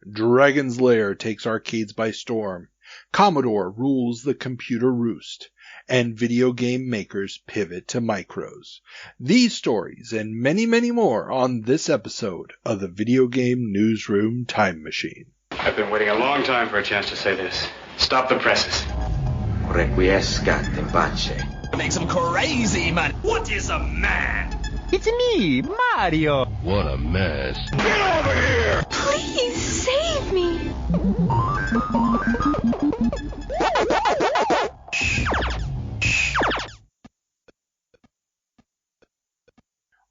Dragon's Lair takes arcades by storm. Commodore rules the computer roost. And video game makers pivot to micros. These stories and many, many more on this episode of the Video Game Newsroom Time Machine. I've been waiting a long time for a chance to say this. Stop the presses. Requiescat in pace. Makes him crazy, man. What is a man? It's me, Mario. What a mess. Get over here! Please save me.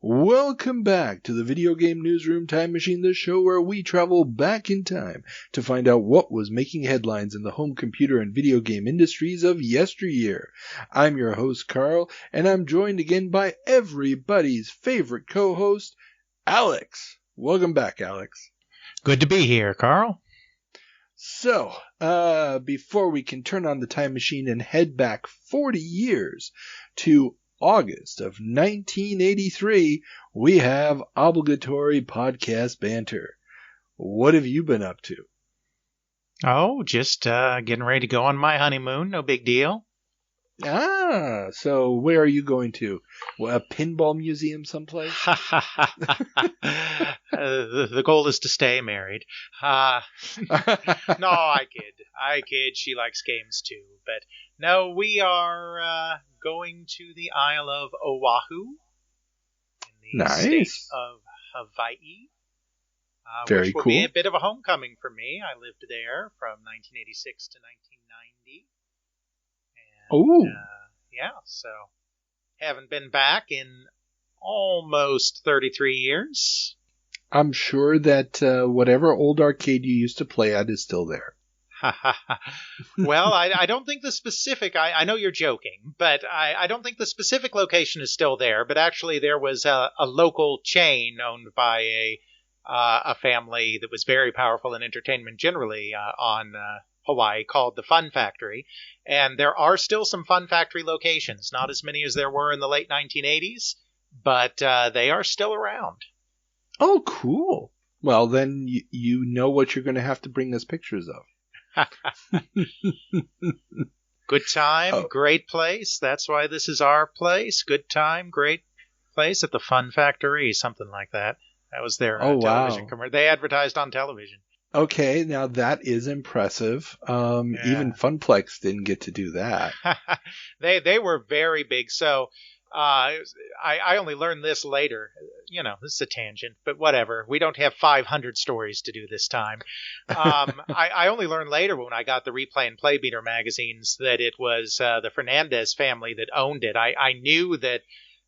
Welcome back to the Video Game Newsroom Time Machine, the show where we travel back in time to find out what was making headlines in the home computer and video game industries of yesteryear. I'm your host, Carl, and I'm joined again by everybody's favorite co-host, Alex. Welcome back, Alex. Good to be here, Carl. So, before we can turn on the time machine and head back 40 years to August of 1983, we have obligatory podcast banter. What have you been up to? Oh, just getting ready to go on my honeymoon. No big deal. So where are you going to? A pinball museum someplace? The goal is to stay married. No, I kid. She likes games too. But no, we are going to the Isle of Oahu in the state of Hawaii. Very which will cool. be a bit of a homecoming for me. I lived there from 1986 to 1990. Oh, yeah, so haven't been back in almost 33 years. I'm sure that whatever old arcade you used to play at is still there. Well, I don't think the specific, I know you're joking, but I don't think the specific location is still there, but actually there was a local chain owned by a family that was very powerful in entertainment generally on Hawaii called the Fun Factory, and there are still some Fun Factory locations, not as many as there were in the late 1980s, but they are still around. Oh, cool. Well, then you know what you're going to have to bring us pictures of. Good time, great place. That's why this is our place. Good time, great place at the Fun Factory, something like that. That was their television commercial. They advertised on television. Okay, now that is impressive. Even Funplex didn't get to do that. They were very big. So I only learned this later. You know, this is a tangent, but whatever. We don't have 500 stories to do this time. I only learned later when I got the Replay and Play Beater magazines that it was the Fernandez family that owned it. I knew that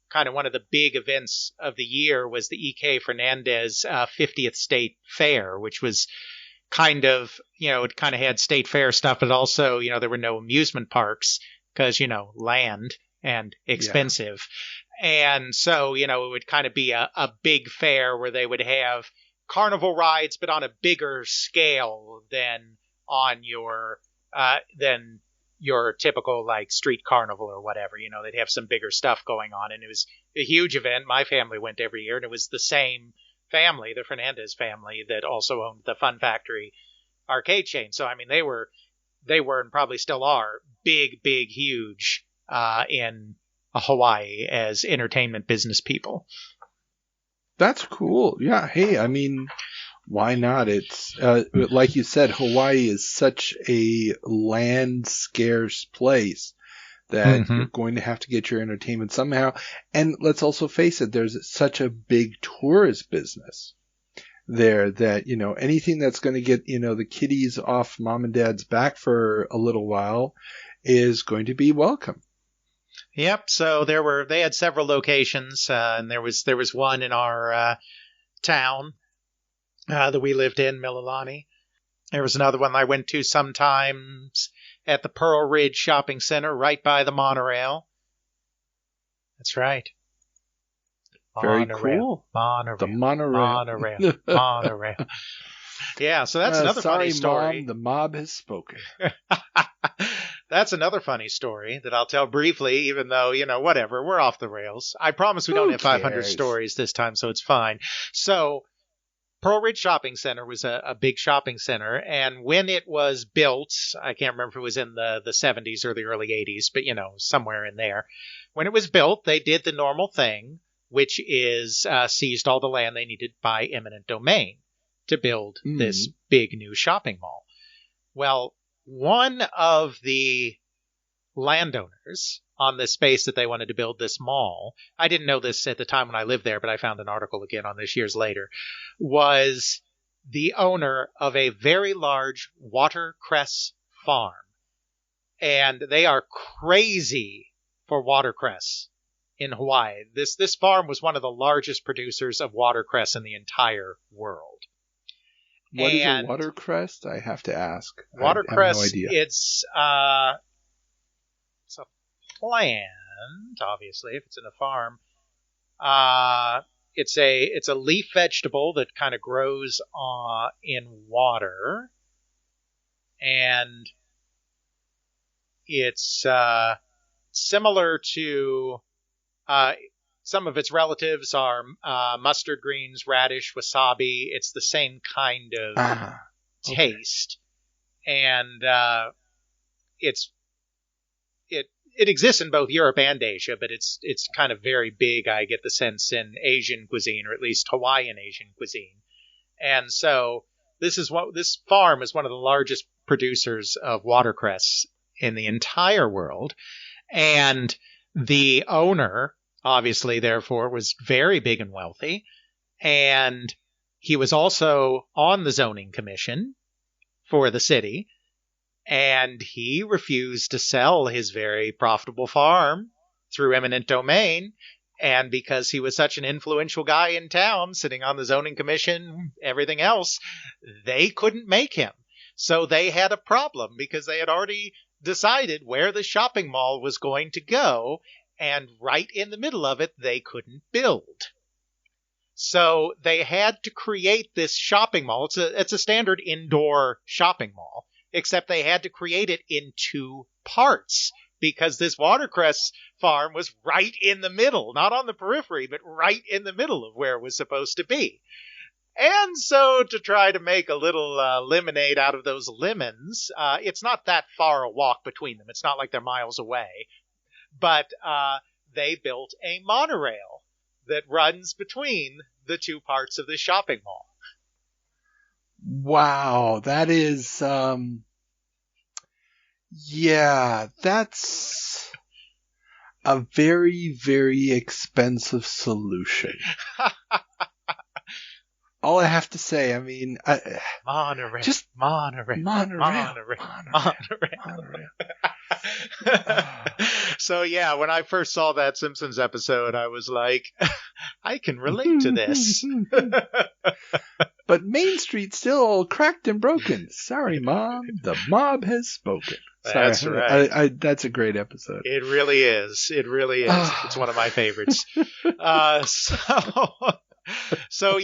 kind of one of the big events of the year was the E.K. Fernandez 50th State Fair, which was kind of, it kind of had state fair stuff, but also, there were no amusement parks because, land and expensive. Yeah. And so, it would kind of be a big fair where they would have carnival rides, but on a bigger scale than on your typical like street carnival or whatever. They'd have some bigger stuff going on, and it was a huge event. My family went every year, and it was the same family, the Fernandez family, that also owned the Fun Factory arcade chain. So I mean, they were and probably still are big, huge in Hawaii as entertainment business people. That's cool. Yeah. Hey, I mean, why not? It's like you said, Hawaii is such a land scarce place that you're going to have to get your entertainment somehow. And let's also face it, there's such a big tourist business there that, anything that's going to get, the kiddies off mom and dad's back for a little while is going to be welcome. Yep. So they had several locations, and there was one in our town that we lived in, Mililani. There was another one I went to sometimes at the Pearl Ridge Shopping Center right by the monorail. That's right. Very monorail. Cool. Monorail. The monorail. Monorail. Yeah, so that's another funny story. Mom, the mob has spoken. That's another funny story that I'll tell briefly, even though, whatever, we're off the rails. I promise we don't have 500 stories this time, so it's fine. So Pearl Ridge Shopping Center was a big shopping center, and when it was built, I can't remember if it was in the 70s or the early 80s, but, somewhere in there. When it was built, they did the normal thing, which is seized all the land they needed by eminent domain to build this big new shopping mall. Well, one of the landowners on this space that they wanted to build this mall, I didn't know this at the time when I lived there, but I found an article again on this years later, was the owner of a very large watercress farm. And they are crazy for watercress in Hawaii. This farm was one of the largest producers of watercress in the entire world. What is a watercress? I have to ask. Watercress, I have no idea. it's a plant, obviously, if it's in a farm. It's a leaf vegetable that kind of grows in water, and it's similar to some of its relatives are mustard greens, radish, wasabi. It's the same kind of taste, and it exists in both Europe and Asia, but it's kind of very big, I get the sense, in Asian cuisine, or at least Hawaiian Asian cuisine. And so this farm is one of the largest producers of watercress in the entire world. And the owner, obviously, therefore, was very big and wealthy. And he was also on the zoning commission for the city. And he refused to sell his very profitable farm through eminent domain. And because he was such an influential guy in town, sitting on the zoning commission, everything else, they couldn't make him. So they had a problem because they had already decided where the shopping mall was going to go. And right in the middle of it, they couldn't build. So they had to create this shopping mall. It's a standard indoor shopping mall. Except they had to create it in two parts because this watercress farm was right in the middle, not on the periphery, but right in the middle of where it was supposed to be. And so to try to make a little lemonade out of those lemons, it's not that far a walk between them. It's not like they're miles away. But they built a monorail that runs between the two parts of the shopping mall. Wow, that is, yeah, that's a very, very expensive solution. All I have to say, I mean, monorail. So yeah, when I first saw that Simpsons episode, I was like, I can relate to this. But Main Street's still all cracked and broken. Sorry, Mom. The mob has spoken. That's right. That's a great episode. It really is. It really is. It's one of my favorites. So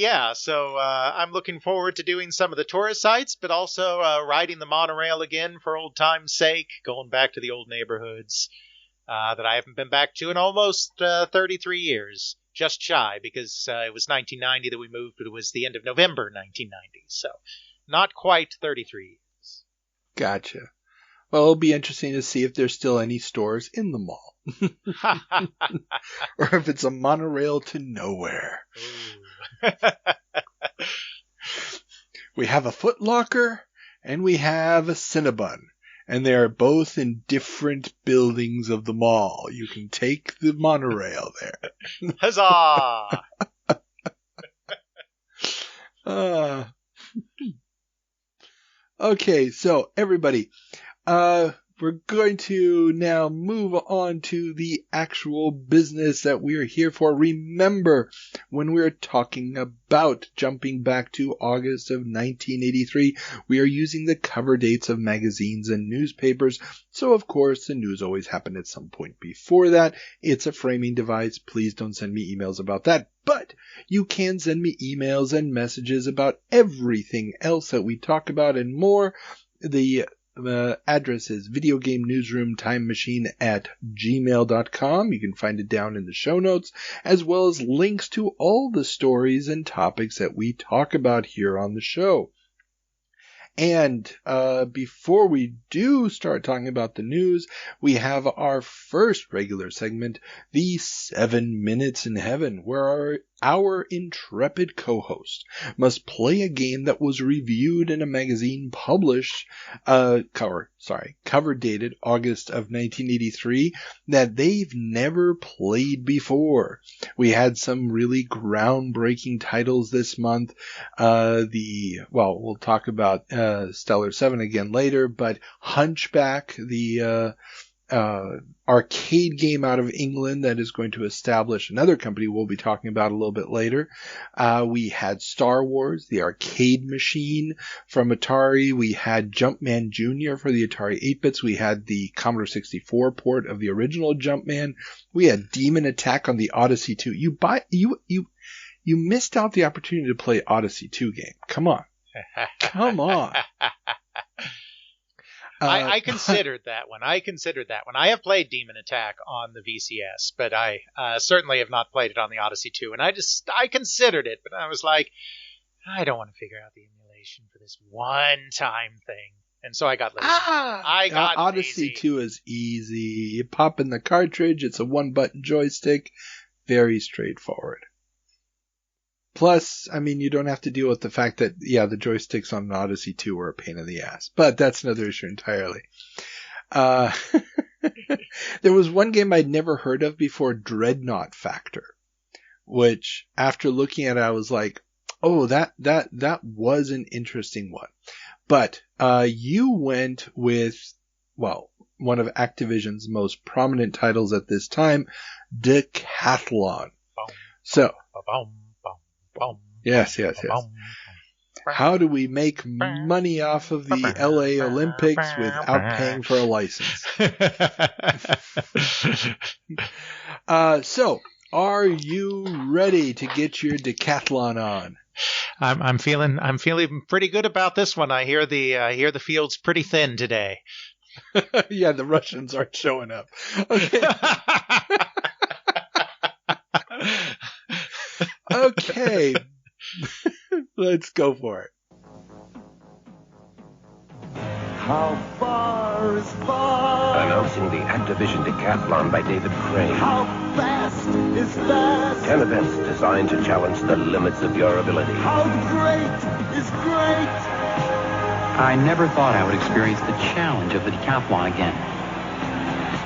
I'm looking forward to doing some of the tourist sites, but also riding the monorail again for old time's sake, going back to the old neighborhoods that I haven't been back to in almost 33 years. Just shy, because it was 1990 that we moved, but it was the end of November 1990. So not quite 33 years. Gotcha. Well, it'll be interesting to see if there's still any stores in the mall. Or if it's a monorail to nowhere. We have a Foot Locker and we have a Cinnabon. And they are both in different buildings of the mall. You can take the monorail there. Huzzah! Okay, so everybody, we're going to now move on to the actual business that we're here for. Remember, when we're talking about jumping back to August of 1983, we are using the cover dates of magazines and newspapers. So, of course, the news always happened at some point before that. It's a framing device. Please don't send me emails about that. But you can send me emails and messages about everything else that we talk about and more. The address is videogamenewsroomtimemachine@gmail.com. You can find it down in the show notes, as well as links to all the stories and topics that we talk about here on the show. And before we do start talking about the news, we have our first regular segment, the 7 Minutes in Heaven, where our intrepid co-host must play a game that was reviewed in a magazine published, cover dated August of 1983, that they've never played before. We had some really groundbreaking titles this month. We'll talk about Stellar 7 again later, but Hunchback, the arcade game out of England that is going to establish another company we'll be talking about a little bit later. We had Star Wars, the arcade machine from Atari. We had Jumpman Jr. for the Atari 8-bits. We had the Commodore 64 port of the original Jumpman. We had Demon Attack on the Odyssey 2. You missed out the opportunity to play Odyssey 2 game. Come on. Come on. I considered that one. I have played Demon Attack on the VCS, but I certainly have not played it on the Odyssey 2. And I considered it, but I was like, I don't want to figure out the emulation for this one-time thing. And so I got lazy. Odyssey 2 is easy. You pop in the cartridge. It's a one-button joystick. Very straightforward. Plus, I mean, you don't have to deal with the fact that, the joysticks on an Odyssey 2 were a pain in the ass. But that's another issue entirely. There was one game I'd never heard of before, Dreadnought Factor, which, after looking at it, I was like, oh, that was an interesting one. But you went with, one of Activision's most prominent titles at this time, Decathlon. So... Yes. How do we make money off of the LA Olympics without paying for a license? So, are you ready to get your decathlon on? I'm feeling pretty good about this one. I hear the field's pretty thin today. Yeah, the Russians aren't showing up. Okay. Okay. Let's go for it. How far is far? Announcing the Activision Decathlon by David Crane. How fast is fast? 10 events designed to challenge the limits of your ability. How great is great? I never thought I would experience the challenge of the decathlon again.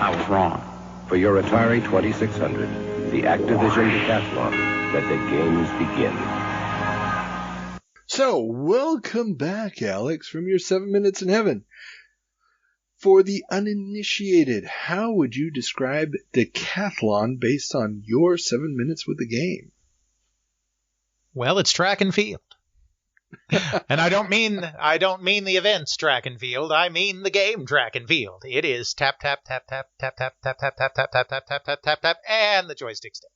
I was wrong. For your Atari 2600, the Activision Decathlon. Let the games begin. So, welcome back, Alex, from your 7 Minutes in Heaven. For the uninitiated, how would you describe Decathlon based on your 7 minutes with the game? Well, it's track and field. And I don't mean the events track and field. I mean the game track and field. It is tap, tap, tap, tap, tap, tap, tap, tap, tap, tap, tap, tap, tap, tap, tap, tap, and the joystick step.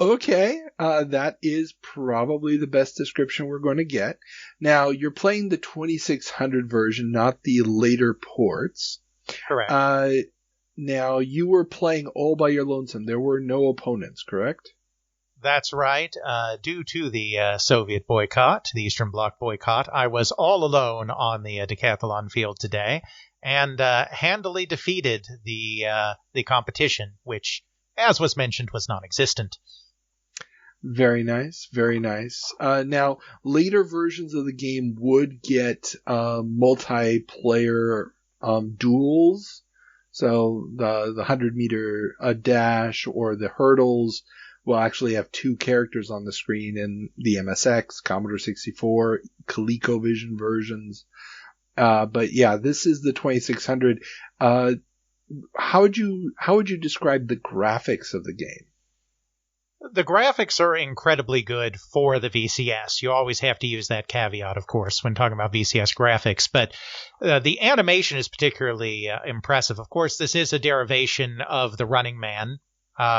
Okay, that is probably the best description we're going to get. Now, you're playing the 2600 version, not the later ports. Correct. Now, you were playing all by your lonesome. There were no opponents, correct? That's right. Due to the Soviet boycott, the Eastern Bloc boycott, I was all alone on the decathlon field today and handily defeated the competition, which, as was mentioned, was non-existent. Very nice, very nice. Now, later versions of the game would get multiplayer duels. So the 100-meter dash or the hurdles will actually have two characters on the screen in the MSX, Commodore 64, ColecoVision versions. But yeah, this is the 2600. How would you describe the graphics of the game? The graphics are incredibly good for the VCS. You always have to use that caveat, of course, when talking about VCS graphics. But the animation is particularly impressive. Of course, this is a derivation of the Running Man,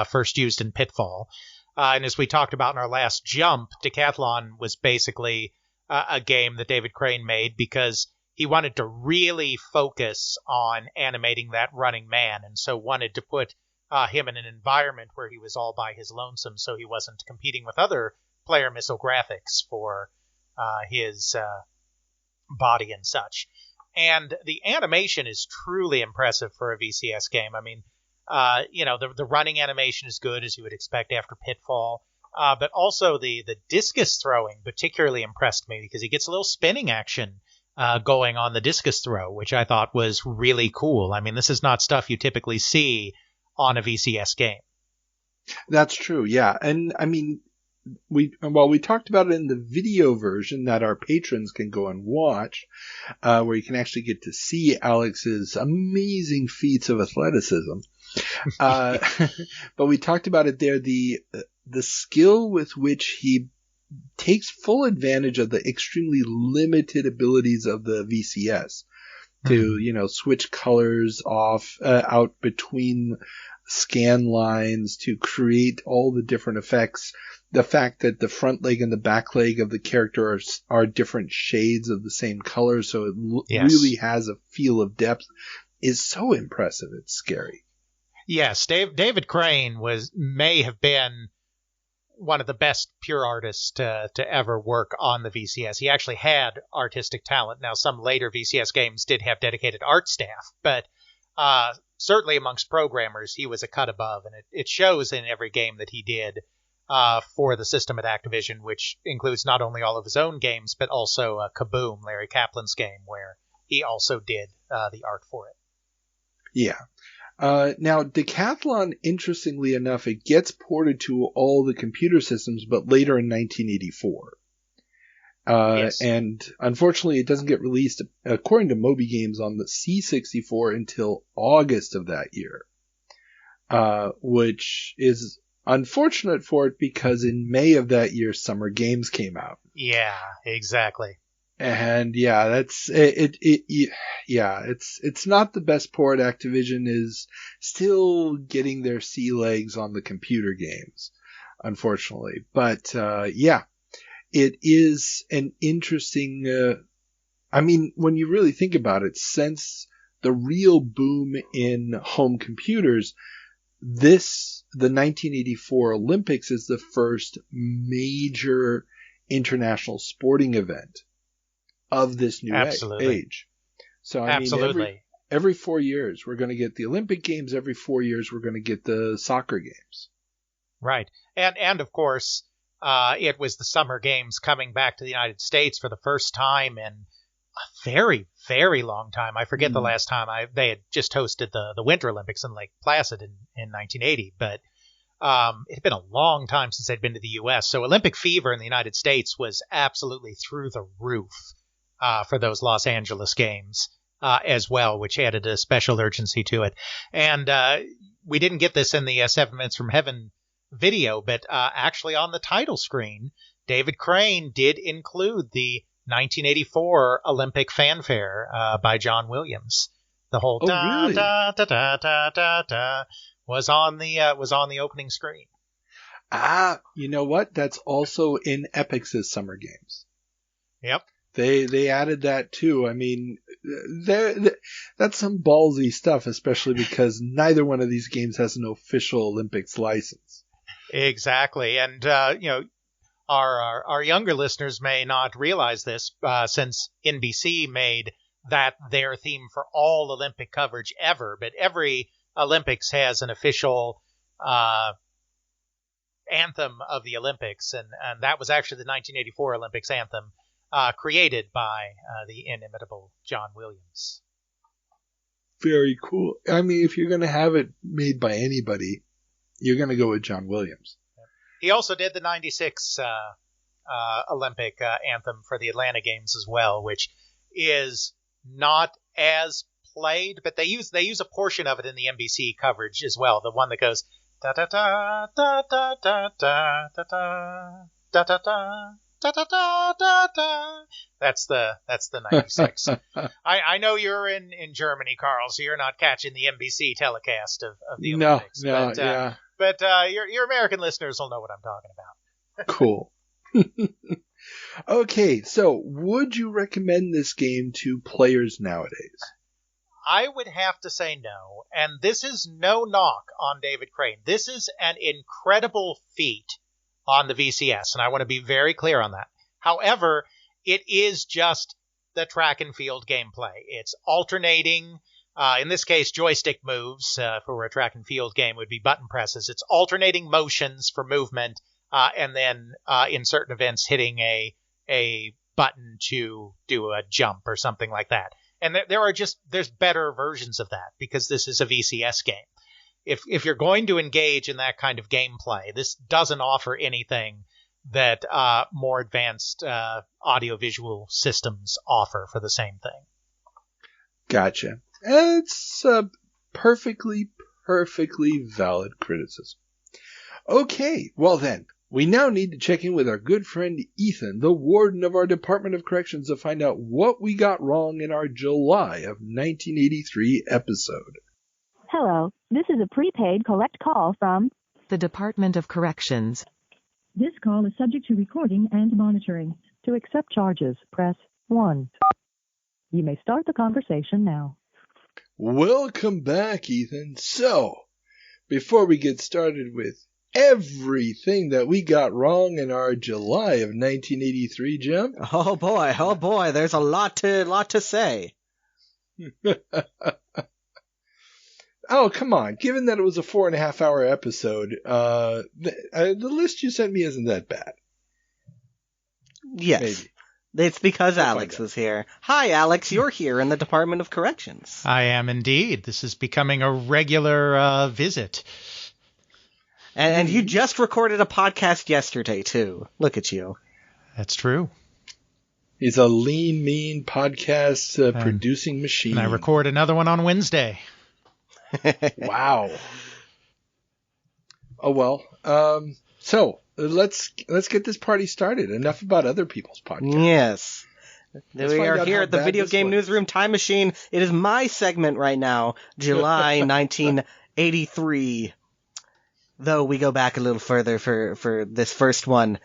first used in Pitfall. And as we talked about in our last jump, Decathlon was basically a game that David Crane made because he wanted to really focus on animating that running man, and so wanted to put him in an environment where he was all by his lonesome, so he wasn't competing with other player missile graphics for his body and such. And the animation is truly impressive for a VCS game. I mean, the running animation is good, as you would expect after Pitfall. But also the discus throwing particularly impressed me because he gets a little spinning action going on the discus throw, which I thought was really cool. I mean, this is not stuff you typically see on a VCS game. That's true, yeah. And I mean, we talked about it in the video version that our patrons can go and watch, where you can actually get to see Alex's amazing feats of athleticism. But we talked about it there, the skill with which he takes full advantage of the extremely limited abilities of the VCS to, switch colors out between scan lines, to create all the different effects. The fact that the front leg and the back leg of the character are different shades of the same color, so it really has a feel of depth, is so impressive. It's scary. Yes, David Crane may have been one of the best pure artists to ever work on the VCS. He actually had artistic talent. Now, some later VCS games did have dedicated art staff, but certainly amongst programmers, he was a cut above, and it shows in every game that he did for the system at Activision, which includes not only all of his own games, but also Kaboom, Larry Kaplan's game, where he also did the art for it. Yeah. Now, Decathlon, interestingly enough, it gets ported to all the computer systems, but later in 1984. Yes. And unfortunately, it doesn't get released, according to Moby Games, on the C64 until August of that year, which is unfortunate for it because in May of that year, Summer Games came out. Yeah, exactly. And yeah, that's it. It's not the best port. Activision is still getting their sea legs on the computer games, unfortunately. But it is an interesting. I mean, when you really think about it, since the real boom in home computers, the 1984 Olympics is the first major international sporting event of this new age. So I mean, every 4 years we're going to get the Olympic Games. Every 4 years we're going to get the soccer games. Right, and of course, it was the Summer Games coming back to the United States for the first time in a very, very long time. I forget the last time they had just hosted the Winter Olympics in Lake Placid in 1980, but it had been a long time since they'd been to the U.S. So Olympic fever in the United States was absolutely through the roof for those Los Angeles games as well, which added a special urgency to it. And we didn't get this in the 7 Minutes from Heaven video, but actually on the title screen, David Crane did include the 1984 Olympic fanfare by John Williams. The whole really? da da da da da da was on the opening screen. You know what? That's also in Epyx's Summer Games. Yep. They added that too. I mean, that's some ballsy stuff, especially because neither one of these games has an official Olympics license. Exactly, and our younger listeners may not realize this, since NBC made that their theme for all Olympic coverage ever. But every Olympics has an official anthem of the Olympics, and that was actually the 1984 Olympics anthem. Created by the inimitable John Williams. Very cool. I mean, if you're going to have it made by anybody, you're going to go with John Williams. He also did the 96 Olympic anthem for the Atlanta Games as well, which is not as played, but they use a portion of it in the NBC coverage as well. The one that goes da da da da da da da da da da da. Da, da, da, da, da. That's the 96. I know you're in Germany, Carl, so you're not catching the NBC telecast of the Olympics. Yeah. But your American listeners will know what I'm talking about. Cool. Okay, so would you recommend this game to players nowadays? I would have to say no, and this is no knock on David Crane. This is an incredible feat on the VCS, and I want to be very clear on that. However, it is just the track and field gameplay. It's alternating, in this case, joystick moves. For a track and field game would be button presses. It's alternating motions for movement, and then in certain events hitting a button to do a jump or something like that. And there's better versions of that because this is a VCS game. If you're going to engage in that kind of gameplay, this doesn't offer anything that more advanced audiovisual systems offer for the same thing. Gotcha. It's a perfectly valid criticism. Okay, well then, we now need to check in with our good friend Ethan, the warden of our Department of Corrections, to find out what we got wrong in our July of 1983 episode. Hello, this is a prepaid collect call from the Department of Corrections. This call is subject to recording and monitoring. To accept charges, press 1. You may start the conversation now. Welcome back, Ethan. So, before we get started with everything that we got wrong in our July of 1983, Jim. Oh boy, there's a lot to say. Oh, come on. Given that it was a 4.5-hour episode, the list you sent me isn't that bad. Yes. Maybe. It's because Alex was here. Hi, Alex. You're here in the Department of Corrections. I am indeed. This is becoming a regular visit. And you just recorded a podcast yesterday, too. Look at you. That's true. He's a lean, mean podcast producing machine. And I record another one on Wednesday. Wow. Oh, well. So, let's get this party started. Enough about other people's podcasts. Yes. We are here at the Video Game Newsroom Time Machine. It is my segment right now, July 1983. Though we go back a little further for this first one.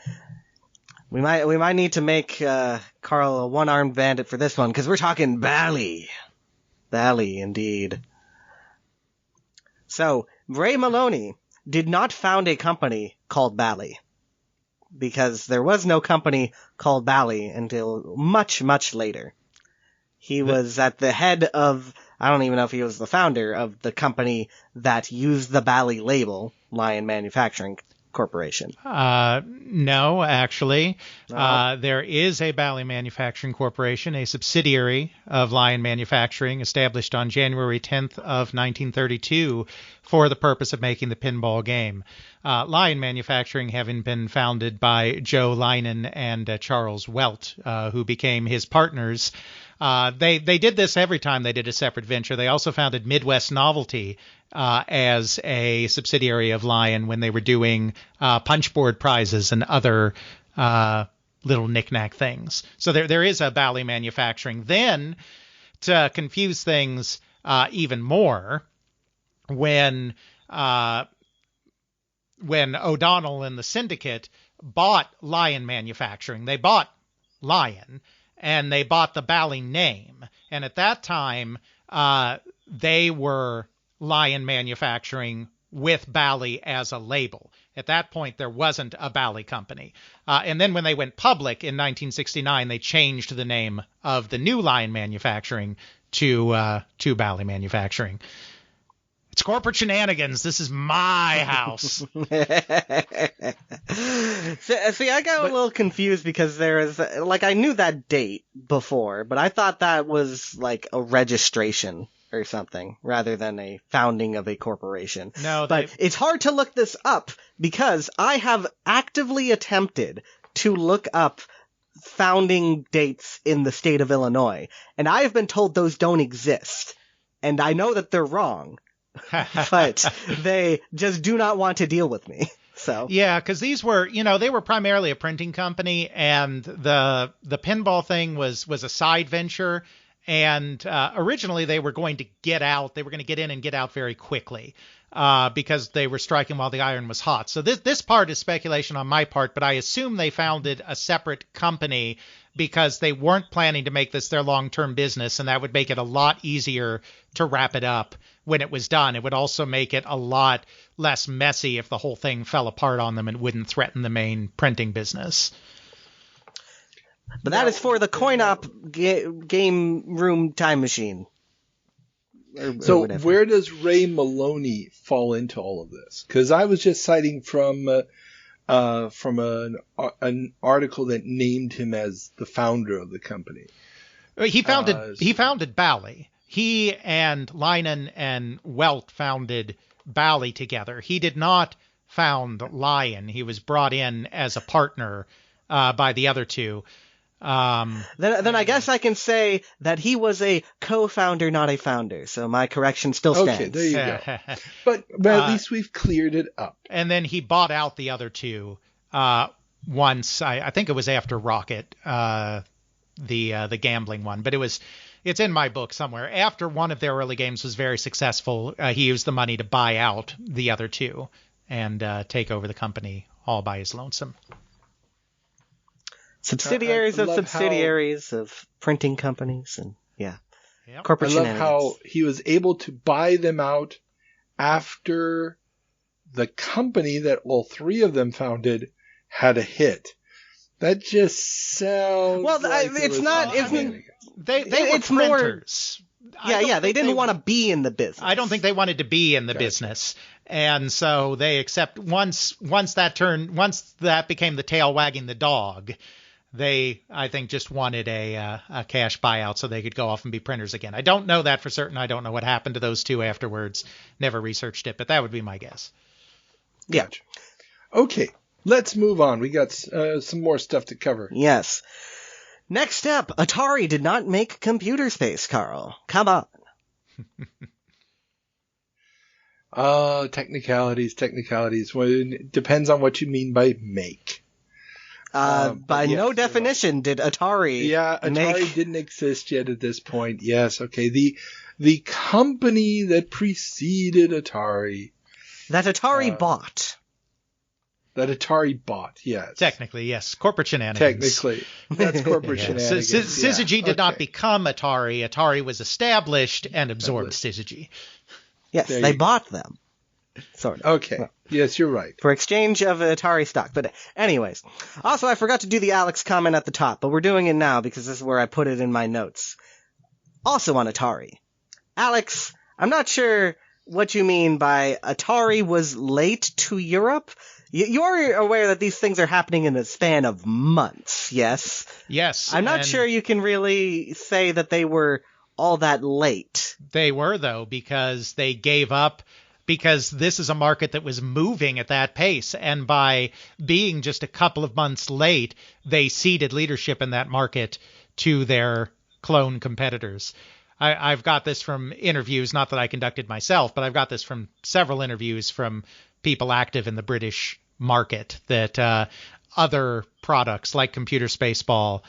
We might need to make Carl a one-armed bandit for this one, because we're talking Bally. Bally, indeed. So, Ray Maloney did not found a company called Bally, because there was no company called Bally until much, much later. He was at the head of, I don't even know if he was the founder of the company that used the Bally label, Lion Manufacturing Corporation. No, actually. There is a Bally Manufacturing Corporation, a subsidiary of Lion Manufacturing, established on January 10th of 1932 for the purpose of making the pinball game. Lion Manufacturing having been founded by Joe Linan and Charles Welt, who became his partners. They did this every time they did a separate venture. They also founded Midwest Novelty as a subsidiary of Lion when they were doing punchboard prizes and other little knick-knack things. So there is a Bally Manufacturing. Then, to confuse things even more, when O'Donnell and the Syndicate bought Lion Manufacturing, they bought Lion, and they bought the Bally name. And at that time, they were Lion Manufacturing with Bally as a label. At that point, there wasn't a Bally company. And then when they went public in 1969, they changed the name of the new Lion Manufacturing to Bally Manufacturing. It's corporate shenanigans. This is my house. See, I got a little confused because there is, I knew that date before, but I thought that was like a registration or something rather than a founding of a corporation. No, but it's hard to look this up because I have actively attempted to look up founding dates in the state of Illinois, and I have been told those don't exist. And I know that they're wrong. But they just do not want to deal with me. So yeah, because these were, they were primarily a printing company, and the pinball thing was a side venture, And originally they were going to get out. They were going to get in and get out very quickly because they were striking while the iron was hot. So this part is speculation on my part, but I assume they founded a separate company because they weren't planning to make this their long-term business, and that would make it a lot easier to wrap it up when it was done. It would also make it a lot less messy if the whole thing fell apart on them and wouldn't threaten the main printing business. But that is for the Coinop game room time machine. So where does Ray Maloney fall into all of this? Because I was just citing from an article that named him as the founder of the company. He founded Bally. He and Leinen and Welt founded Bally together. He did not found Lion. He was brought in as a partner by the other two. Then I guess I can say that he was a co-founder, not a founder. So my correction still stands. Okay, there you go. But at least we've cleared it up. And then he bought out the other two once. I think it was after Rocket, the gambling one. But it's in my book somewhere. After one of their early games was very successful, he used the money to buy out the other two and take over the company all by his lonesome. Subsidiaries of subsidiaries of printing companies and corporate shenanigans. I love how he was able to buy them out after the company that all three of them founded had a hit. That just sounds it's not. It's printers. They didn't want to be in the business. I don't think they wanted to be in the business. And so they accept once that became the tail wagging the dog. They, I think, just wanted a cash buyout so they could go off and be printers again. I don't know that for certain. I don't know what happened to those two afterwards. Never researched it, but that would be my guess. Yeah. Gotcha. Okay, let's move on. We got some more stuff to cover. Yes. Next up, Atari did not make Computer Space, Carl. Come on. Technicalities. Well, it depends on what you mean by make. No definition did Atari. Yeah, Atari didn't exist yet at this point. Yes, okay. The company that preceded Atari. That Atari bought. That Atari bought, yes. Technically, yes. Corporate shenanigans. Technically. That's corporate shenanigans. Syzygy did not become Atari. Atari was established and absorbed Syzygy. Yes, they bought them. Sort of. Okay. Well, yes, you're right. For exchange of Atari stock. But anyways. Also, I forgot to do the Alex comment at the top, but we're doing it now because this is where I put it in my notes. Also on Atari. Alex, I'm not sure what you mean by Atari was late to Europe. You're aware that these things are happening in a span of months, yes? Yes. I'm not sure you can really say that they were all that late. They were, though, because they gave up. Because this is a market that was moving at that pace. And by being just a couple of months late, they ceded leadership in that market to their clone competitors. I've got this from interviews, not that I conducted myself, but I've got this from several interviews from people active in the British market that other products like Computer Spaceball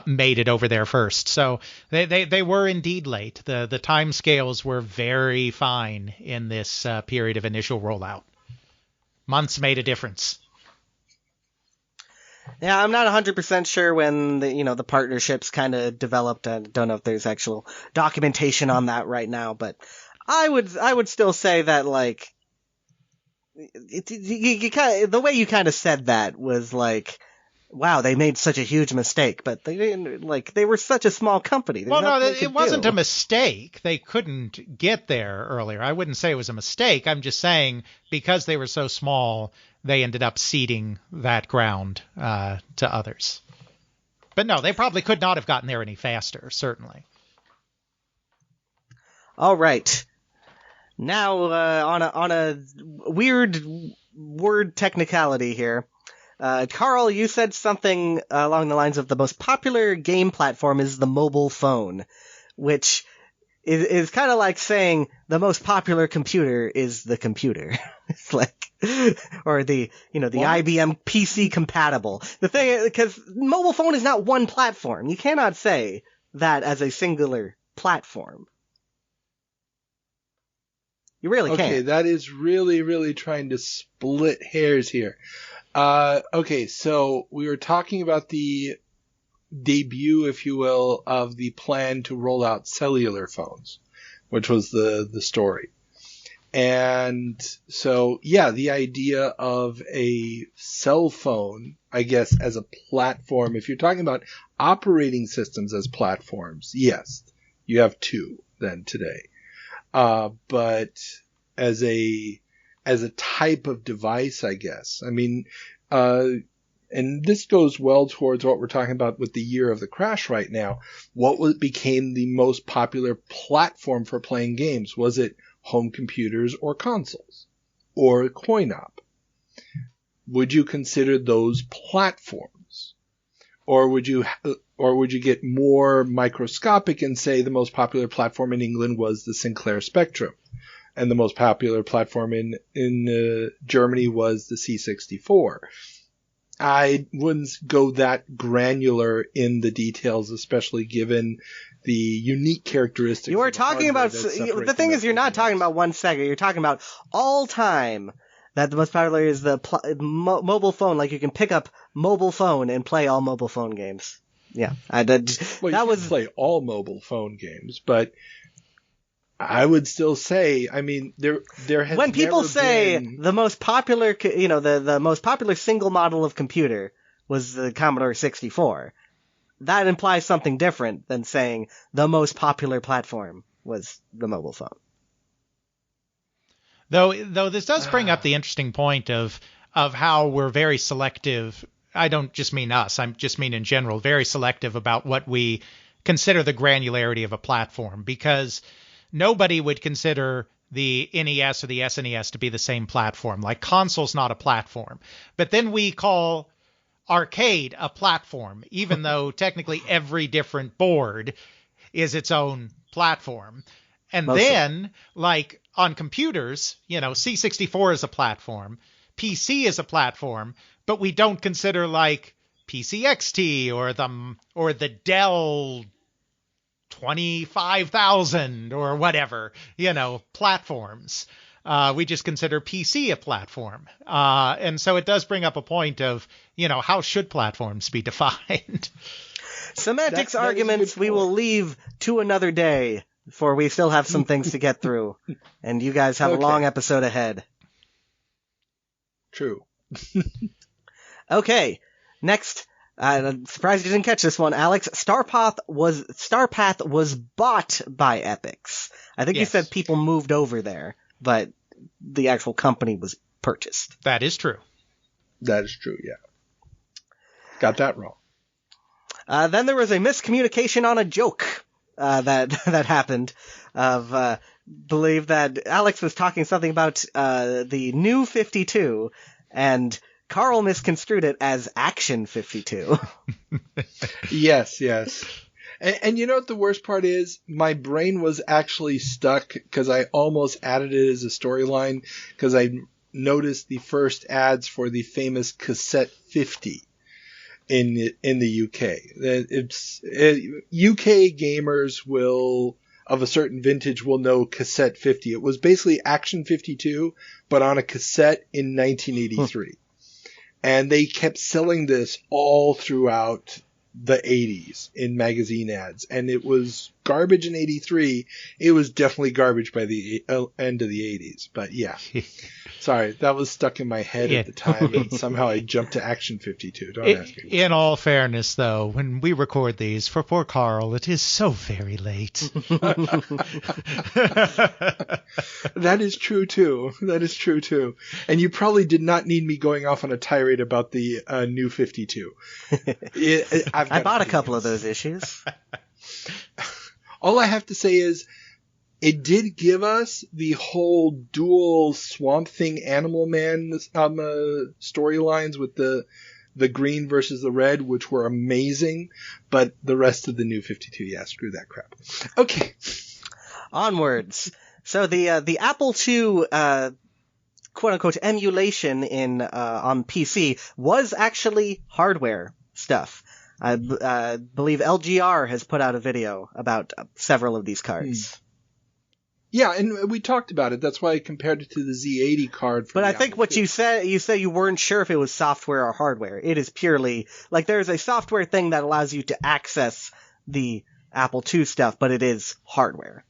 made it over there first. So they were indeed late. The time scales were very fine in this period of initial rollout. Months made a difference. Yeah, I'm not 100% sure when the partnerships kind of developed. I don't know if there's actual documentation on that right now, but I would still say that the way you kind of said that was like, wow, they made such a huge mistake, but they didn't, they were such a small company. It wasn't a mistake. They couldn't get there earlier. I wouldn't say it was a mistake. I'm just saying because they were so small, they ended up ceding that ground to others. But no, they probably could not have gotten there any faster, certainly. All right. Now, on a weird word technicality here. Carl, you said something along the lines of the most popular game platform is the mobile phone, which is kind of like saying the most popular computer is the computer. It's or the IBM PC compatible. The thing, because mobile phone is not one platform. You cannot say that as a singular platform. You really can't. Okay, that is really, really trying to split hairs here. Okay, so we were talking about the debut, if you will, of the plan to roll out cellular phones, which was the story. And so, yeah, the idea of a cell phone, I guess, as a platform, if you're talking about operating systems as platforms, yes, you have two then today. But as a type of device, I guess. I mean, and this goes well towards what we're talking about with the year of the crash right now. What became the most popular platform for playing games? Was it home computers or consoles or Coinop? Would you consider those platforms? Or would you get more microscopic and say the most popular platform in England was the Sinclair Spectrum, and the most popular platform in Germany was the C64? I wouldn't go that granular in the details, especially given the unique characteristics. You are talking about, the thing is, you're not talking about one Sega. You're talking about all time. That the most popular is the mobile phone. Like, you can pick up mobile phone and play all mobile phone games. Yeah, you can play all mobile phone games, but I would still say, I mean, there has when people never say been... the most popular, the most popular single model of computer was the Commodore 64, that implies something different than saying the most popular platform was the mobile phone. Though this does bring up the interesting point of how we're very selective. I don't just mean us. I just mean in general, very selective about what we consider the granularity of a platform, because nobody would consider the NES or the SNES to be the same platform. Like, console's not a platform. But then we call arcade a platform, even though technically every different board is its own platform. And then, like, on computers, C64 is a platform, PC is a platform, but we don't consider, like, PC XT or the Dell 25,000 or whatever, platforms. We just consider PC a platform. And so it does bring up a point of, how should platforms be defined? Semantics arguments we will leave to another day, for we still have some things to get through. And you guys have a long episode ahead. True. Okay, next. I'm surprised you didn't catch this one, Alex. Starpath was bought by Epix. I think you said people moved over there, but the actual company was purchased. That is true. That is true, yeah. Got that wrong. Then there was a miscommunication on a joke that happened. Believe that Alex was talking something about the new 52, and Carl misconstrued it as Action 52. Yes. And you know what the worst part is? My brain was actually stuck because I almost added it as a storyline because I noticed the first ads for the famous Cassette 50 in the UK. UK gamers of a certain vintage will know Cassette 50. It was basically Action 52, but on a cassette in 1983. And they kept selling this all throughout the 80s in magazine ads. And it was garbage in 83. It was definitely garbage by the end of the 80s. But yeah. Sorry, that was stuck in my head at the time. And somehow I jumped to Action 52. Don't ask me. In all fairness, though, when we record these, for poor Carl, it is so very late. That is true, too. And you probably did not need me going off on a tirade about the new 52. I bought a couple of those issues. All I have to say is it did give us the whole dual Swamp Thing Animal Man storylines with the green versus the red, which were amazing. But the rest of the new 52, screw that crap. Okay. Onwards. So the Apple II quote unquote emulation on PC was actually hardware stuff. I believe LGR has put out a video about several of these cards. Yeah, and we talked about it. That's why I compared it to the Z80 card. But I think what you said you weren't sure if it was software or hardware. It is purely, like, there's a software thing that allows you to access the Apple II stuff, but it is hardware.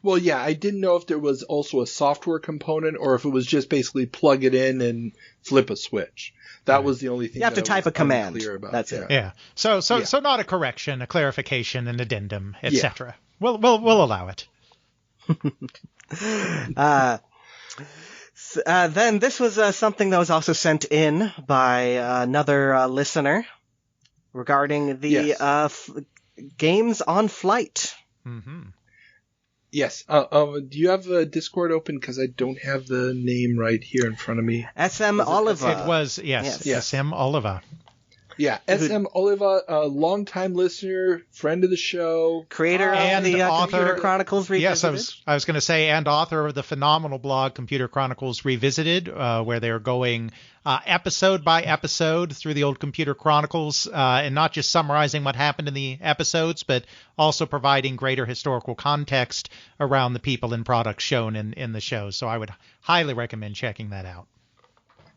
Well, yeah, I didn't know if there was also a software component or if it was just basically plug it in and flip a switch. That was the only thing. You have to type a command. That's it. Yeah. So not a correction, a clarification, an addendum, etc. Yeah. We'll allow it. Then this was something that was also sent in by another listener regarding the games on flight. Mm-hmm. Yes. Do you have Discord open? Because I don't have the name right here in front of me. SM Oliva. It was, yes. SM Oliva. Yeah, SM Oliva, a longtime listener, friend of the show. Creator and the author, Computer Chronicles Revisited. Yes, I was going to say, and author of the phenomenal blog Computer Chronicles Revisited, where they are going episode by episode through the old Computer Chronicles, and not just summarizing what happened in the episodes, but also providing greater historical context around the people and products shown in the show. So I would highly recommend checking that out.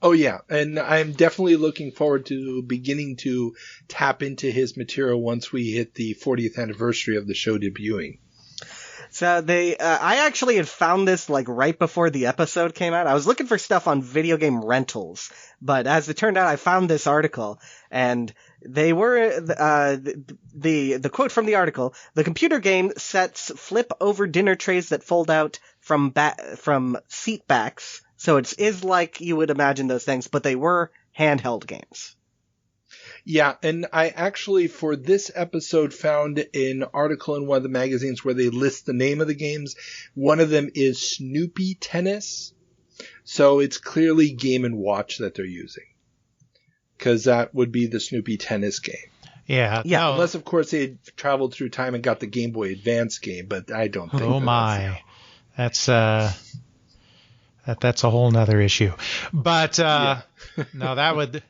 Oh, yeah. And I'm definitely looking forward to beginning to tap into his material once we hit the 40th anniversary of the show debuting. So I actually had found this like right before the episode came out. I was looking for stuff on video game rentals, but as it turned out, I found this article, and they were the quote from the article: "The computer game sets flip over dinner trays that fold out from seat backs." So it is like you would imagine those things, but they were handheld games. Yeah, and I actually, for this episode, found an article in one of the magazines where they list the name of the games. One of them is Snoopy Tennis. So it's clearly Game & Watch that they're using. Because that would be the Snoopy Tennis game. Yeah. No. Unless, of course, they traveled through time and got the Game Boy Advance game, but I don't think Oh, my. That's a whole nother issue. But, no, that would...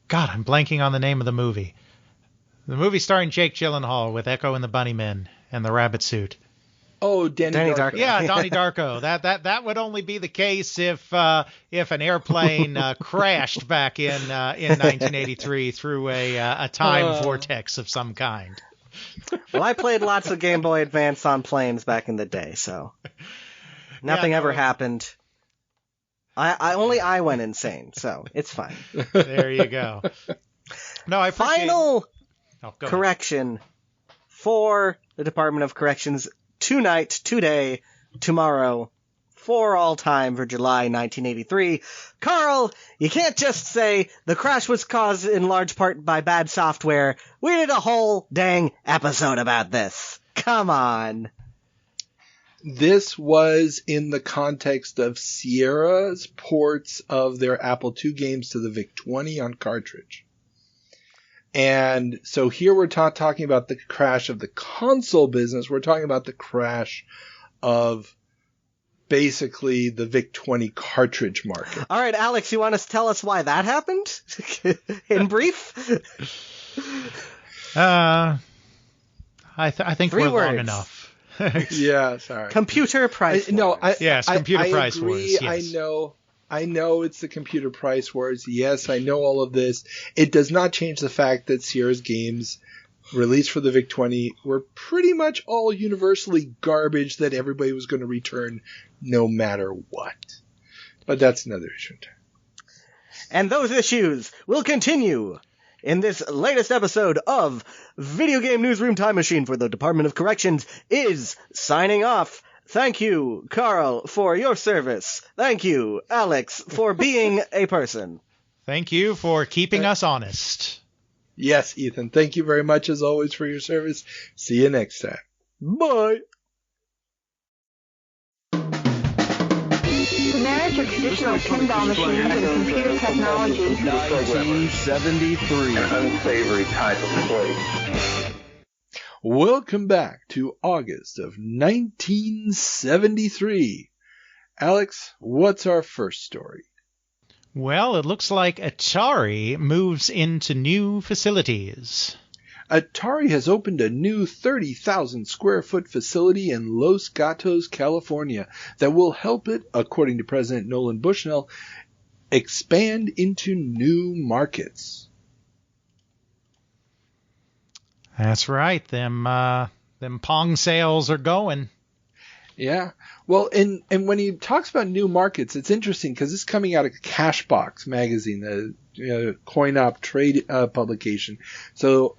God, I'm blanking on the name of the movie. The movie starring Jake Gyllenhaal with Echo and the Bunnymen and the rabbit suit. Oh, Danny Darko. Yeah, Donnie Darko. That would only be the case if an airplane crashed back in 1983 through a time vortex of some kind. Well, I played lots of Game Boy Advance on planes back in the day, so nothing ever happened. Only I went insane, so it's fine. There you go. No, I appreciate... Final correction for the Department of Corrections today, tomorrow, for all time for July 1983. Carl, you can't just say the crash was caused in large part by bad software. We did a whole dang episode about this. Come on. This was in the context of Sierra's ports of their Apple II games to the VIC-20 on cartridge. And so here we're talking about the crash of the console business. We're talking about the crash of basically the VIC-20 cartridge market. All right, Alex, you want to tell us why that happened? In brief? I think Three we're words. long enough. Yeah, sorry. Computer price wars. Yes, computer price wars. Yes. I know it's the computer price wars. Yes, I know all of this. It does not change the fact that Sierra's games released for the VIC-20 were pretty much all universally garbage that everybody was going to return no matter what. But that's another issue. And those issues will continue in this latest episode of Video Game Newsroom Time Machine for the Department of Corrections is signing off. Thank you, Carl, for your service. Thank you, Alex, for being a person. Thank you for keeping us honest. Yes, Ethan. Thank you very much, as always, for your service. See you next time. Bye. The marriage of traditional pinball machines and computer technology. 1973. Unsavory type of play. Welcome back to August of 1973. Alex, what's our first story? Well, it looks like Atari moves into new facilities. Atari has opened a new 30,000 square foot facility in Los Gatos, California that will help it, according to President Nolan Bushnell, expand into new markets. That's right. Them Pong sales are going. Yeah. Well, and when he talks about new markets, it's interesting because it's coming out of Cashbox magazine, the Coinop trade publication. So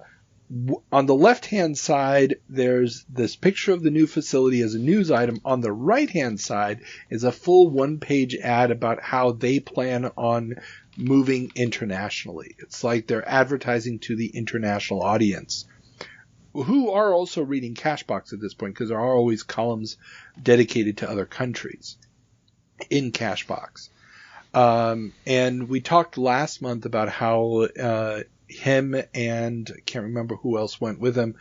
on the left-hand side, there's this picture of the new facility as a news item. On the right-hand side is a full one-page ad about how they plan on moving internationally. It's like they're advertising to the international audience, who are also reading Cashbox at this point because there are always columns dedicated to other countries in Cashbox. And we talked last month about how him and I can't remember who else went with him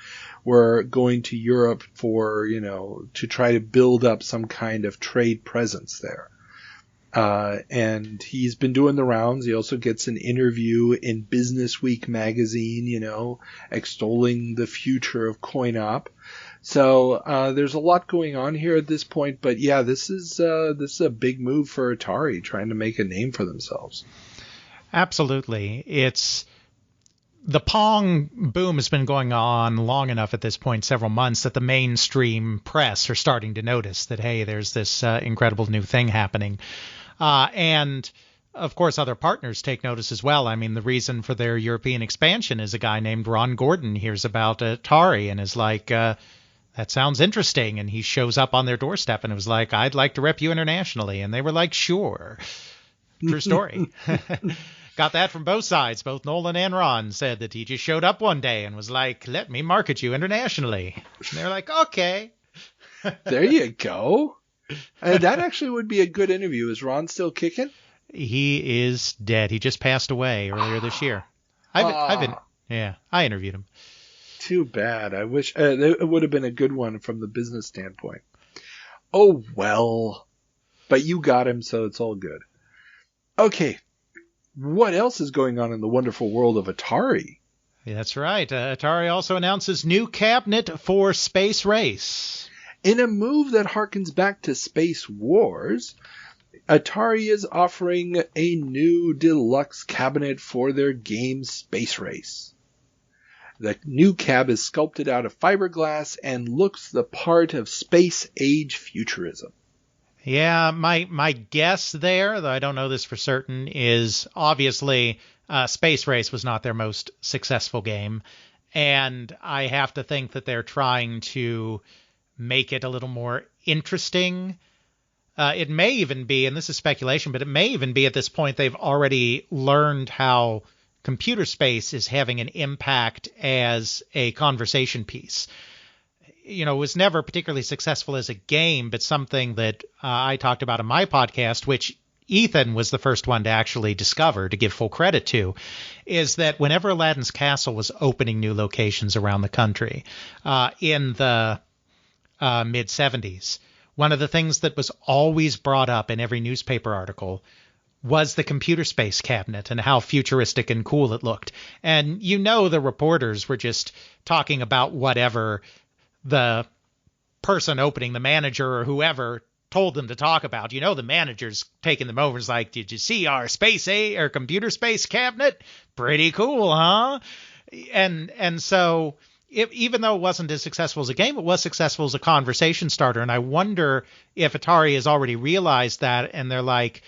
were going to Europe for, to try to build up some kind of trade presence there. And he's been doing the rounds. He also gets an interview in Business Week magazine, extolling the future of Coinop. So there's a lot going on here at this point. But yeah, this is a big move for Atari, trying to make a name for themselves. Absolutely. The Pong boom has been going on long enough at this point, several months, that the mainstream press are starting to notice that, hey, there's this incredible new thing happening. And, of course, other partners take notice as well. I mean, the reason for their European expansion is a guy named Ron Gordon hears about Atari and is like, that sounds interesting. And he shows up on their doorstep and it was like, I'd like to rep you internationally. And they were like, sure. True story. Got that from both sides. Both Nolan and Ron said that he just showed up one day and was like, let me market you internationally. And they're like, okay. There you go. That actually would be a good interview. Is Ron still kicking? He is dead. He just passed away earlier this year. I interviewed him. Too bad. I wish it would have been a good one from the business standpoint. Oh, well. But you got him, so it's all good. Okay. What else is going on in the wonderful world of Atari? Yeah, that's right. Atari also announces new cabinet for Space Race. In a move that harkens back to Space Wars, Atari is offering a new deluxe cabinet for their game Space Race. The new cab is sculpted out of fiberglass and looks the part of space-age futurism. Yeah, my guess there, though I don't know this for certain, is obviously Space Race was not their most successful game. And I have to think that they're trying to make it a little more interesting. It may even be, and this is speculation, but it may even be at this point they've already learned how computer space is having an impact as a conversation piece. It was never particularly successful as a game, but something that I talked about in my podcast, which Ethan was the first one to actually discover, to give full credit to, is that whenever Aladdin's Castle was opening new locations around the country in the mid-'70s, one of the things that was always brought up in every newspaper article was the computer space cabinet and how futuristic and cool it looked. And the reporters were just talking about whatever the person opening, the manager or whoever, told them to talk about. The manager's taking them over. It's like, did you see our or computer space cabinet? Pretty cool, huh? And so even though it wasn't as successful as a game, it was successful as a conversation starter. And I wonder if Atari has already realized that and they're like,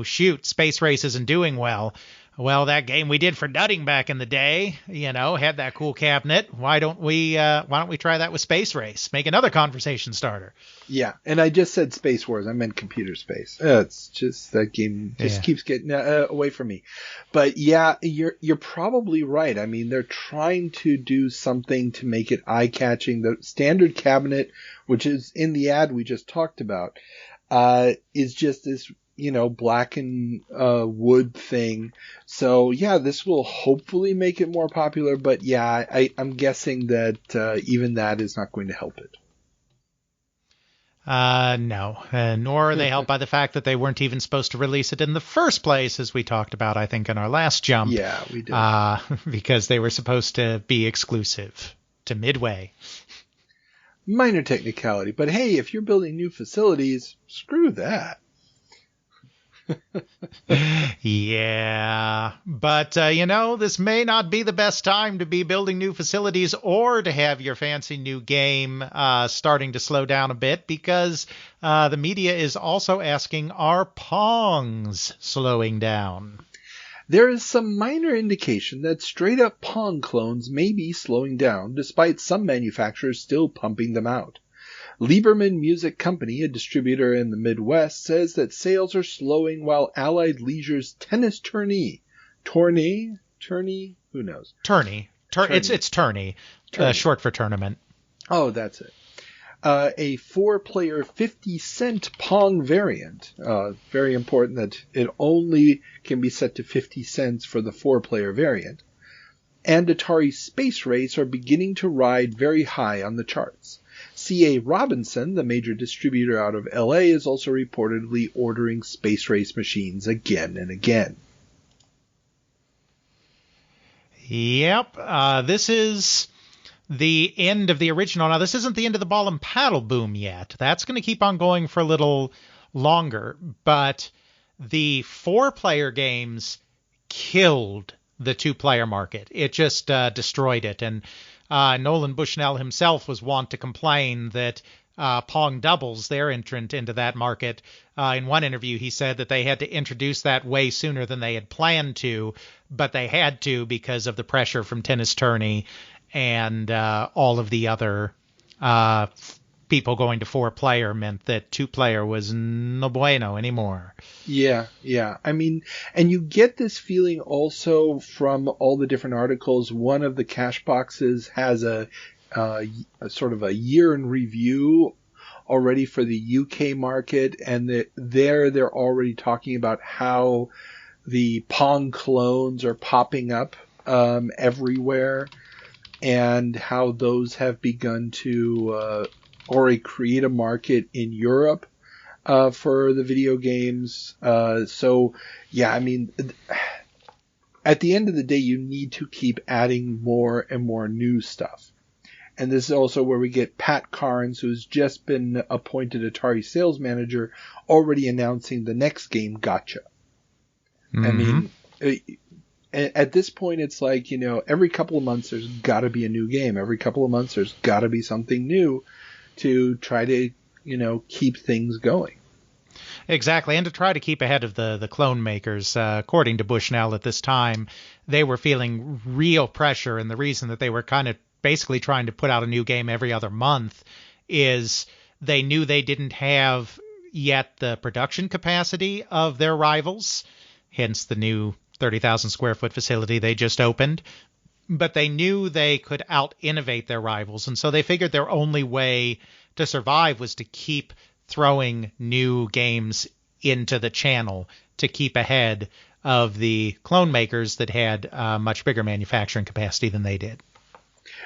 shoot, Space Race isn't doing well. Well, that game we did for Nutting back in the day, had that cool cabinet. Why don't we try that with Space Race? Make another conversation starter. Yeah, and I just said Space Wars. I meant computer space. It's just that game just keeps getting away from me. But yeah, you're probably right. I mean, they're trying to do something to make it eye-catching. The standard cabinet, which is in the ad we just talked about, is just this black and wood thing. So yeah, this will hopefully make it more popular, but yeah, I'm guessing that even that is not going to help it. No, nor are they helped by the fact that they weren't even supposed to release it in the first place, as we talked about, I think, in our last jump. Yeah, we did. Because they were supposed to be exclusive to Midway. Minor technicality, but hey, if you're building new facilities, screw that. Yeah, but this may not be the best time to be building new facilities or to have your fancy new game starting to slow down a bit, because the media is also asking, are Pongs slowing down? There is some minor indication that straight-up Pong clones may be slowing down, despite some manufacturers still pumping them out. Lieberman Music Company, a distributor in the Midwest, says that sales are slowing while Allied Leisure's tennis tourney, who knows? Tourney. It's tourney. Short for tournament. Oh, that's it. A 4-player 50-cent Pong variant. Very important that it only can be set to 50 cents for the 4-player variant. And Atari Space Race are beginning to ride very high on the charts. C.A. Robinson, the major distributor out of L.A., is also reportedly ordering Space Race machines again and again. Yep. This is the end of the original. Now, this isn't the end of the ball and paddle boom yet. That's going to keep on going for a little longer. But the 4-player games killed the 2-player market. It just destroyed it. And Nolan Bushnell himself was wont to complain that Pong Doubles, their entrant into that market, in one interview he said that they had to introduce that way sooner than they had planned to, but they had to because of the pressure from Tennis Tourney and all of the other people going to 4-player meant that 2-player was no bueno anymore. Yeah. I mean, and you get this feeling also from all the different articles. One of the cash boxes has a sort of a year in review already for the UK market, and they're already talking about how the Pong clones are popping up everywhere, and how those have begun to already create a market in Europe for the video games. So, yeah, I mean, at the end of the day, you need to keep adding more and more new stuff. And this is also where we get Pat Carnes, who's just been appointed Atari sales manager, already announcing the next game, Gotcha. Mm-hmm. I mean, at this point, it's like, every couple of months there's got to be a new game. Every couple of months there's got to be something new to try to, keep things going. Exactly, and to try to keep ahead of the clone makers. According to Bushnell at this time, they were feeling real pressure, and the reason that they were kind of basically trying to put out a new game every other month is they knew they didn't have yet the production capacity of their rivals, hence the new 30,000 square foot facility they just opened. But they knew they could out-innovate their rivals, and so they figured their only way to survive was to keep throwing new games into the channel to keep ahead of the clone makers that had much bigger manufacturing capacity than they did.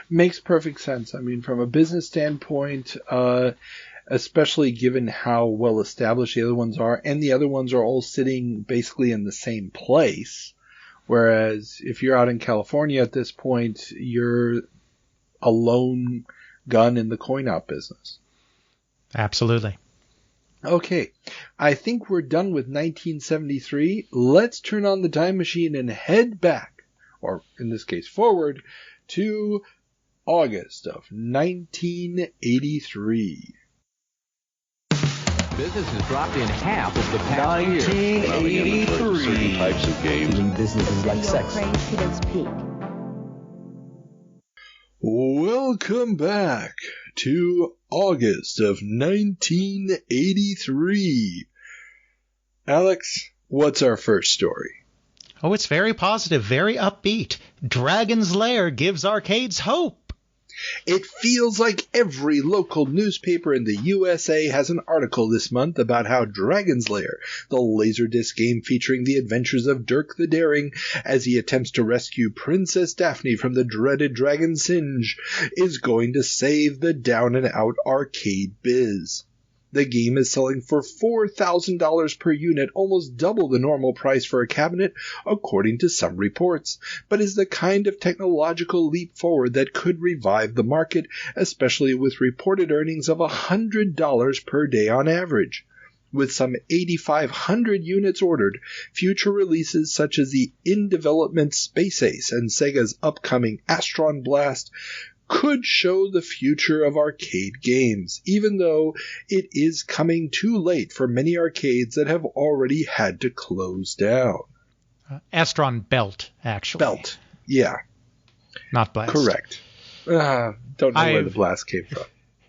Makes perfect sense. I mean, from a business standpoint, especially given how well established the other ones are, and the other ones are all sitting basically in the same place. Whereas if you're out in California at this point, you're a lone gun in the coin-op business. Absolutely. Okay, I think we're done with 1973. Let's turn on the time machine and head back, or in this case forward, to August of 1983. Business has dropped in half of the past year. 1983. Certain types of games. Business is like sex. Welcome back to August of 1983. Alex, what's our first story? Oh, it's very positive, very upbeat. Dragon's Lair gives arcades hope. It feels like every local newspaper in the USA has an article this month about how Dragon's Lair, the Laserdisc game featuring the adventures of Dirk the Daring as he attempts to rescue Princess Daphne from the dreaded Dragon Singe, is going to save the down-and-out arcade biz. The game is selling for $4,000 per unit, almost double the normal price for a cabinet, according to some reports, but is the kind of technological leap forward that could revive the market, especially with reported earnings of $100 per day on average. With some 8,500 units ordered, future releases such as the in-development Space Ace and Sega's upcoming Astron Blast could show the future of arcade games, even though it is coming too late for many arcades that have already had to close down. Astron Belt, actually. Belt, yeah. Not Blast. Correct. Don't know where the Blast came from.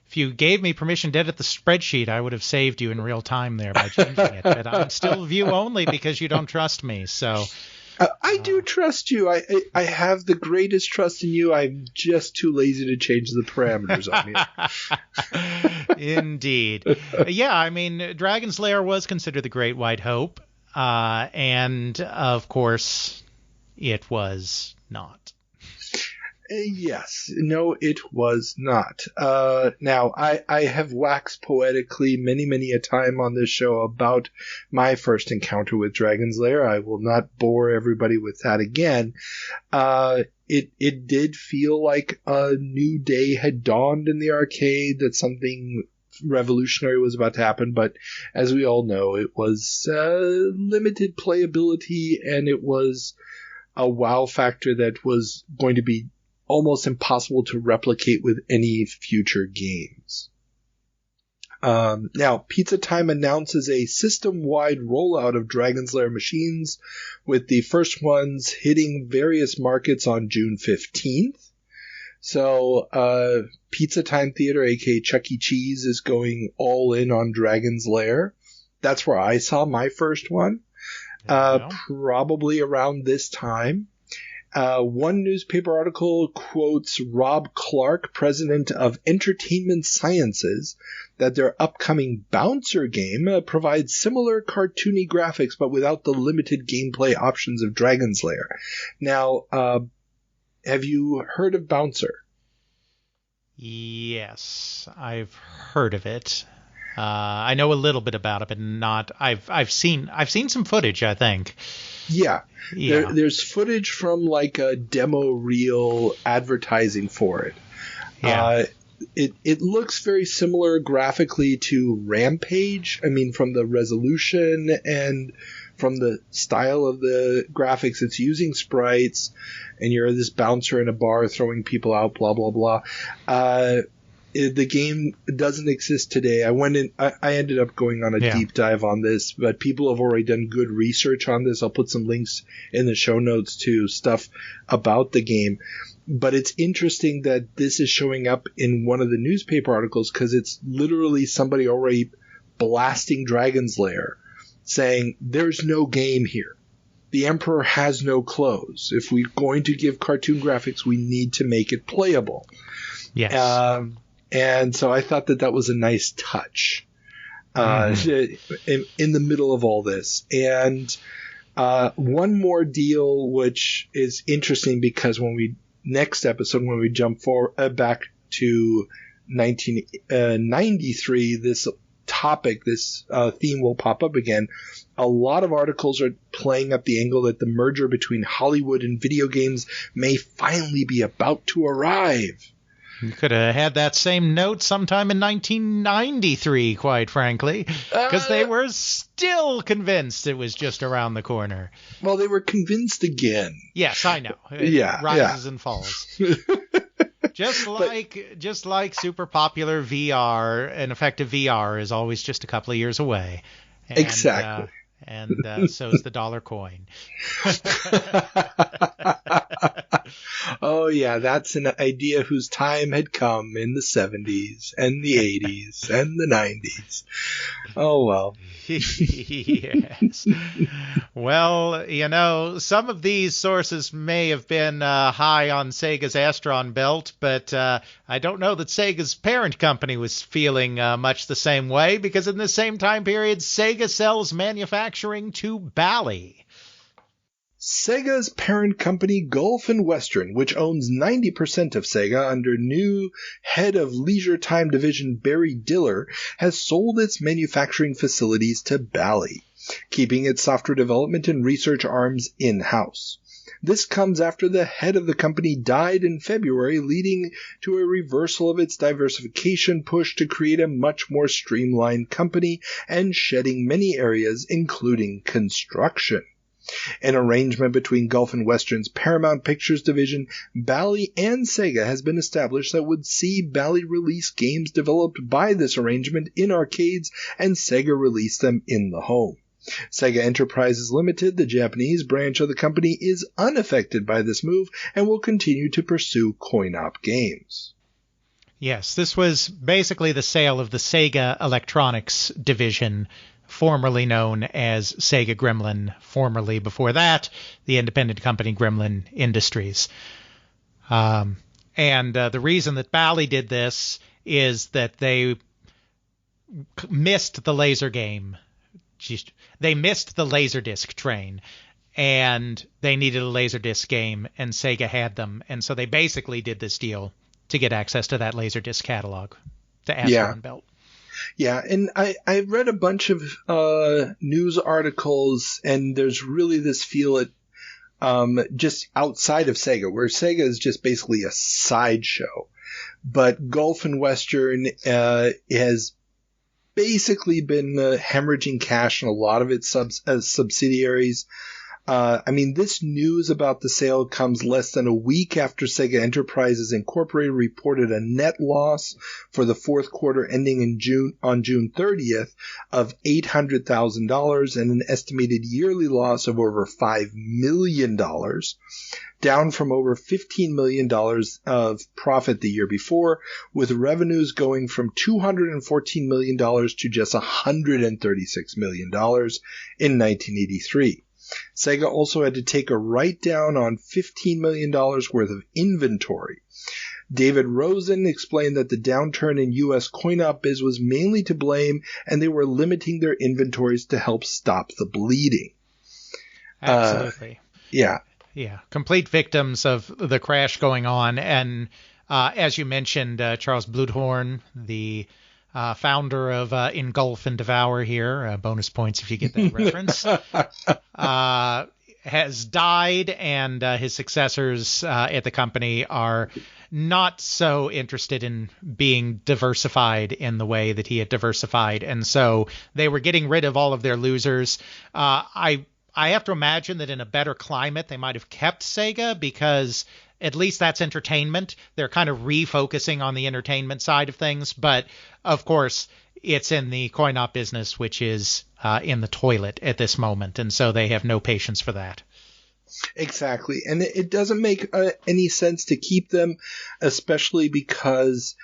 If you gave me permission to edit the spreadsheet, I would have saved you in real time there by changing it. But I'm still view only because you don't trust me. So I do trust you. I have the greatest trust in you. I'm just too lazy to change the parameters on you. Indeed. Yeah, I mean, Dragon's Lair was considered the Great White Hope. And, of course, it was not. Yes. No, it was not. Now, I have waxed poetically many a time on this show about my first encounter with Dragon's Lair. I will not bore everybody with that again. It did feel like a new day had dawned in the arcade, that something revolutionary was about to happen, but as we all know, it was limited playability, and it was a wow factor that was going to be almost impossible to replicate with any future games. Now, Pizza Time announces a system-wide rollout of Dragon's Lair machines, with the first ones hitting various markets on June 15th. So, Pizza Time Theater, aka Chuck E. Cheese, is going all in on Dragon's Lair. That's where I saw my first one, probably around this time. One newspaper article quotes Rob Clark, president of Entertainment Sciences, that their upcoming Bouncer game provides similar cartoony graphics but without the limited gameplay options of Dragon's Lair. Now, have you heard of Bouncer? Yes, I've heard of it. I know a little bit about it, but not. I've seen some footage, I think. Yeah. There's footage from like a demo reel advertising for it. Yeah. It looks very similar graphically to Rampage. I mean, from the resolution and from the style of the graphics. It's using sprites, and you're this bouncer in a bar throwing people out, blah, blah, blah. The game doesn't exist today. I ended up going on a deep dive on this, but people have already done good research on this. I'll put some links in the show notes to stuff about the game. But it's interesting that this is showing up in one of the newspaper articles, because it's literally somebody already blasting Dragon's Lair, saying there's no game here. The Emperor has no clothes. If we're going to give cartoon graphics, we need to make it playable. Yes. And so I thought that was a nice touch in the middle of all this. And one more deal, which is interesting, because next episode, when we jump back to 1993, this topic, this theme will pop up again. A lot of articles are playing up the angle that the merger between Hollywood and video games may finally be about to arrive. You could have had that same note sometime in 1993, quite frankly, because they were still convinced it was just around the corner. Well, they were convinced again. Yes, I know. Rises and falls. Just like super popular VR, and effective VR is always just a couple of years away. And, exactly. And so is the dollar coin. Oh, yeah, that's an idea whose time had come in the 70s and the 80s and the 90s. Oh, well. Yes. Well, some of these sources may have been high on Sega's Astron Belt, but I don't know that Sega's parent company was feeling much the same way, because in the same time period, Sega sells manufacturing to Bally. Sega's parent company Gulf and Western, which owns 90% of Sega under new head of Leisure Time Division Barry Diller, has sold its manufacturing facilities to Bally, keeping its software development and research arms in-house. This comes after the head of the company died in February, leading to a reversal of its diversification push to create a much more streamlined company and shedding many areas, including construction. An arrangement between Gulf and Western's Paramount Pictures division, Bally, and Sega has been established that would see Bally release games developed by this arrangement in arcades and Sega release them in the home. Sega Enterprises Limited, the Japanese branch of the company, is unaffected by this move and will continue to pursue Coinop games. Yes, this was basically the sale of the Sega Electronics division, formerly known as Sega Gremlin, formerly before that, the independent company Gremlin Industries. And the reason that Bally did this is that they missed the laser game. They missed the Laserdisc train, and they needed a Laserdisc game, and Sega had them. And so they basically did this deal to get access to that Laserdisc catalog, to Astron Belt. Yeah, and I read a bunch of news articles, and there's really this feel just outside of Sega, where Sega is just basically a sideshow. But Gulf and Western has basically been hemorrhaging cash in a lot of its subsidiaries. This news about the sale comes less than a week after Sega Enterprises Incorporated reported a net loss for the fourth quarter ending on June 30th of $800,000 and an estimated yearly loss of over $5 million, down from over $15 million of profit the year before, with revenues going from $214 million to just $136 million in 1983. Sega also had to take a write-down on $15 million worth of inventory. David Rosen explained that the downturn in U.S. coin-op biz was mainly to blame, and they were limiting their inventories to help stop the bleeding. Absolutely. Yeah. Complete victims of the crash going on. And as you mentioned, Charles Bluthorn, the founder of Engulf and Devour here, bonus points if you get that reference, has died, and his successors at the company are not so interested in being diversified in the way that he had diversified. And so they were getting rid of all of their losers. I have to imagine that in a better climate, they might have kept Sega, because at least that's entertainment. They're kind of refocusing on the entertainment side of things. But, of course, it's in the coin-op business, which is in the toilet at this moment. And so they have no patience for that. Exactly. And it doesn't make any sense to keep them, especially because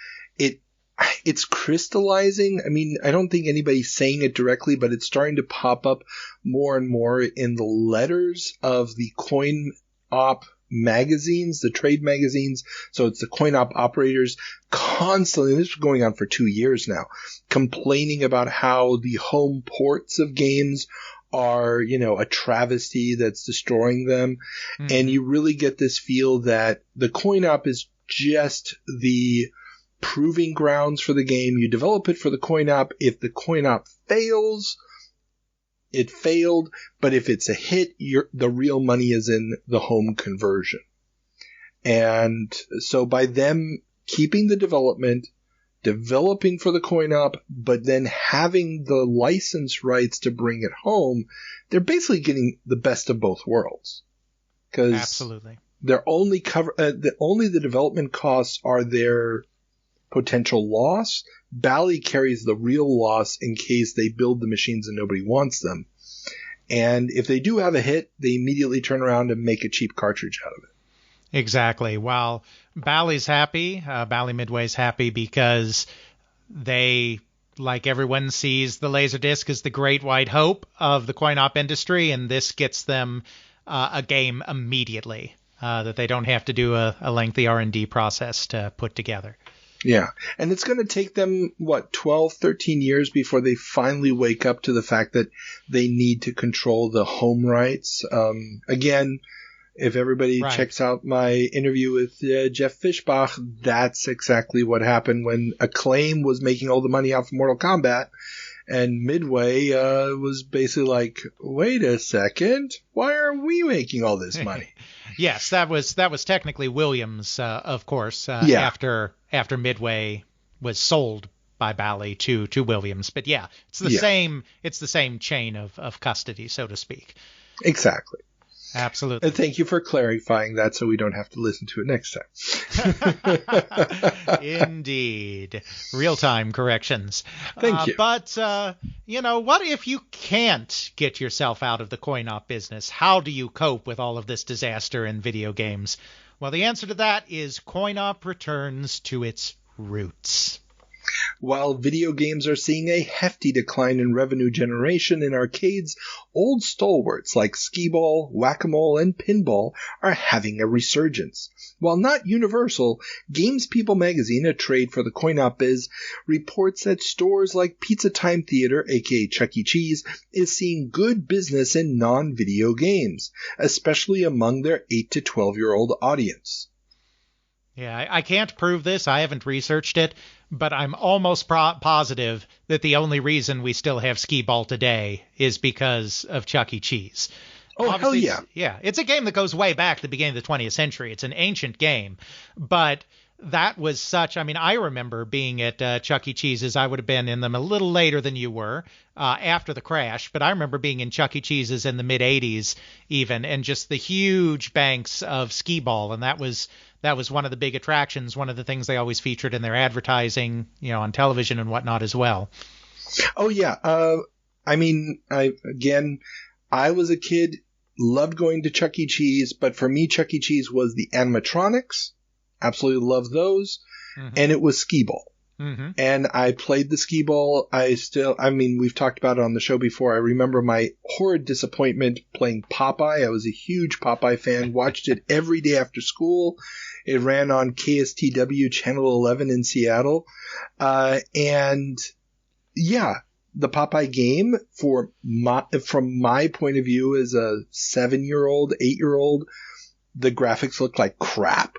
it's crystallizing. I mean, I don't think anybody's saying it directly, but it's starting to pop up more and more in the letters of the Coinop magazines, the trade magazines. So it's the Coinop operators constantly, this is going on for 2 years now, complaining about how the home ports of games are, a travesty that's destroying them. Mm-hmm. And you really get this feel that the Coinop is just the proving grounds for the game. You develop it for the Coinop. If the Coinop fails, it failed, but if it's a hit, the real money is in the home conversion. And so by them keeping the developing for the Coinop, but then having the license rights to bring it home, they're basically getting the best of both worlds. Because absolutely, they're only only the development costs are their potential loss. Bally carries the real loss in case they build the machines and nobody wants them. And if they do have a hit, they immediately turn around and make a cheap cartridge out of it. Exactly. While Bally's happy, Bally Midway's happy because they, like everyone, sees the Laserdisc as the great white hope of the coin-op industry, and this gets them a game immediately that they don't have to do a lengthy R&D process to put together. Yeah. And it's going to take them, 12, 13 years before they finally wake up to the fact that they need to control the home rights. Again, if everybody checks out my interview with Jeff Fishbach, that's exactly what happened when Acclaim was making all the money off of Mortal Kombat. And Midway was basically like, wait a second, why are we making all this money? Yes, that was technically Williams, of course, after Midway was sold by Bally to Williams. But yeah, it's the same chain of custody, so to speak. Exactly. Absolutely. And thank you for clarifying that so we don't have to listen to it next time. Indeed. Real-time corrections. Thank you. But, what if you can't get yourself out of the coin-op business? How do you cope with all of this disaster in video games? Well, the answer to that is Coinop returns to its roots. While video games are seeing a hefty decline in revenue generation in arcades, old stalwarts like skee-ball, whack-a-mole, and pinball are having a resurgence. While not universal, Games People magazine, a trade for the coin-op biz, reports that stores like Pizza Time Theater, aka Chuck E. Cheese, is seeing good business in non-video games, especially among their 8 to 12-year-old audience. Yeah, I can't prove this. I haven't researched it, but I'm almost positive that the only reason we still have skee-ball today is because of Chuck E. Cheese. Oh, Obviously, hell yeah. Yeah, it's a game that goes way back to the beginning of the 20th century. It's an ancient game, but that was I remember being at Chuck E. Cheese's. I would have been in them a little later than you were after the crash, but I remember being in Chuck E. Cheese's in the mid-'80s even, and just the huge banks of skee-ball, and that was one of the big attractions, one of the things they always featured in their advertising, on television and whatnot as well. Oh, yeah. I was a kid, loved going to Chuck E. Cheese, but for me, Chuck E. Cheese was the animatronics. Absolutely loved those. Mm-hmm. And it was skee-ball. Mm-hmm. And I played the skee-ball. We've talked about it on the show before. I remember my horrid disappointment playing Popeye. I was a huge Popeye fan, watched it every day after school. It ran on KSTW Channel 11 in Seattle. And yeah, the Popeye game, from my point of view as a 7-year-old, 8-year-old, the graphics looked like crap.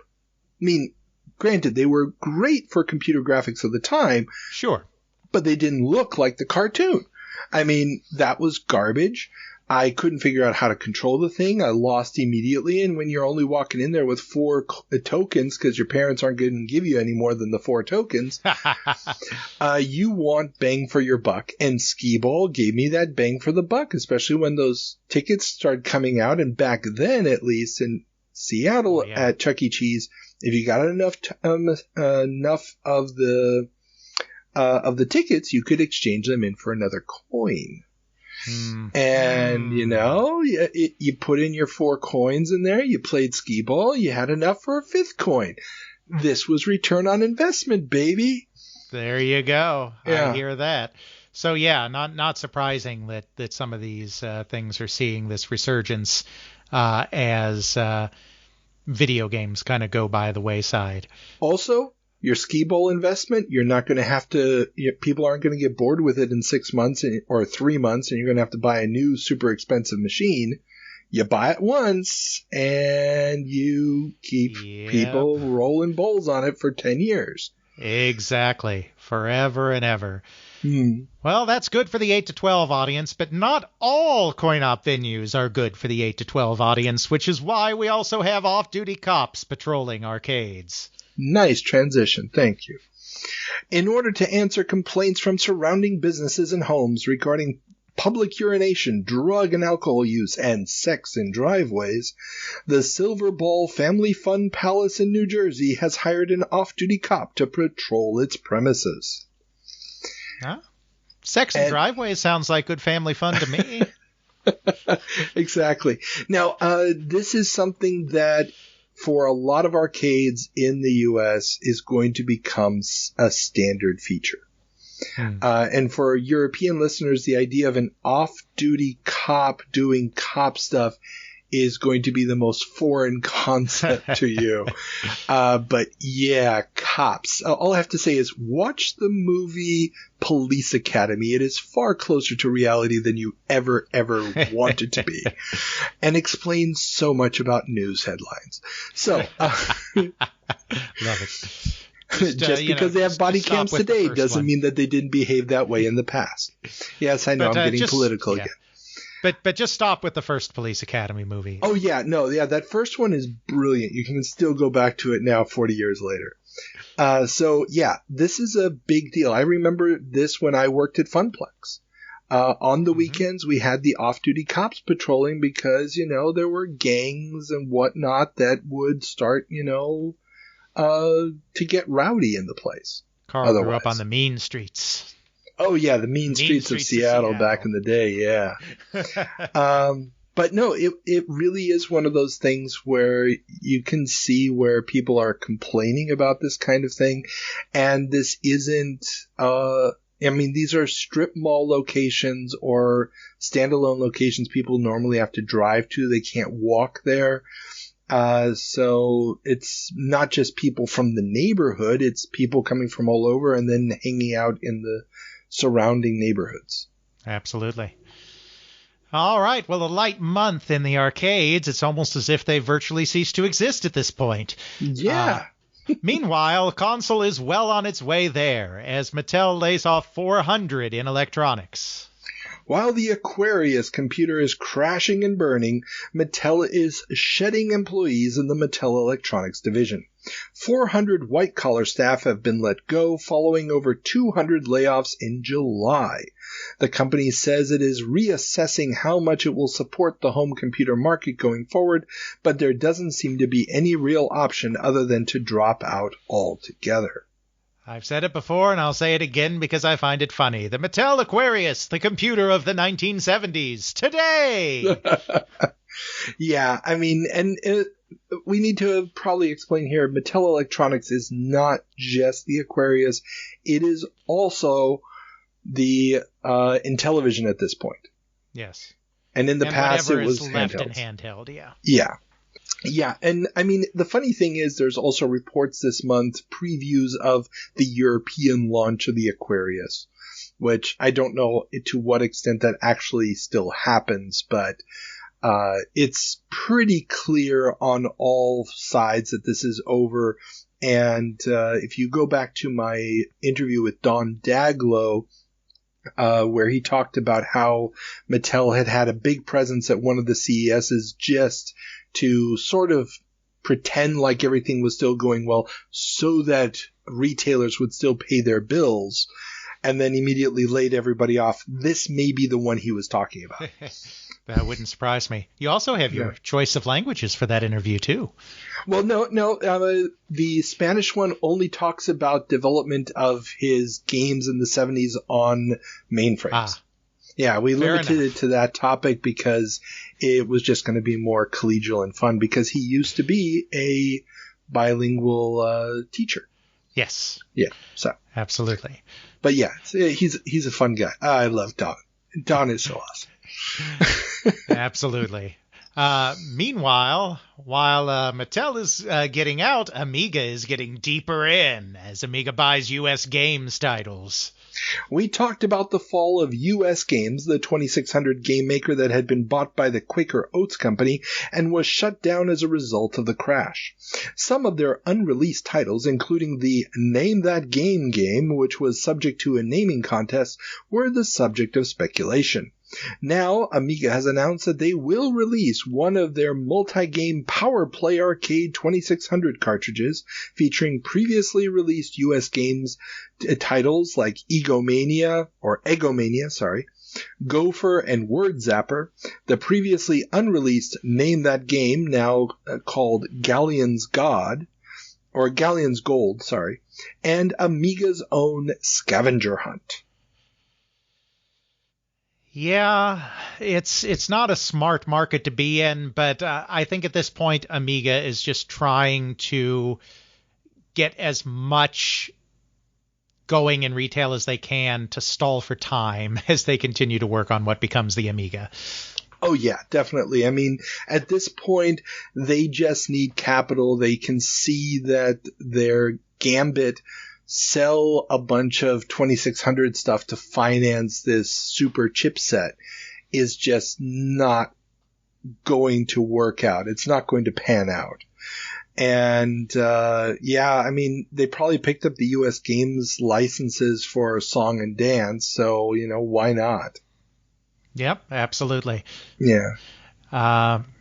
I mean, granted, they were great for computer graphics of the time. Sure. But they didn't look like the cartoon. I mean, that was garbage. I couldn't figure out how to control the thing. I lost immediately. And when you're only walking in there with 4 tokens, because your parents aren't going to give you any more than the 4 tokens, you want bang for your buck. And skee-ball gave me that bang for the buck, especially when those tickets started coming out. And back then, at least in Seattle at Chuck E. Cheese, if you got enough of the tickets, you could exchange them in for another coin. And, you put in your 4 coins in there, you played skee-ball, you had enough for a 5th coin. This was return on investment, baby. There you go. Yeah. I hear that. So, yeah, not surprising that some of these things are seeing this resurgence as video games kind of go by the wayside. Also, your skee-ball investment, you're not going to have to, people aren't going to get bored with it in 6 months or 3 months, and you're going to have to buy a new super expensive machine. You buy it once, and you keep people rolling bowls on it for 10 years. Exactly. Forever and ever. Well, that's good for the 8 to 12 audience, but not all coin-op venues are good for the 8 to 12 audience, which is why we also have off-duty cops patrolling arcades. Nice transition. Thank you. In order to answer complaints from surrounding businesses and homes regarding public urination, drug and alcohol use, and sex in driveways, the Silver Ball Family Fun Palace in New Jersey has hired an off-duty cop to patrol its premises. Huh? Sex in driveways sounds like good family fun to me. Exactly. Now, this is something that for a lot of arcades in the U.S. is going to become a standard feature. And for European listeners, the idea of an off-duty cop doing cop stuff is going to be the most foreign concept to you. But yeah, cops. All I have to say is watch the movie Police Academy. It is far closer to reality than you ever want it to be, and explains so much about news headlines. So, love it. Just because they have body cams today doesn't mean that they didn't behave that way in the past. Yes, I know, I'm getting political again. But just stop with the first Police Academy movie. Oh, yeah. No, yeah, that first one is brilliant. You can still go back to it now 40 years later. So, yeah, this is a big deal. I remember this when I worked at Funplex. On the weekends, we had the off-duty cops patrolling because, there were gangs and whatnot that would start, to get rowdy in the place. Carl grew up on the mean streets. Oh, yeah, the mean streets of Seattle back in the day, yeah. But no, it really is one of those things where you can see where people are complaining about this kind of thing, and this isn't these are strip mall locations or standalone locations people normally have to drive to. They can't walk there. So it's not just people from the neighborhood, it's people coming from all over and then hanging out in the surrounding neighborhoods. Absolutely. All right. Well, a light month in the arcades. It's almost as if they virtually ceased to exist at this point. Yeah. Meanwhile, console is well on its way there as Mattel lays off 400 in electronics. While the Aquarius computer is crashing and burning, Mattel is shedding employees in the Mattel Electronics division. 400 white-collar staff have been let go following over 200 layoffs in July. The company says it is reassessing how much it will support the home computer market going forward, but there doesn't seem to be any real option other than to drop out altogether. I've said it before, and I'll say it again because I find it funny. The Mattel Aquarius, the computer of the 1970s, today! Yeah, I mean, we need to probably explain here, Mattel Electronics is not just the Aquarius. It is also the Intellivision at this point. Yes. And in the past, it was left handheld. in handheld, yeah. Yeah. Yeah, and I mean, the funny thing is there's also reports this month, previews of the European launch of the Aquarius, which I don't know to what extent that actually still happens, but it's pretty clear on all sides that this is over. And if you go back to my interview with Don Daglow, where he talked about how Mattel had a big presence at one of the CESs just to sort of pretend like everything was still going well so that retailers would still pay their bills, and then immediately laid everybody off. This may be the one he was talking about. That wouldn't surprise me. You also have your choice of languages for that interview, too. Well, no. The Spanish one only talks about development of his games in the 70s on mainframes. Yeah, we limited it to that topic because it was just going to be more collegial and fun because he used to be a bilingual teacher. Yes. Yeah, so. Absolutely. But yeah, he's a fun guy. I love Don. Don is so awesome. Absolutely. Meanwhile, while Mattel is getting out, Amiga is getting deeper in as Amiga buys U.S. Games titles. We talked about the fall of U.S. Games, the 2600 game maker that had been bought by the Quaker Oats Company and was shut down as a result of the crash. Some of their unreleased titles, including the Name That Game game, which was subject to a naming contest, were the subject of speculation. Now, Amiga has announced that they will release one of their multi-game Power Play Arcade 2600 cartridges featuring previously released U.S. Games titles like Egomania, Gopher, and Word Zapper, the previously unreleased Name That Game, now called Galleon's Gold, and Amiga's own Scavenger Hunt. Yeah, it's not a smart market to be in, but I think at this point Amiga is just trying to get as much going in retail as they can to stall for time as they continue to work on what becomes the Amiga. Oh, yeah, definitely. I mean, at this point, they just need capital. They can see that their Gambit sell a bunch of 2600 stuff to finance this super chipset is just not going to work out. It's not going to pan out. And, I mean, they probably picked up the US Games licenses for Song and Dance, so, why not? Yep, absolutely. Yeah.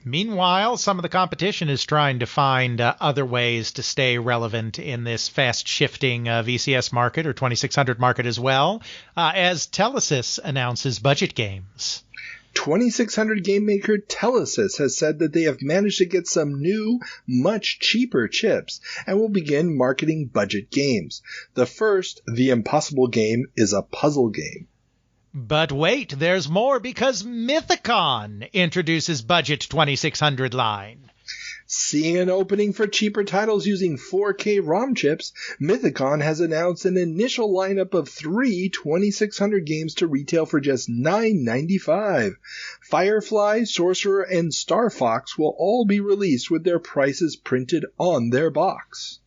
Meanwhile, some of the competition is trying to find other ways to stay relevant in this fast-shifting VCS market or 2600 market as well, as Telesys announces budget games. 2600 game maker Telesys has said that they have managed to get some new, much cheaper chips and will begin marketing budget games. The first, The Impossible Game, is a puzzle game. But wait, there's more because Mythicon introduces budget 2600 line. Seeing an opening for cheaper titles using 4K ROM chips, Mythicon has announced an initial lineup of 3 2600 games to retail for just $9.95. Firefly, Sorcerer, and Star Fox will all be released with their prices printed on their box.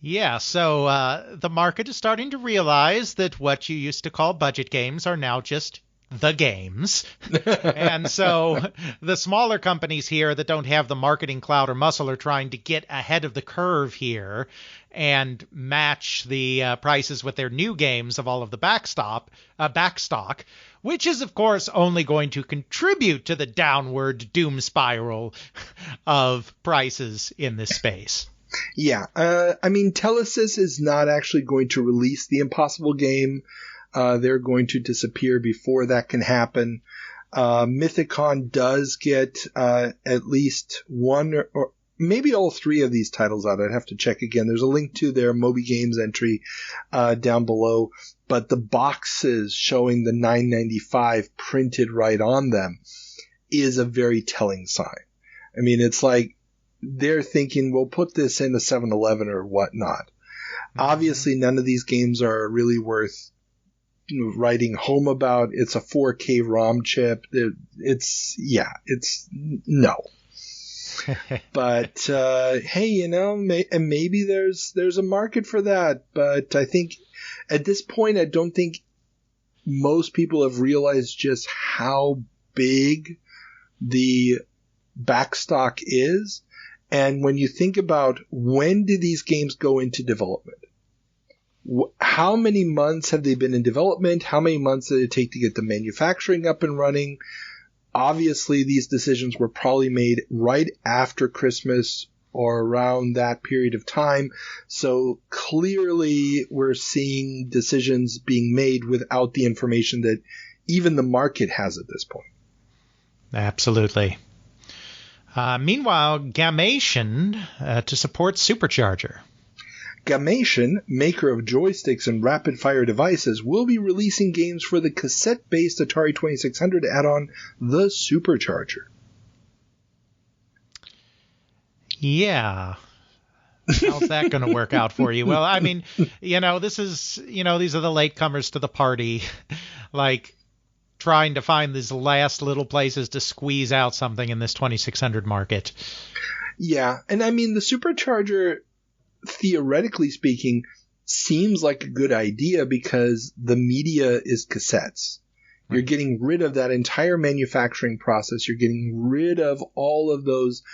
Yeah, so the market is starting to realize that what you used to call budget games are now just the games. And so the smaller companies here that don't have the marketing clout or muscle are trying to get ahead of the curve here and match the prices with their new games of all of the backstock, which is, of course, only going to contribute to the downward doom spiral of prices in this space. Yeah, I mean, Telesys is not actually going to release the Impossible Game. They're going to disappear before that can happen. Mythicon does get at least one or maybe all 3 of these titles out. I'd have to check again. There's a link to their Moby Games entry down below, but the boxes showing the $9.95 printed right on them is a very telling sign. I mean, it's like they're thinking, we'll put this in a 7-Eleven or whatnot. Mm-hmm. Obviously, none of these games are really worth writing home about. It's a 4K ROM chip. It's no. But hey, and maybe there's a market for that. But I think at this point, I don't think most people have realized just how big the backstock is. And when you think about when did these games go into development? How many months have they been in development? How many months did it take to get the manufacturing up and running? Obviously, these decisions were probably made right after Christmas or around that period of time. So clearly, we're seeing decisions being made without the information that even the market has at this point. Absolutely. Meanwhile, Gamation to support Supercharger. Gamation, maker of joysticks and rapid-fire devices, will be releasing games for the cassette-based Atari 2600 add-on, the Supercharger. Yeah. How's that going to work out for you? Well, I mean, this is, these are the latecomers to the party. Like, trying to find these last little places to squeeze out something in this 2600 market. Yeah, and I mean, the Supercharger, theoretically speaking, seems like a good idea because the media is cassettes. Right. You're getting rid of that entire manufacturing process. You're getting rid of all of those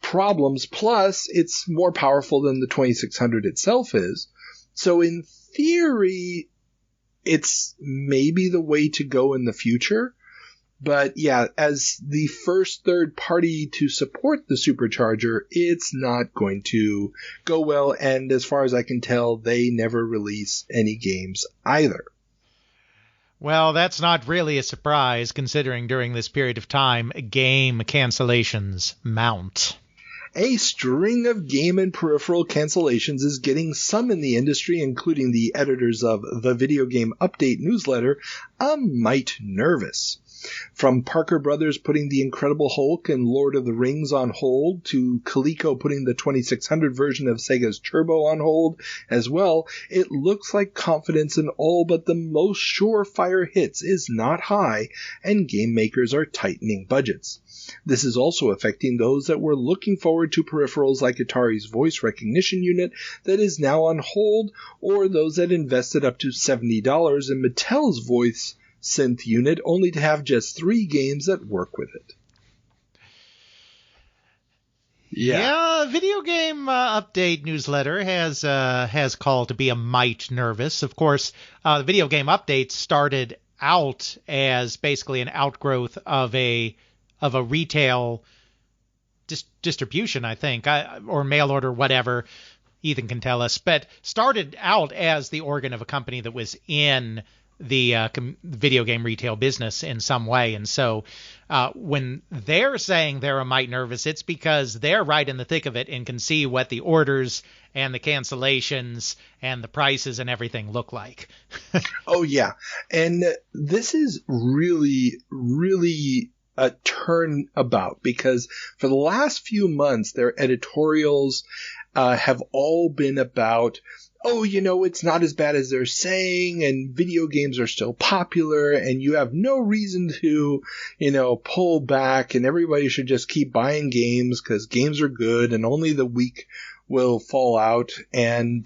problems. Plus, it's more powerful than the 2600 itself is. So in theory, it's maybe the way to go in the future. But yeah, as the first third party to support the Supercharger, it's not going to go well. And as far as I can tell, they never release any games either. Well, that's not really a surprise, considering during this period of time, game cancellations mount. A string of game and peripheral cancellations is getting some in the industry, including the editors of the Video Game Update newsletter, a mite nervous. From Parker Brothers putting the Incredible Hulk and Lord of the Rings on hold, to Coleco putting the 2600 version of Sega's Turbo on hold as well, it looks like confidence in all but the most surefire hits is not high, and game makers are tightening budgets. This is also affecting those that were looking forward to peripherals like Atari's voice recognition unit that is now on hold, or those that invested up to $70 in Mattel's voice synth unit only to have just 3 games that work with it. Yeah, video game update newsletter has called to be a mite nervous. Of course, the video game update started out as basically an outgrowth of a retail distribution, I think, or mail order, whatever. Ethan can tell us, but started out as the organ of a company that was in the video game retail business in some way. And so when they're saying they're a mite nervous, it's because they're right in the thick of it and can see what the orders and the cancellations and the prices and everything look like. Oh, yeah. And this is really, really a turnabout, because for the last few months, their editorials have all been about, oh, it's not as bad as they're saying, and video games are still popular, and you have no reason to, pull back, and everybody should just keep buying games because games are good, and only the weak will fall out. And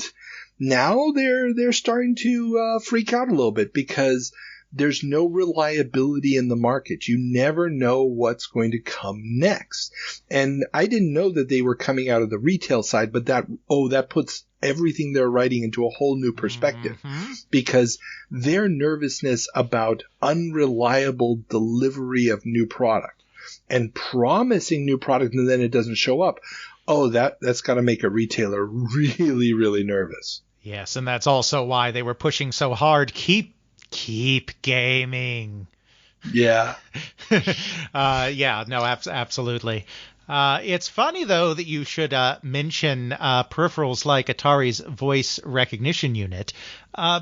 now they're starting to freak out a little bit, because there's no reliability in the market. You never know what's going to come next. And I didn't know that they were coming out of the retail side, but that puts everything they're writing into a whole new perspective, because their nervousness about unreliable delivery of new product and promising new product and then it doesn't show up. Oh, that's got to make a retailer really, really nervous. Yes, and that's also why they were pushing so hard. Keep gaming. Yeah. Absolutely. It's funny, though, that you should mention peripherals like Atari's voice recognition unit,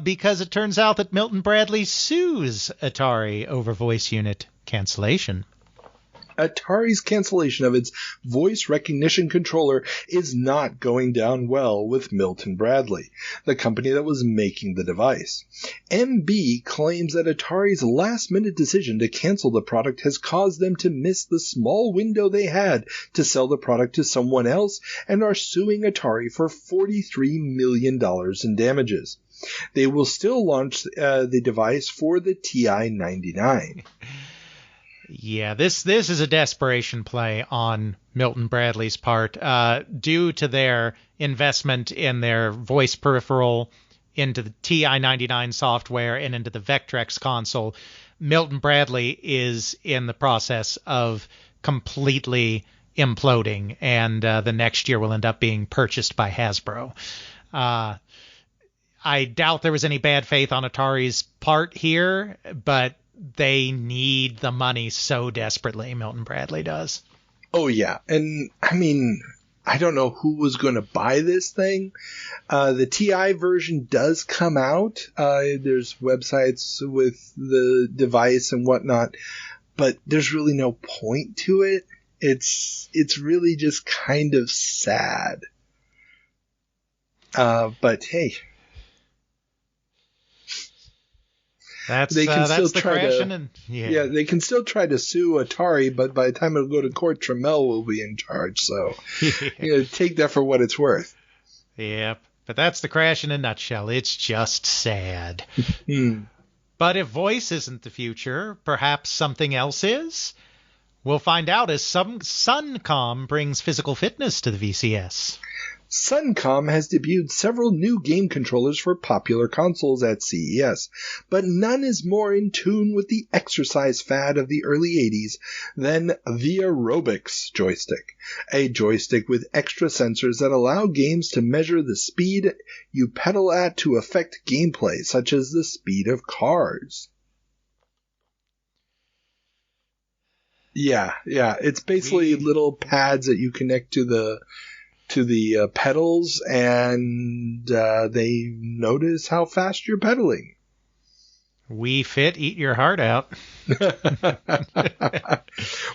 because it turns out that Milton Bradley sues Atari over voice unit cancellation. Atari's cancellation of its voice recognition controller is not going down well with Milton Bradley, the company that was making the device. MB claims that Atari's last-minute decision to cancel the product has caused them to miss the small window they had to sell the product to someone else, and are suing Atari for $43 million in damages. They will still launch the device for the TI-99. Yeah, this is a desperation play on Milton Bradley's part, due to their investment in their voice peripheral, into the TI-99 software, and into the Vectrex console. Milton Bradley is in the process of completely imploding, and the next year will end up being purchased by Hasbro. I doubt there was any bad faith on Atari's part here, but they need the money so desperately, Milton Bradley does. Oh, yeah. And, I mean, I don't know who was going to buy this thing. The TI version does come out. There's websites with the device and whatnot, but there's really no point to it. It's really just kind of sad. But, hey. They can still try to, they can still try to sue Atari, but by the time it'll go to court, Trammell will be in charge. So, take that for what it's worth. Yep, but that's the crash in a nutshell. It's just sad. But if voice isn't the future, perhaps something else is? We'll find out as Suncom brings physical fitness to the VCS. Suncom has debuted several new game controllers for popular consoles at CES, but none is more in tune with the exercise fad of the early 80s than the Aerobics joystick, a joystick with extra sensors that allow games to measure the speed you pedal at to affect gameplay, such as the speed of cars. Yeah, it's basically little pads that you connect to the pedals, and they notice how fast you're pedaling. Wii Fit, eat your heart out.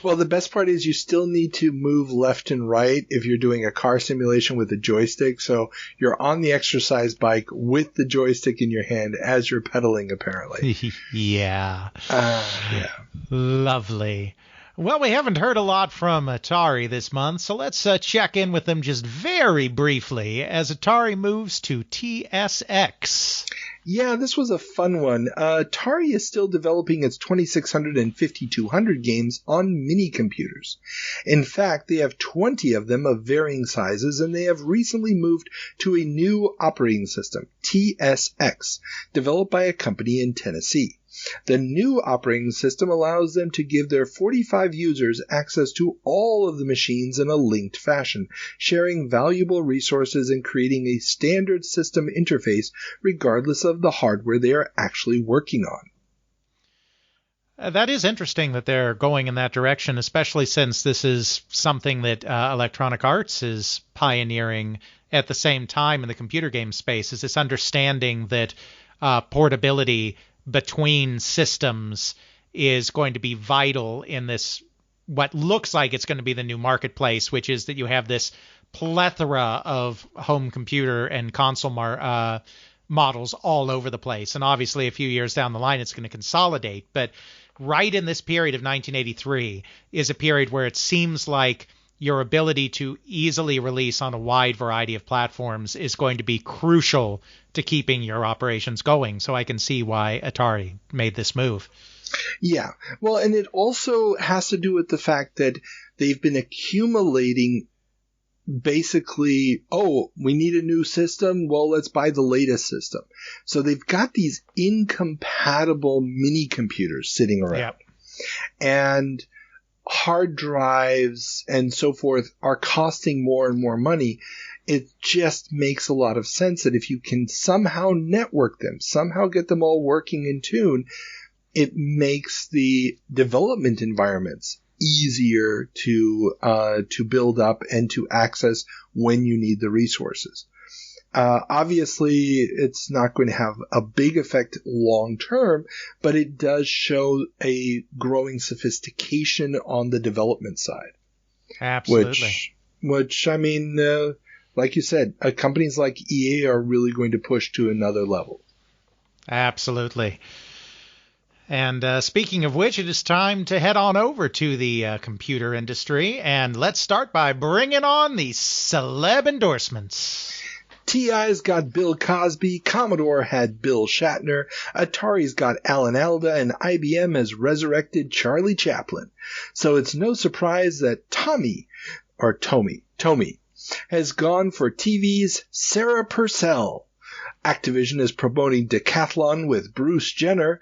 Well, the best part is you still need to move left and right if you're doing a car simulation with a joystick. So you're on the exercise bike with the joystick in your hand as you're pedaling, apparently. Yeah. Yeah. Lovely. Well, we haven't heard a lot from Atari this month, so let's check in with them just very briefly as Atari moves to TSX. Yeah, this was a fun one. Atari is still developing its 2600 and 5200 games on mini-computers. In fact, they have 20 of them of varying sizes, and they have recently moved to a new operating system, TSX, developed by a company in Tennessee. The new operating system allows them to give their 45 users access to all of the machines in a linked fashion, sharing valuable resources and creating a standard system interface regardless of the hardware they are actually working on. That is interesting that they're going in that direction, especially since this is something that Electronic Arts is pioneering at the same time in the computer game space, is this understanding that portability between systems is going to be vital in this, what looks like it's going to be the new marketplace, which is that you have this plethora of home computer and console models all over the place. And obviously a few years down the line, it's going to consolidate. But right in this period of 1983 is a period where it seems like your ability to easily release on a wide variety of platforms is going to be crucial to keeping your operations going. So I can see why Atari made this move. Yeah. Well, and it also has to do with the fact that they've been accumulating basically, we need a new system. Well, let's buy the latest system. So they've got these incompatible mini computers sitting around. Yep. And hard drives and so forth are costing more and more money. It just makes a lot of sense that if you can somehow network them, somehow get them all working in tune, it makes the development environments easier to build up and to access when you need the resources. Obviously, it's not going to have a big effect long term, but it does show a growing sophistication on the development side. Absolutely. Which I mean, like you said, companies like EA are really going to push to another level. Absolutely. And speaking of which, it is time to head on over to the computer industry, and let's start by bringing on the celeb endorsements. TI's got Bill Cosby, Commodore had Bill Shatner, Atari's got Alan Alda, and IBM has resurrected Charlie Chaplin. So it's no surprise that Tommy has gone for TV's Sarah Purcell. Activision is promoting Decathlon with Bruce Jenner,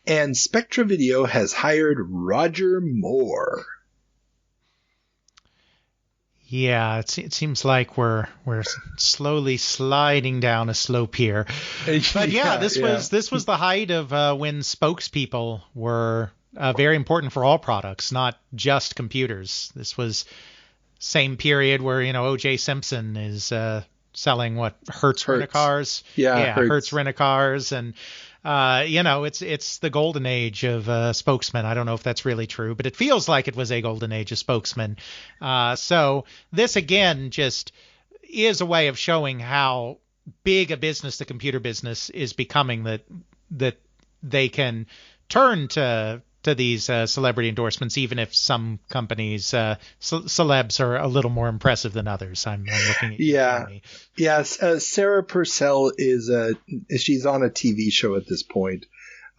and Spectra Video has hired Roger Moore. Yeah, it seems like we're slowly sliding down a slope here. But this was the height of when spokespeople were very important for all products, not just computers. This was same period where O.J. Simpson is selling Hertz rent-a-cars. Yeah, Hertz rent-a-cars, and it's the golden age of spokesmen. I don't know if that's really true, but it feels like it was a golden age of spokesmen. So this again just is a way of showing how big a business the computer business is becoming, that they can turn to these celebrity endorsements, even if some companies celebs are a little more impressive than others. I'm looking at you. Yes. Sarah Purcell she's on a TV show at this point.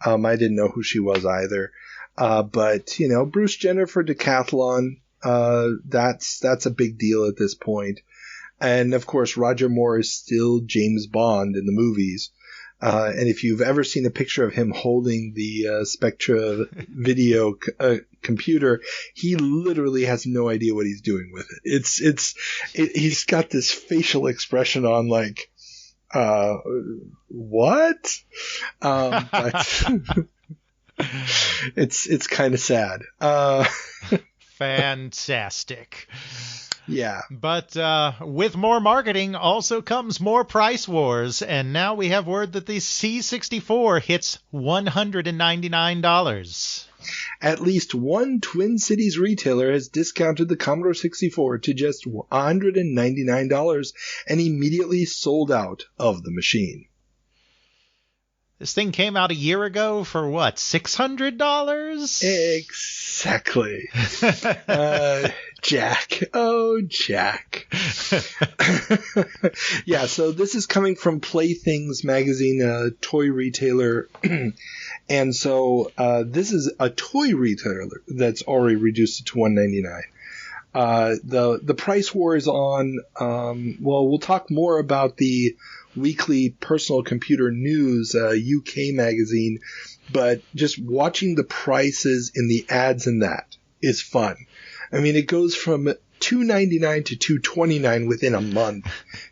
I didn't know who she was either. But Bruce Jenner for Decathlon, that's a big deal at this point. And of course, Roger Moore is still James Bond in the movies. And if you've ever seen a picture of him holding the Spectra Video computer, he literally has no idea what he's doing with it. He's got this facial expression on like, what? But it's kind of sad. Fantastic. Yeah. But with more marketing also comes more price wars, and now we have word that the C64 hits $199. At least one Twin Cities retailer has discounted the Commodore 64 to just $199 and immediately sold out of the machine. This thing came out a year ago for what, $600? Exactly. Jack. Oh, Jack. Yeah, so this is coming from Playthings magazine, a toy retailer. And so this is a toy retailer that's already reduced it to $199. The price war is on, we'll talk more about the weekly personal computer news, UK magazine, but just watching the prices in the ads in that is fun. I mean, it goes from $299 to $229 within a month.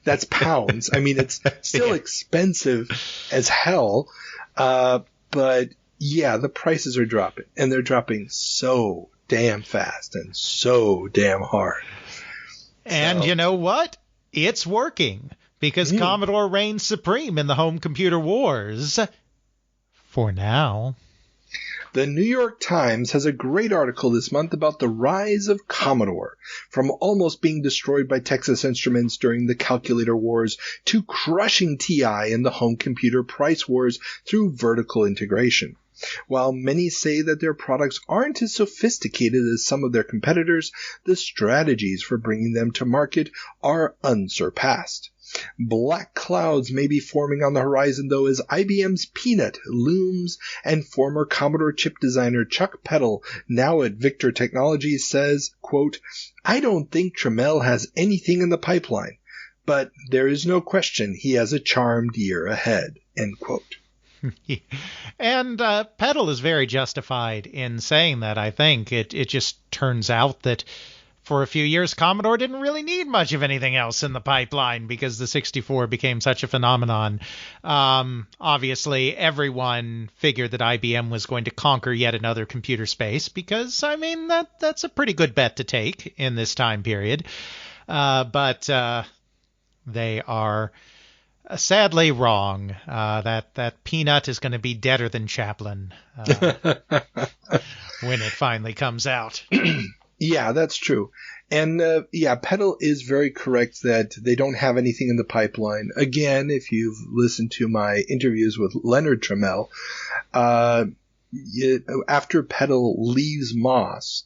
That's pounds. I mean, it's still expensive as hell, but yeah, the prices are dropping, and they're dropping so damn fast and so damn hard. And you know what? It's working, because Commodore reigns supreme in the home computer wars. For now. The New York Times has a great article this month about the rise of Commodore, from almost being destroyed by Texas Instruments during the calculator wars to crushing TI in the home computer price wars through vertical integration. While many say that their products aren't as sophisticated as some of their competitors, the strategies for bringing them to market are unsurpassed. Black clouds may be forming on the horizon, though, as IBM's Peanut looms, and former Commodore chip designer Chuck Peddle, now at Victor Technologies, says, quote, "I don't think Trammell has anything in the pipeline, but there is no question he has a charmed year ahead," end quote. And Peddle is very justified in saying that, I think. It just turns out that for a few years, Commodore didn't really need much of anything else in the pipeline because the 64 became such a phenomenon. Obviously, everyone figured that IBM was going to conquer yet another computer space because, I mean, that's a pretty good bet to take in this time period. But they are sadly wrong. That Peanut is going to be deader than Chaplin when it finally comes out. Yeah, that's true. And Peddle is very correct that they don't have anything in the pipeline. Again, if you've listened to my interviews with Leonard Trammell, after Peddle leaves Moss,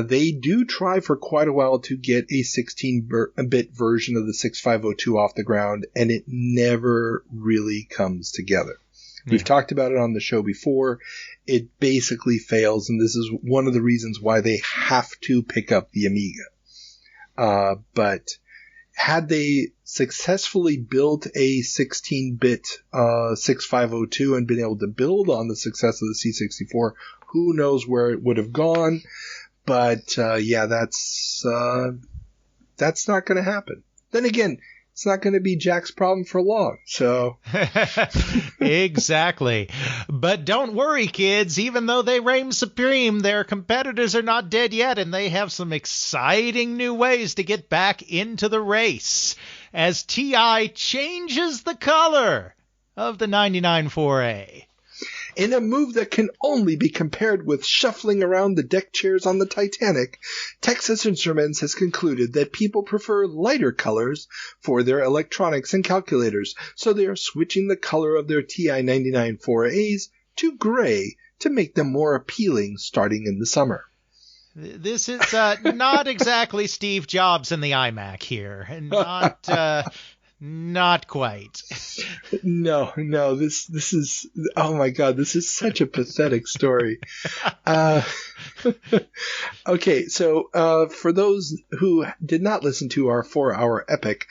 they do try for quite a while to get a 16-bit version of the 6502 off the ground, and it never really comes together. We've talked about it on the show before. It basically fails, and this is one of the reasons why they have to pick up the Amiga. But had they successfully built a 16-bit 6502 and been able to build on the success of the C64, who knows where it would have gone. But that's not going to happen. Then again, it's not going to be Jack's problem for long, so. Exactly. But don't worry, kids. Even though they reign supreme, their competitors are not dead yet, and they have some exciting new ways to get back into the race as TI changes the color of the 99.4A. In a move that can only be compared with shuffling around the deck chairs on the Titanic, Texas Instruments has concluded that people prefer lighter colors for their electronics and calculators, so they are switching the color of their TI 99.4As to gray to make them more appealing starting in the summer. This is not exactly Steve Jobs and the iMac here. Not quite. No, this is, oh my God, this is such a pathetic story. Okay, so for those who did not listen to our 4-hour epic,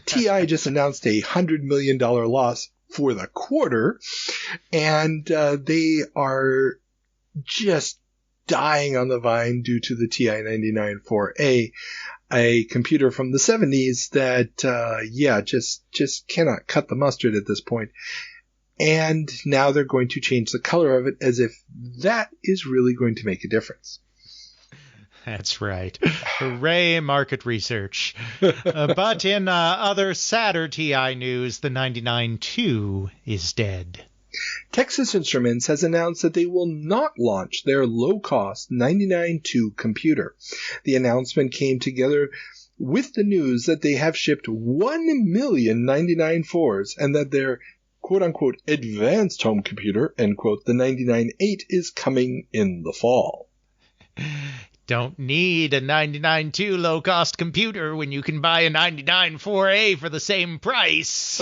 TI just announced a $100 million loss for the quarter, and they are just dying on the vine due to the TI 99.4A. A computer from the 70s that, just cannot cut the mustard at this point. And now they're going to change the color of it as if that is really going to make a difference. That's right. Hooray, market research. But in other sadder TI news, the 99.2 is dead. Texas Instruments has announced that they will not launch their low-cost 99.2 computer. The announcement came together with the news that they have shipped 1 million 99.4s and that their quote-unquote advanced home computer, end quote, the 99.8 is coming in the fall. Don't need a 99.2 low-cost computer when you can buy a 99.4A for the same price.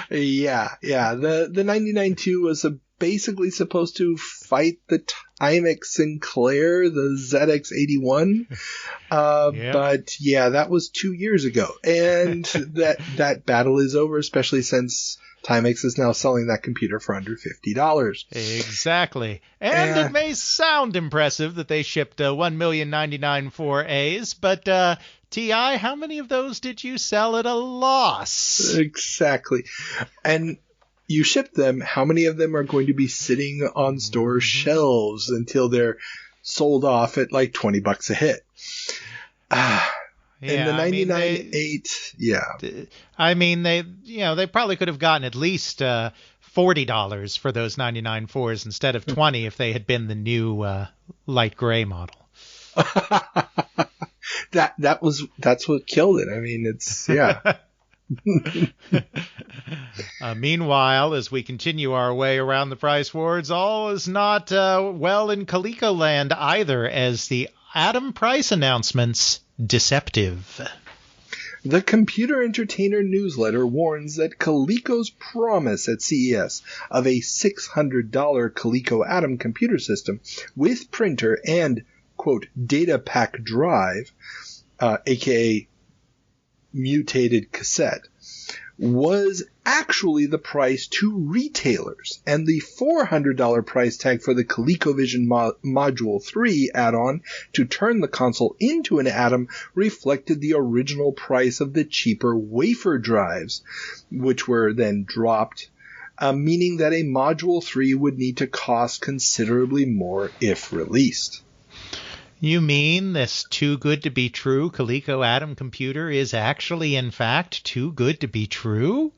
Yeah. The 99.2 was basically supposed to fight the Timex Sinclair, the ZX81. But yeah, that was 2 years ago. And that battle is over, especially since Timex is now selling that computer for under $50. Exactly. And it may sound impressive that they shipped 1 million 99.4As, but TI, how many of those did you sell at a loss? Exactly. And you ship them, how many of them are going to be sitting on store shelves until they're sold off at like $20 a hit? And the 99.8, yeah. I mean, they probably could have gotten at least $40 for those 99.4s instead of $20 if they had been the new light gray model. That's what killed it. I mean, it's, yeah. Meanwhile, as we continue our way around the price wars, all is not well in Coleco land either, as the Atom price announcements deceptive. The Computer Entertainer newsletter warns that Coleco's promise at CES of a $600 Coleco Atom computer system with printer and, quote, data pack drive, aka mutated cassette, was actually the price to retailers, and the $400 price tag for the ColecoVision Module 3 add-on to turn the console into an Atom reflected the original price of the cheaper wafer drives, which were then dropped, meaning that a Module 3 would need to cost considerably more if released. You mean this too good to be true Coleco Atom computer is actually, in fact, too good to be true?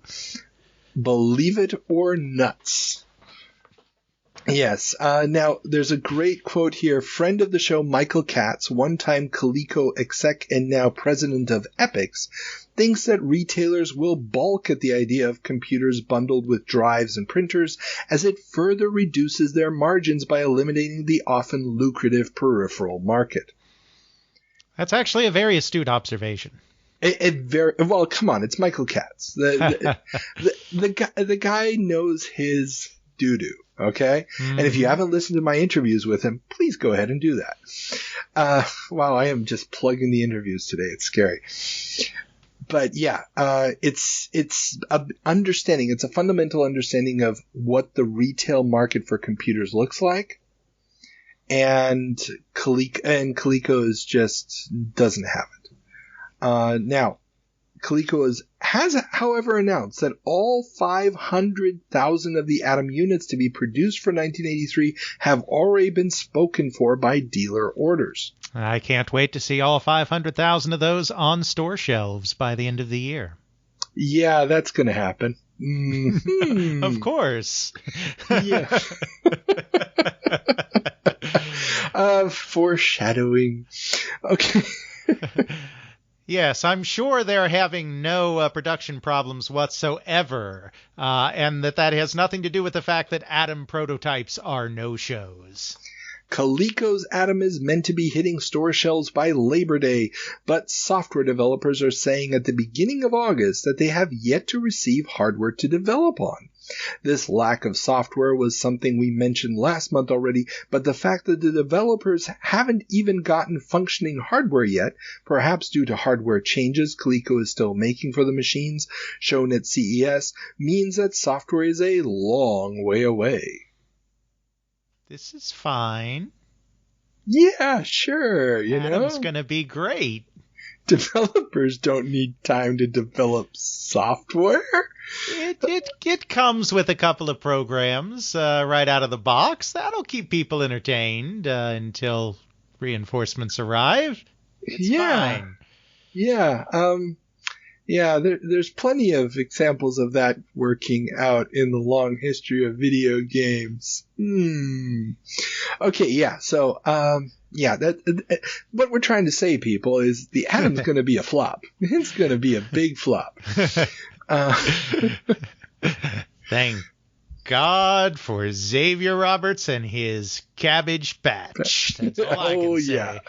Believe it or nuts. Yes. Now, there's a great quote here. Friend of the show, Michael Katz, one-time Coleco exec and now president of Epix, thinks that retailers will balk at the idea of computers bundled with drives and printers, as it further reduces their margins by eliminating the often lucrative peripheral market. That's actually a very astute observation. Well, come on, it's Michael Katz. The guy knows his doo-doo, okay? And if you haven't listened to my interviews with him, please go ahead and do that. Wow, I am just plugging the interviews today. It's scary. But yeah, it's a understanding. It's a fundamental understanding of what the retail market for computers looks like, and Coleco doesn't have it. Now, Coleco has, however, announced that all 500,000 of the Atom units to be produced for 1983 have already been spoken for by dealer orders. I can't wait to see all 500,000 of those on store shelves by the end of the year. Yeah, that's going to happen. Mm-hmm. Of course. Yeah. Foreshadowing. Okay. Yes, I'm sure they're having no production problems whatsoever, and that has nothing to do with the fact that Atom prototypes are no-shows. Coleco's Atom is meant to be hitting store shelves by Labor Day, but software developers are saying at the beginning of August that they have yet to receive hardware to develop on. This lack of software was something we mentioned last month already, but the fact that the developers haven't even gotten functioning hardware yet, perhaps due to hardware changes Coleco is still making for the machines shown at CES, means that software is a long way away. This is fine. Yeah, sure, Atom's going to be great. Developers don't need time to develop software. It comes with a couple of programs right out of the box. That'll keep people entertained until reinforcements arrive. It's fine. Yeah. There's plenty of examples of that working out in the long history of video games. Okay, yeah. So, what we're trying to say, people, is the Atom's going to be a flop. It's going to be a big flop. Thank God for Xavier Roberts and his Cabbage Patch. That's all I can say.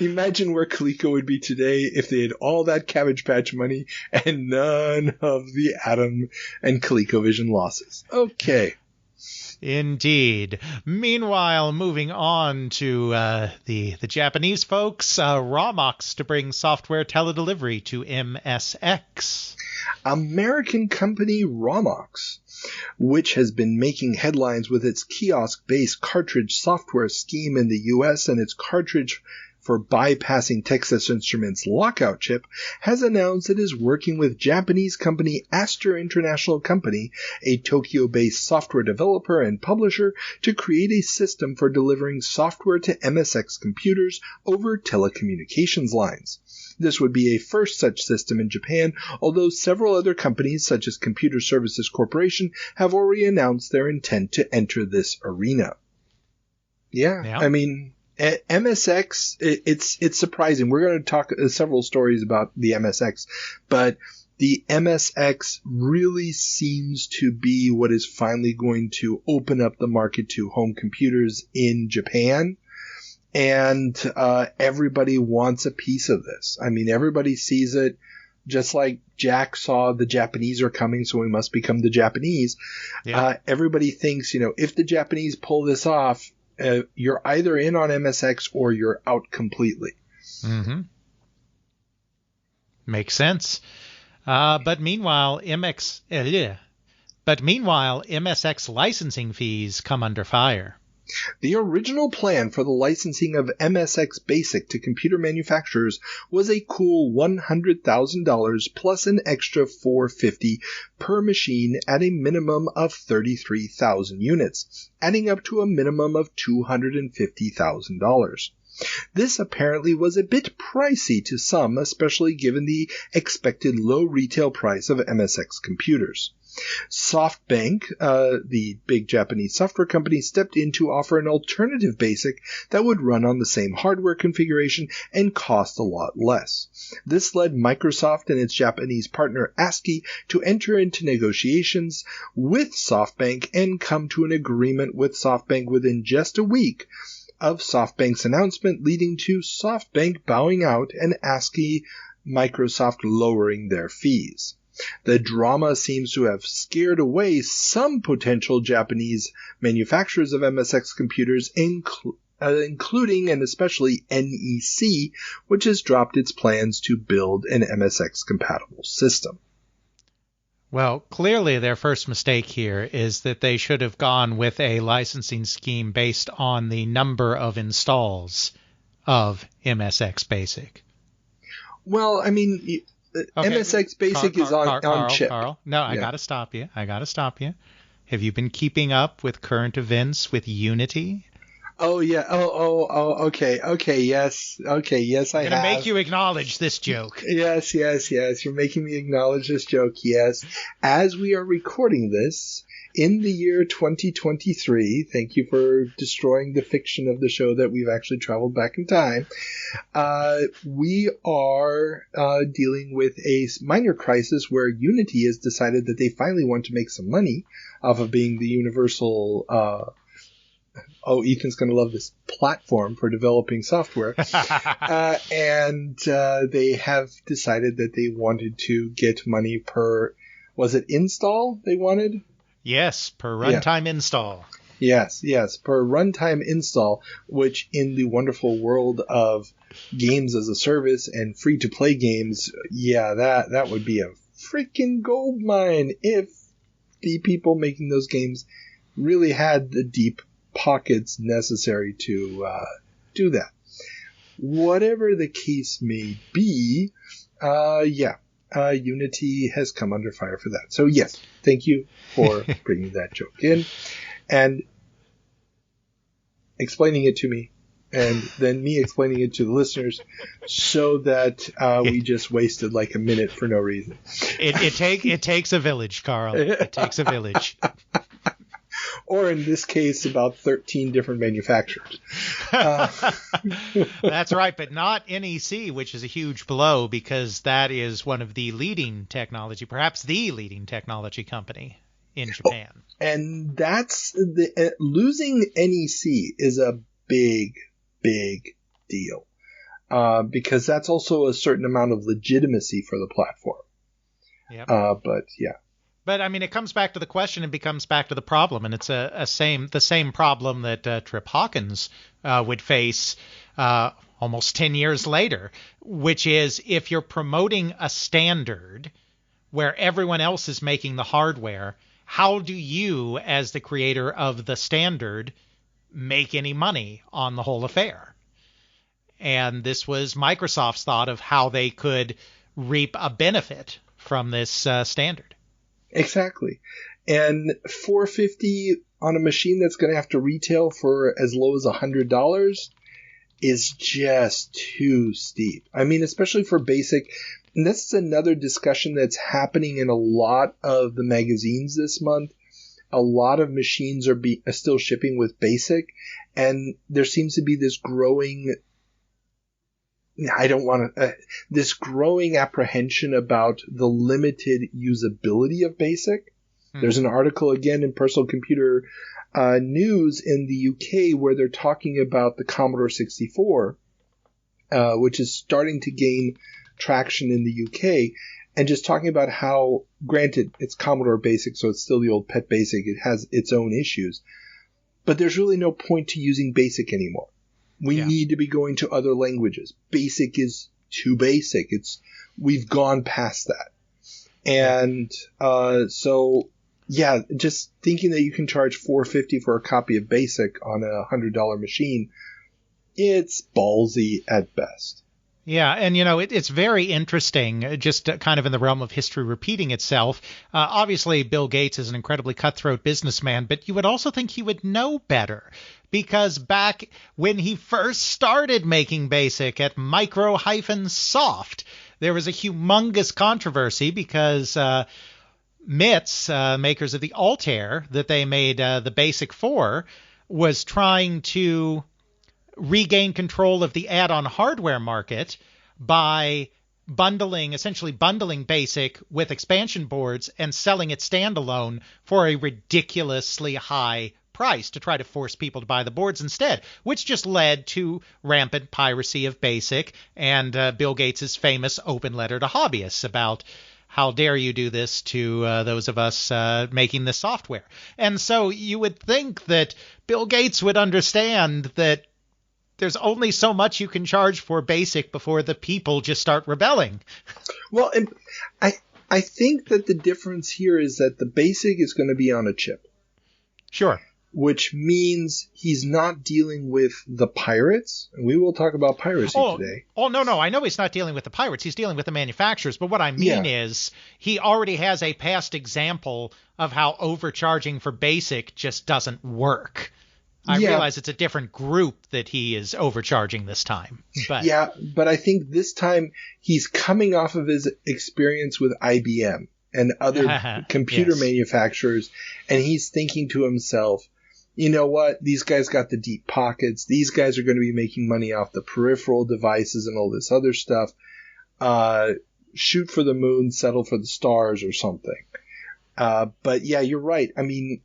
Imagine where Coleco would be today if they had all that Cabbage Patch money and none of the Atom and ColecoVision losses. Okay. Indeed. Meanwhile, moving on to the Japanese folks, Romox to bring software teledelivery to MSX. American company Romox, which has been making headlines with its kiosk-based cartridge software scheme in the U.S. and its cartridge for bypassing Texas Instruments lockout chip, has announced it is working with Japanese company Aster International Company, a Tokyo-based software developer and publisher, to create a system for delivering software to MSX computers over telecommunications lines. This would be a first such system in Japan, although several other companies, such as Computer Services Corporation, have already announced their intent to enter this arena. Yeah. I mean, MSX, it's surprising. We're going to talk several stories about the MSX, but the MSX really seems to be what is finally going to open up the market to home computers in Japan. And everybody wants a piece of this. I mean, everybody sees it, just like Jack saw the Japanese are coming, so we must become the Japanese. Yeah. Everybody thinks, if the Japanese pull this off, you're either in on MSX or you're out completely. Mm-hmm. Makes sense. But meanwhile, MSX licensing fees come under fire. The original plan for the licensing of MSX BASIC to computer manufacturers was a cool $100,000 plus an extra $450 per machine at a minimum of 33,000 units, adding up to a minimum of $250,000. This apparently was a bit pricey to some, especially given the expected low retail price of MSX computers. SoftBank, the big Japanese software company, stepped in to offer an alternative BASIC that would run on the same hardware configuration and cost a lot less. This led Microsoft and its Japanese partner ASCII to enter into negotiations with SoftBank and come to an agreement with SoftBank within just a week of SoftBank's announcement, leading to SoftBank bowing out and ASCII Microsoft lowering their fees. The drama seems to have scared away some potential Japanese manufacturers of MSX computers, including and especially NEC, which has dropped its plans to build an MSX-compatible system. Well, clearly their first mistake here is that they should have gone with a licensing scheme based on the number of installs of MSX BASIC. Well, I mean... Okay. MSX BASIC is on chip. Carl, no, I gotta stop you. Have you been keeping up with current events with Unity? Oh yeah. Okay. Yes, I have. I'm gonna make you acknowledge this joke. Yes. You're making me acknowledge this joke. Yes. As we are recording this in the year 2023, thank you for destroying the fiction of the show that we've actually traveled back in time. We are dealing with a minor crisis where Unity has decided that they finally want to make some money off of being the universal Ethan's going to love this platform for developing software. And they have decided that they wanted to get money per, was it install they wanted? Yes, per runtime install. Yes, per runtime install, which in the wonderful world of games as a service and free-to-play games, that would be a freaking gold mine if the people making those games really had the deep pockets necessary to do that. Whatever the case may be, Unity has come under fire for that. So yes, thank you for bringing that joke in. And explaining it to me, and then me explaining it to the listeners, so that we just wasted like a minute for no reason. It takes a village, Carl. It takes a village. Or in this case, about 13 different manufacturers. That's right, but not NEC, which is a huge blow because that is one of the leading technology, perhaps the leading technology company in Japan. And that's losing NEC is a big deal because that's also a certain amount of legitimacy for the platform. Yep. But yeah. But I mean, it comes back to the question and becomes back to the problem, and it's the same problem that Trip Hawkins would face almost 10 years later, which is if you're promoting a standard where everyone else is making the hardware, how do you, as the creator of the standard, make any money on the whole affair? And this was Microsoft's thought of how they could reap a benefit from this standard. Exactly. And $450 on a machine that's going to have to retail for as low as $100 is just too steep. I mean, especially for BASIC. And this is another discussion that's happening in a lot of the magazines this month. A lot of machines are still shipping with BASIC. And there seems to be this growing this growing apprehension about the limited usability of BASIC. There's an article again in Personal Computer News in the UK where they're talking about the Commodore 64, which is starting to gain traction in the UK, and just talking about how, granted, it's Commodore BASIC, so it's still the old pet BASIC. It has its own issues, but there's really no point to using BASIC anymore. We need to be going to other languages. BASIC is too basic. We've gone past that. And so, yeah, just thinking that you can charge $450 for a copy of BASIC on a $100 machine, it's ballsy at best. Yeah, and it's very interesting, just kind of in the realm of history repeating itself. Obviously, Bill Gates is an incredibly cutthroat businessman, but you would also think he would know better. Because back when he first started making BASIC at Micro-Soft, there was a humongous controversy because MITS, makers of the Altair that they made the BASIC for, was trying to regain control of the add-on hardware market by essentially bundling BASIC with expansion boards and selling it standalone for a ridiculously high price to try to force people to buy the boards instead, which just led to rampant piracy of BASIC and Bill Gates' famous open letter to hobbyists about how dare you do this to those of us making this software. And so you would think that Bill Gates would understand that there's only so much you can charge for BASIC before the people just start rebelling. Well, and I think that the difference here is that the BASIC is going to be on a chip. Sure. Which means he's not dealing with the pirates. And we will talk about piracy today. Oh, no. I know he's not dealing with the pirates. He's dealing with the manufacturers. But what I mean is he already has a past example of how overcharging for BASIC just doesn't work. I realize it's a different group that he is overcharging this time. But I think this time he's coming off of his experience with IBM and other computer manufacturers, and he's thinking to himself, you know what? These guys got the deep pockets. These guys are going to be making money off the peripheral devices and all this other stuff. Shoot for the moon, settle for the stars or something. But yeah, you're right. I mean,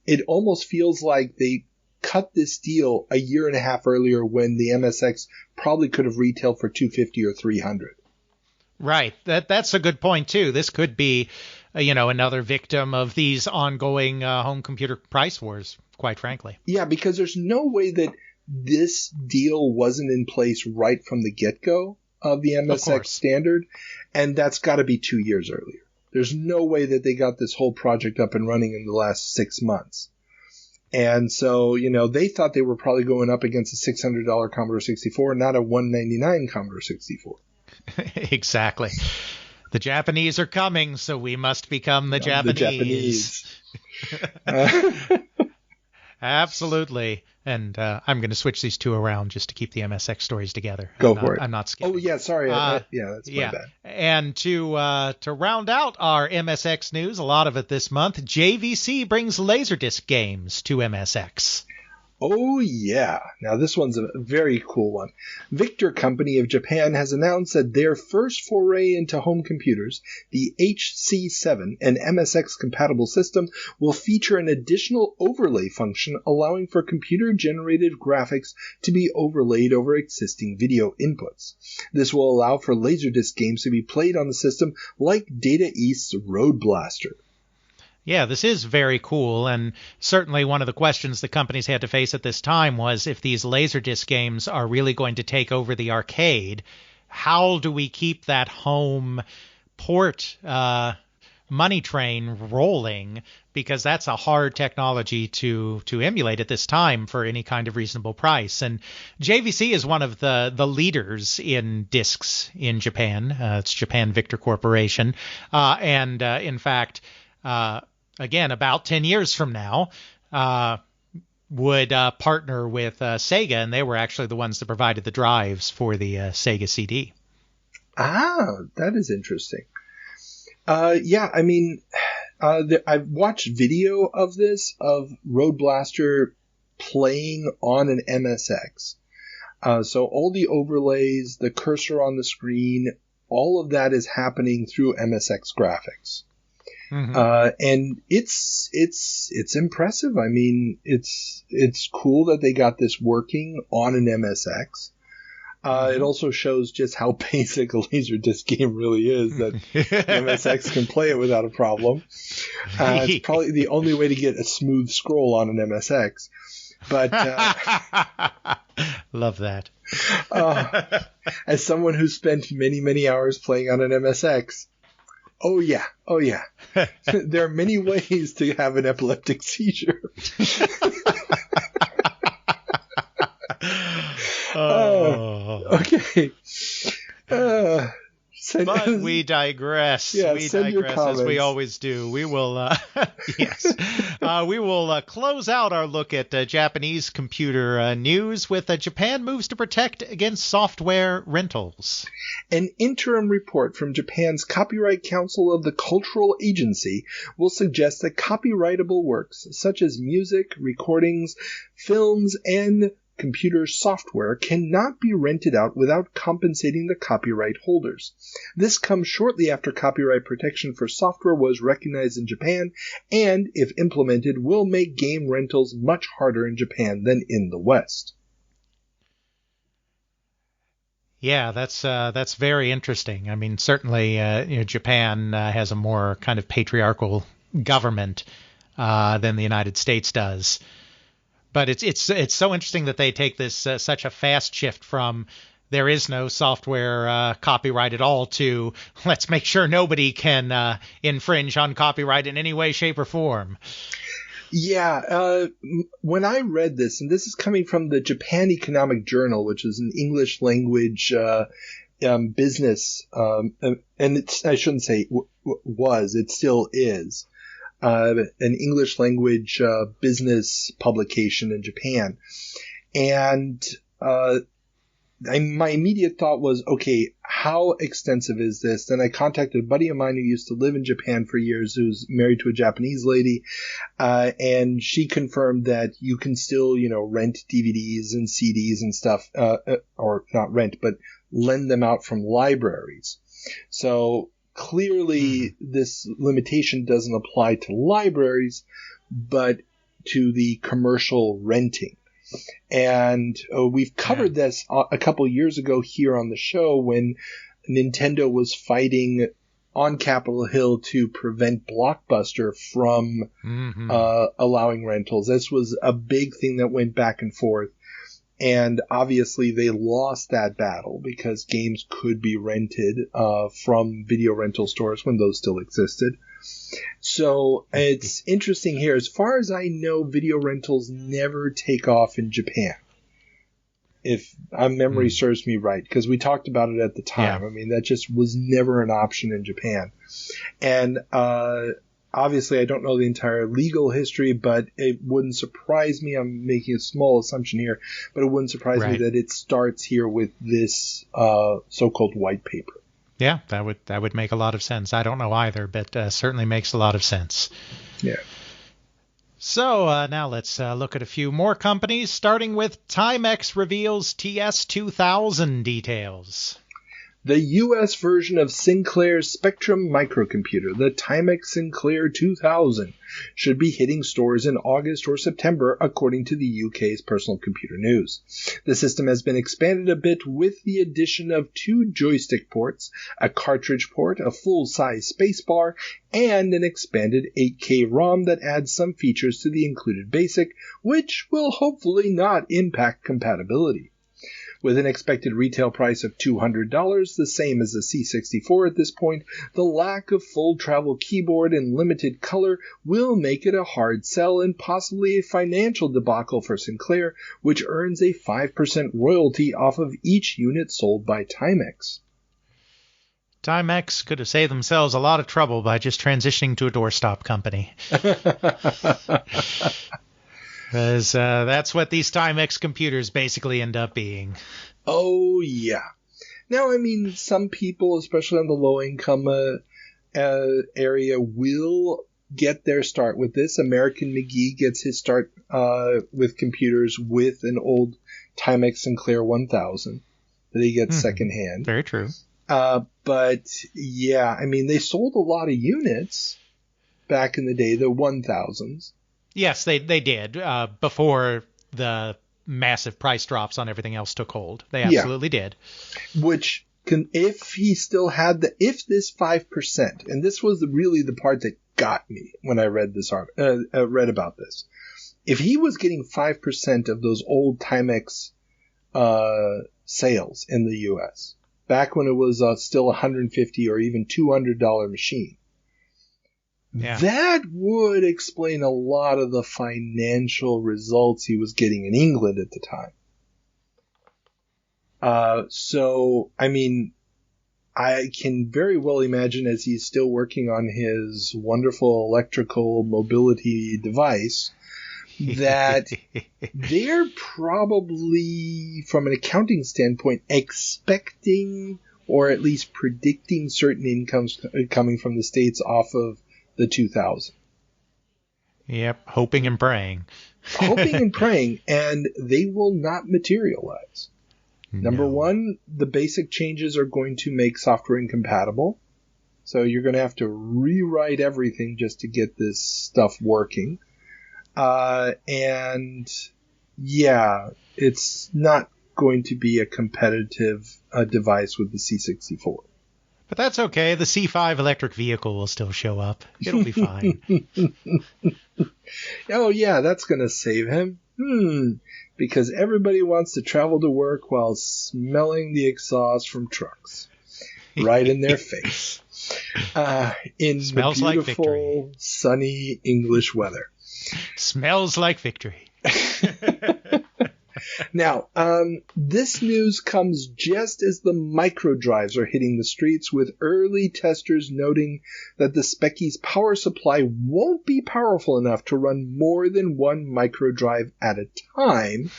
it almost feels like they cut this deal a year and a half earlier when the MSX probably could have retailed for $250 or $300. Right. That's a good point too. This could be, another victim of these ongoing home computer price wars, quite frankly. Yeah, because there's no way that this deal wasn't in place right from the get-go of the MSX standard, and that's got to be 2 years earlier. There's no way that they got this whole project up and running in the last 6 months. And so, they thought they were probably going up against a $600 Commodore 64, not a $199 Commodore 64. Exactly. The Japanese are coming, so we must become the Japanese. Absolutely. And I'm going to switch these two around just to keep the MSX stories together. Go for it. I'm not skipping. Oh, yeah, sorry. That's my bad. And to round out our MSX news, a lot of it this month, JVC brings Laserdisc games to MSX. Oh, yeah. Now, this one's a very cool one. Victor Company of Japan has announced that their first foray into home computers, the HC7, an MSX-compatible system, will feature an additional overlay function allowing for computer-generated graphics to be overlaid over existing video inputs. This will allow for Laserdisc games to be played on the system like Data East's Road Blaster. Yeah, this is very cool, and certainly one of the questions the companies had to face at this time was if these Laserdisc games are really going to take over the arcade, how do we keep that home port money train rolling? Because that's a hard technology to emulate at this time for any kind of reasonable price. And JVC is one of the leaders in discs in Japan. It's Japan Victor Corporation. In fact, again, about 10 years from now, would partner with Sega, and they were actually the ones that provided the drives for the Sega CD. Ah, that is interesting. I mean, I've watched video of this, of Road Blaster playing on an MSX. So all the overlays, the cursor on the screen, all of that is happening through MSX graphics. Mm-hmm. And it's impressive. I mean, it's cool that they got this working on an MSX. It also shows just how basic a Laserdisc game really is, that MSX can play it without a problem. It's probably the only way to get a smooth scroll on an MSX. But love that. As someone who spent many, many hours playing on an MSX, oh yeah. There are many ways to have an epileptic seizure. Okay. But we digress. Yeah, we digress as we always do. We will, we will close out our look at Japanese computer news with Japan moves to protect against software rentals. An interim report from Japan's Copyright Council of the Cultural Agency will suggest that copyrightable works such as music, recordings, films, and computer software cannot be rented out without compensating the copyright holders. This comes shortly after copyright protection for software was recognized in Japan, and, if implemented, will make game rentals much harder in Japan than in the West. Yeah, that's very interesting. I mean, certainly, Japan has a more kind of patriarchal government than the United States does. But it's so interesting that they take this such a fast shift from there is no software copyright at all to let's make sure nobody can infringe on copyright in any way, shape, or form. Yeah, when I read this, and this is coming from the Japan Economic Journal, which is an English language business, and I shouldn't say was, it still is. An English language business publication in Japan. And my immediate thought was, okay, how extensive is this? Then I contacted a buddy of mine who used to live in Japan for years, who's married to a Japanese lady, and she confirmed that you can still, rent DVDs and CDs and stuff, or not rent, but lend them out from libraries. So clearly, this limitation doesn't apply to libraries, but to the commercial renting. And we've covered this a couple years ago here on the show when Nintendo was fighting on Capitol Hill to prevent Blockbuster from allowing rentals. This was a big thing that went back and forth. And obviously they lost that battle because games could be rented from video rental stores when those still existed. So it's interesting here. As far as I know, video rentals never take off in Japan. If my memory serves me right, because we talked about it at the time. Yeah. I mean, that just was never an option in Japan. And obviously I don't know the entire legal history, but it wouldn't surprise me. I'm making a small assumption here, but it wouldn't surprise me that it starts here with this so-called white paper. Yeah, that would make a lot of sense. I don't know either, but certainly makes a lot of sense. Yeah. So now let's look at a few more companies, starting with Timex reveals TS2000 details. The U.S. version of Sinclair's Spectrum microcomputer, the Timex Sinclair 2000, should be hitting stores in August or September, according to the UK's Personal Computer News. The system has been expanded a bit with the addition of 2 joystick ports, a cartridge port, a full-size spacebar, and an expanded 8K ROM that adds some features to the included BASIC, which will hopefully not impact compatibility. With an expected retail price of $200, the same as the C64 at this point, the lack of full travel keyboard and limited color will make it a hard sell and possibly a financial debacle for Sinclair, which earns a 5% royalty off of each unit sold by Timex. Timex could have saved themselves a lot of trouble by just transitioning to a doorstop company. Because that's what these Timex computers basically end up being. Oh, yeah. Now, I mean, some people, especially on the low-income area, will get their start with this. American McGee gets his start with computers with an old Timex Sinclair 1000 that he gets secondhand. Very true. But, yeah, I mean, they sold a lot of units back in the day, the 1000s. Yes, they did, before the massive price drops on everything else took hold. They absolutely did. Which, if he still had if this 5%, and this was really the part that got me when I read this read about this, if he was getting 5% of those old Timex sales in the U.S., back when it was still $150 or even $200 machine, that would explain a lot of the financial results he was getting in England at the time. So, I mean, I can very well imagine as he's still working on his wonderful electrical mobility device that they're probably, from an accounting standpoint, expecting or at least predicting certain incomes coming from the States off of the 2000. Yep, hoping and praying. Hoping and praying, and they will not materialize. Number one, the basic changes are going to make software incompatible. So you're going to have to rewrite everything just to get this stuff working. And yeah, it's not going to be a competitive device with the C64. But that's okay. The C5 electric vehicle will still show up. It'll be fine. Oh, yeah, that's going to save him. Because everybody wants to travel to work while smelling the exhaust from trucks. Right in their face. In Smells the beautiful, like sunny English weather. Smells like victory. Now, this news comes just as the microdrives are hitting the streets, with early testers noting that the Specky's power supply won't be powerful enough to run more than one microdrive at a time,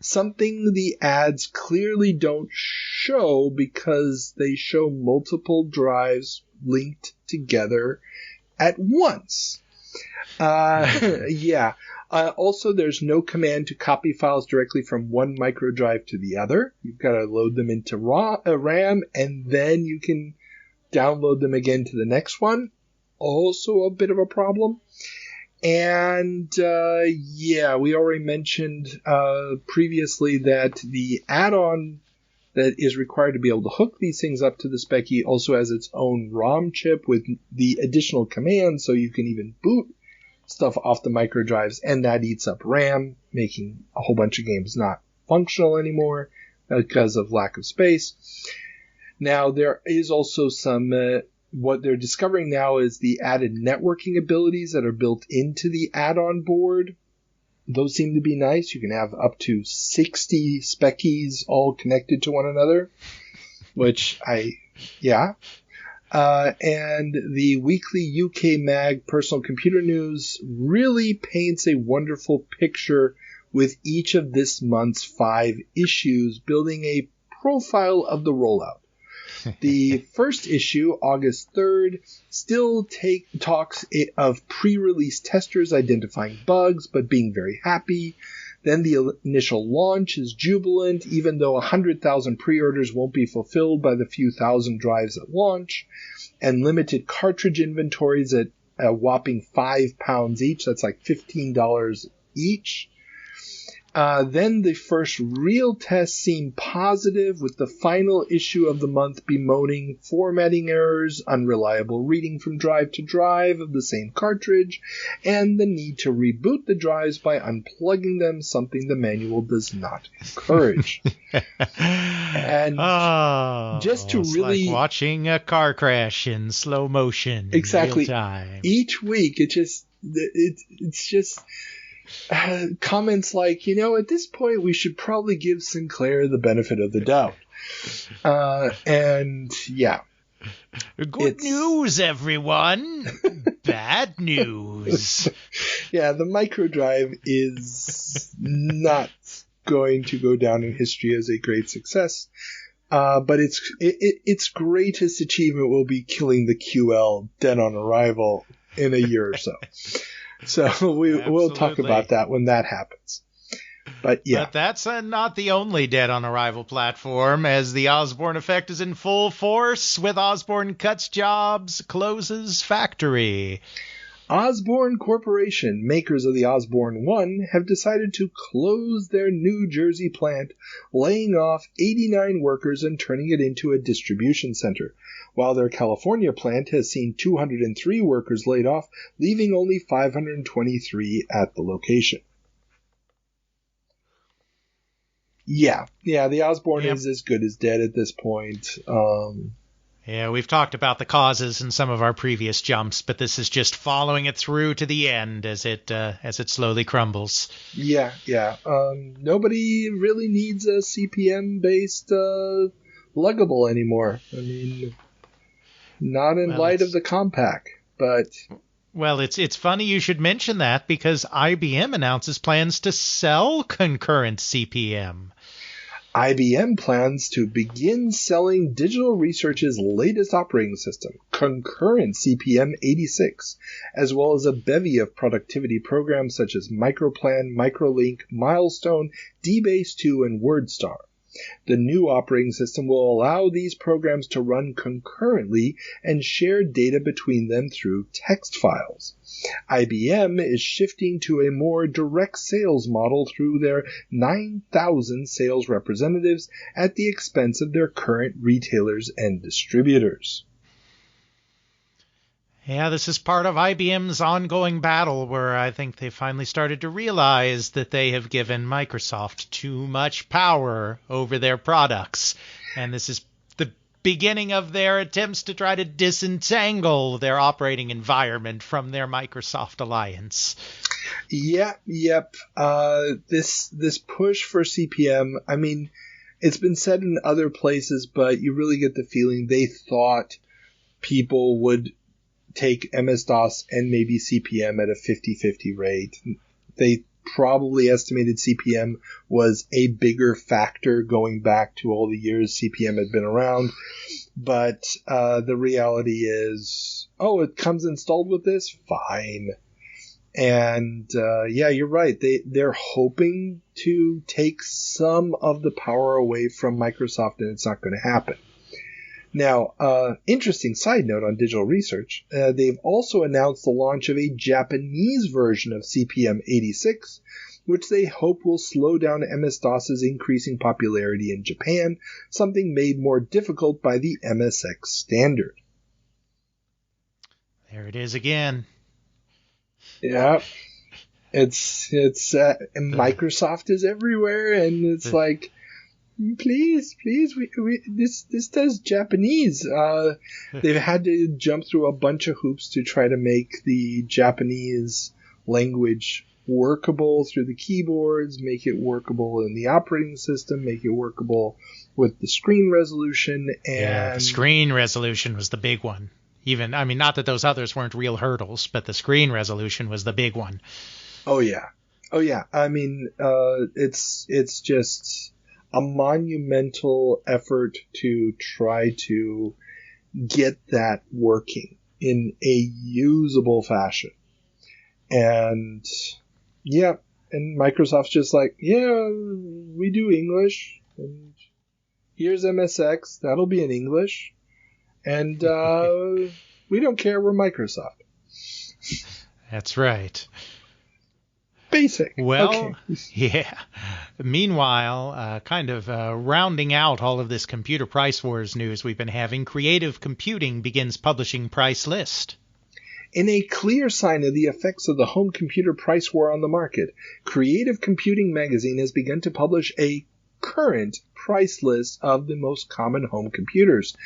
something the ads clearly don't show because they show multiple drives linked together at once. Yeah. Also, there's no command to copy files directly from one microdrive to the other. You've got to load them into RAM, and then you can download them again to the next one. Also a bit of a problem. And, yeah, we already mentioned previously that the add-on that is required to be able to hook these things up to the Specky also has its own ROM chip with the additional commands, so you can even boot stuff off the microdrives, and that eats up RAM, making a whole bunch of games not functional anymore because of lack of space. Now, there is also some, what they're discovering now is the added networking abilities that are built into the add-on board. Those seem to be nice. You can have up to 60 Speckies all connected to one another, which yeah. And the weekly UK mag Personal Computer News really paints a wonderful picture with each of this month's 5 issues, building a profile of the rollout. The first issue, August 3rd, still talks of pre-release testers identifying bugs but being very happy. Then the initial launch is jubilant, even though 100,000 pre-orders won't be fulfilled by the few thousand drives at launch, and limited cartridge inventories at a whopping £5 each. That's like $15 each. Then the first real tests seem positive, with the final issue of the month bemoaning formatting errors, unreliable reading from drive to drive of the same cartridge, and the need to reboot the drives by unplugging them, something the manual does not encourage. And just to really, like watching a car crash in slow motion, exactly, in real time. Each week it's just comments like, at this point we should probably give Sinclair the benefit of the doubt. And yeah. Good news, everyone. Bad news. Yeah, the microdrive is not going to go down in history as a great success. But its greatest achievement will be killing the QL dead on arrival in a year or so. So we'll talk about that when that happens. But yeah. But that's not the only dead on arrival platform, as the Osborne effect is in full force with Osborne cuts jobs, closes factory. Osborne Corporation, makers of the Osborne 1, have decided to close their New Jersey plant, laying off 89 workers and turning it into a distribution center, while their California plant has seen 203 workers laid off, leaving only 523 at the location. Yeah, the Osborne is as good as dead at this point. Yeah, we've talked about the causes in some of our previous jumps, but this is just following it through to the end as it slowly crumbles. Yeah. Nobody really needs a CPM-based luggable anymore. I mean, not in light of the Compaq, but... Well, it's funny you should mention that, because IBM announces plans to sell concurrent CPM. IBM plans to begin selling Digital Research's latest operating system, Concurrent CPM 86, as well as a bevy of productivity programs such as Microplan, Microlink, Milestone, DBase 2, and WordStar. The new operating system will allow these programs to run concurrently and share data between them through text files. IBM is shifting to a more direct sales model through their 9,000 sales representatives at the expense of their current retailers and distributors. Yeah, this is part of IBM's ongoing battle where I think they finally started to realize that they have given Microsoft too much power over their products. And this is the beginning of their attempts to try to disentangle their operating environment from their Microsoft alliance. Yep. This push for CPM, I mean, it's been said in other places, but you really get the feeling they thought people would take MS-DOS and maybe CPM at a 50-50 rate. They probably estimated CPM was a bigger factor going back to all the years CPM had been around. But the reality is, it comes installed with this? Fine. And you're right. They're hoping to take some of the power away from Microsoft, and it's not going to happen. Now, interesting side note on Digital Research, they've also announced the launch of a Japanese version of CPM 86, which they hope will slow down MS-DOS's increasing popularity in Japan, something made more difficult by the MSX standard. There it is again. Yeah. It's Microsoft is everywhere, and it's like... Please, this does Japanese. They've had to jump through a bunch of hoops to try to make the Japanese language workable through the keyboards, make it workable in the operating system, make it workable with the screen resolution. And yeah, the screen resolution was the big one. Even, I mean, not that those others weren't real hurdles, but the screen resolution was the big one. Oh yeah. I mean, it's just a monumental effort to try to get that working in a usable fashion. And yeah, and Microsoft's just like, yeah, we do English, and here's MSX, that'll be in English, and we don't care, we're Microsoft. That's right. Basic. Well, okay. Yeah. Meanwhile, kind of rounding out all of this computer price wars news we've been having, Creative Computing begins publishing price list. In a clear sign of the effects of the home computer price war on the market, Creative Computing magazine has begun to publish a current price list of the most common home computers,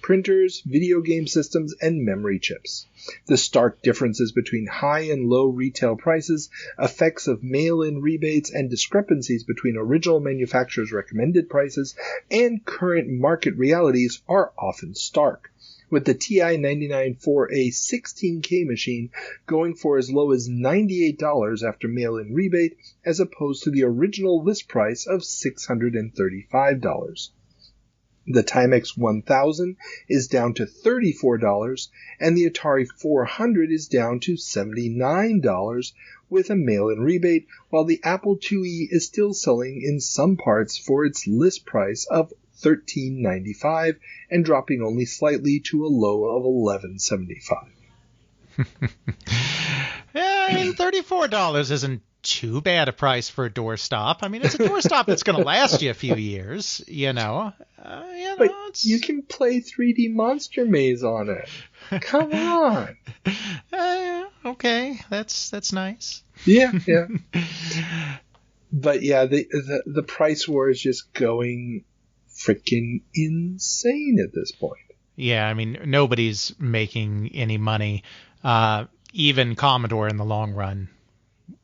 printers, video game systems, and memory chips. The stark differences between high and low retail prices, effects of mail-in rebates, and discrepancies between original manufacturers' recommended prices and current market realities are often stark, with the TI 99 for a 16K machine going for as low as $98 after mail-in rebate, as opposed to the original list price of $635. The Timex 1000 is down to $34, and the Atari 400 is down to $79 with a mail-in rebate, while the Apple IIe is still selling in some parts for its list price of $13.95 and dropping only slightly to a low of $11.75. Yeah, I mean, $34 isn't too bad a price for a doorstop. I mean, it's a doorstop that's going to last you a few years, you know. But you can play 3D Monster Maze on it. Come on. Okay, that's nice. Yeah. But yeah, the price war is just going freaking insane at this point. Yeah, I mean, nobody's making any money. Even Commodore in the long run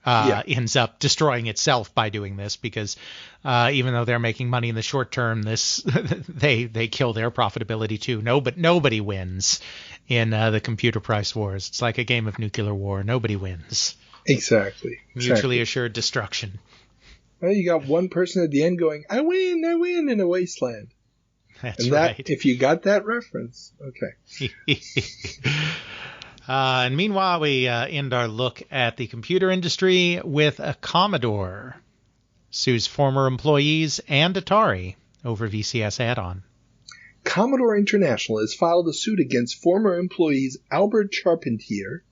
ends up destroying itself by doing this, because even though they're making money in the short term, they kill their profitability too. Nobody wins in the computer price wars. It's like a game of nuclear war. Nobody wins. Exactly. Mutually assured destruction. Well, you got one person at the end going, I win in a wasteland. That's right. If you got that reference, okay. And meanwhile, we end our look at the computer industry with a Commodore sues former employees and Atari over VCS add-on. Commodore International has filed a suit against former employees Albert Charpentier,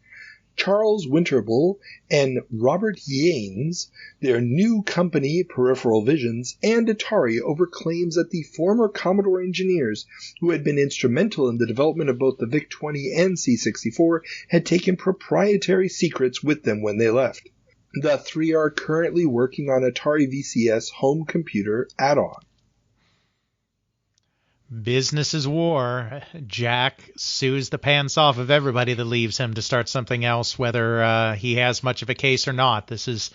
Charles Winterbull, and Robert Yanes, their new company Peripheral Visions, and Atari over claims that the former Commodore engineers, who had been instrumental in the development of both the VIC-20 and C64, had taken proprietary secrets with them when they left. The three are currently working on Atari VCS home computer add-on. Business is war. Jack sues the pants off of everybody that leaves him to start something else, whether he has much of a case or not. This is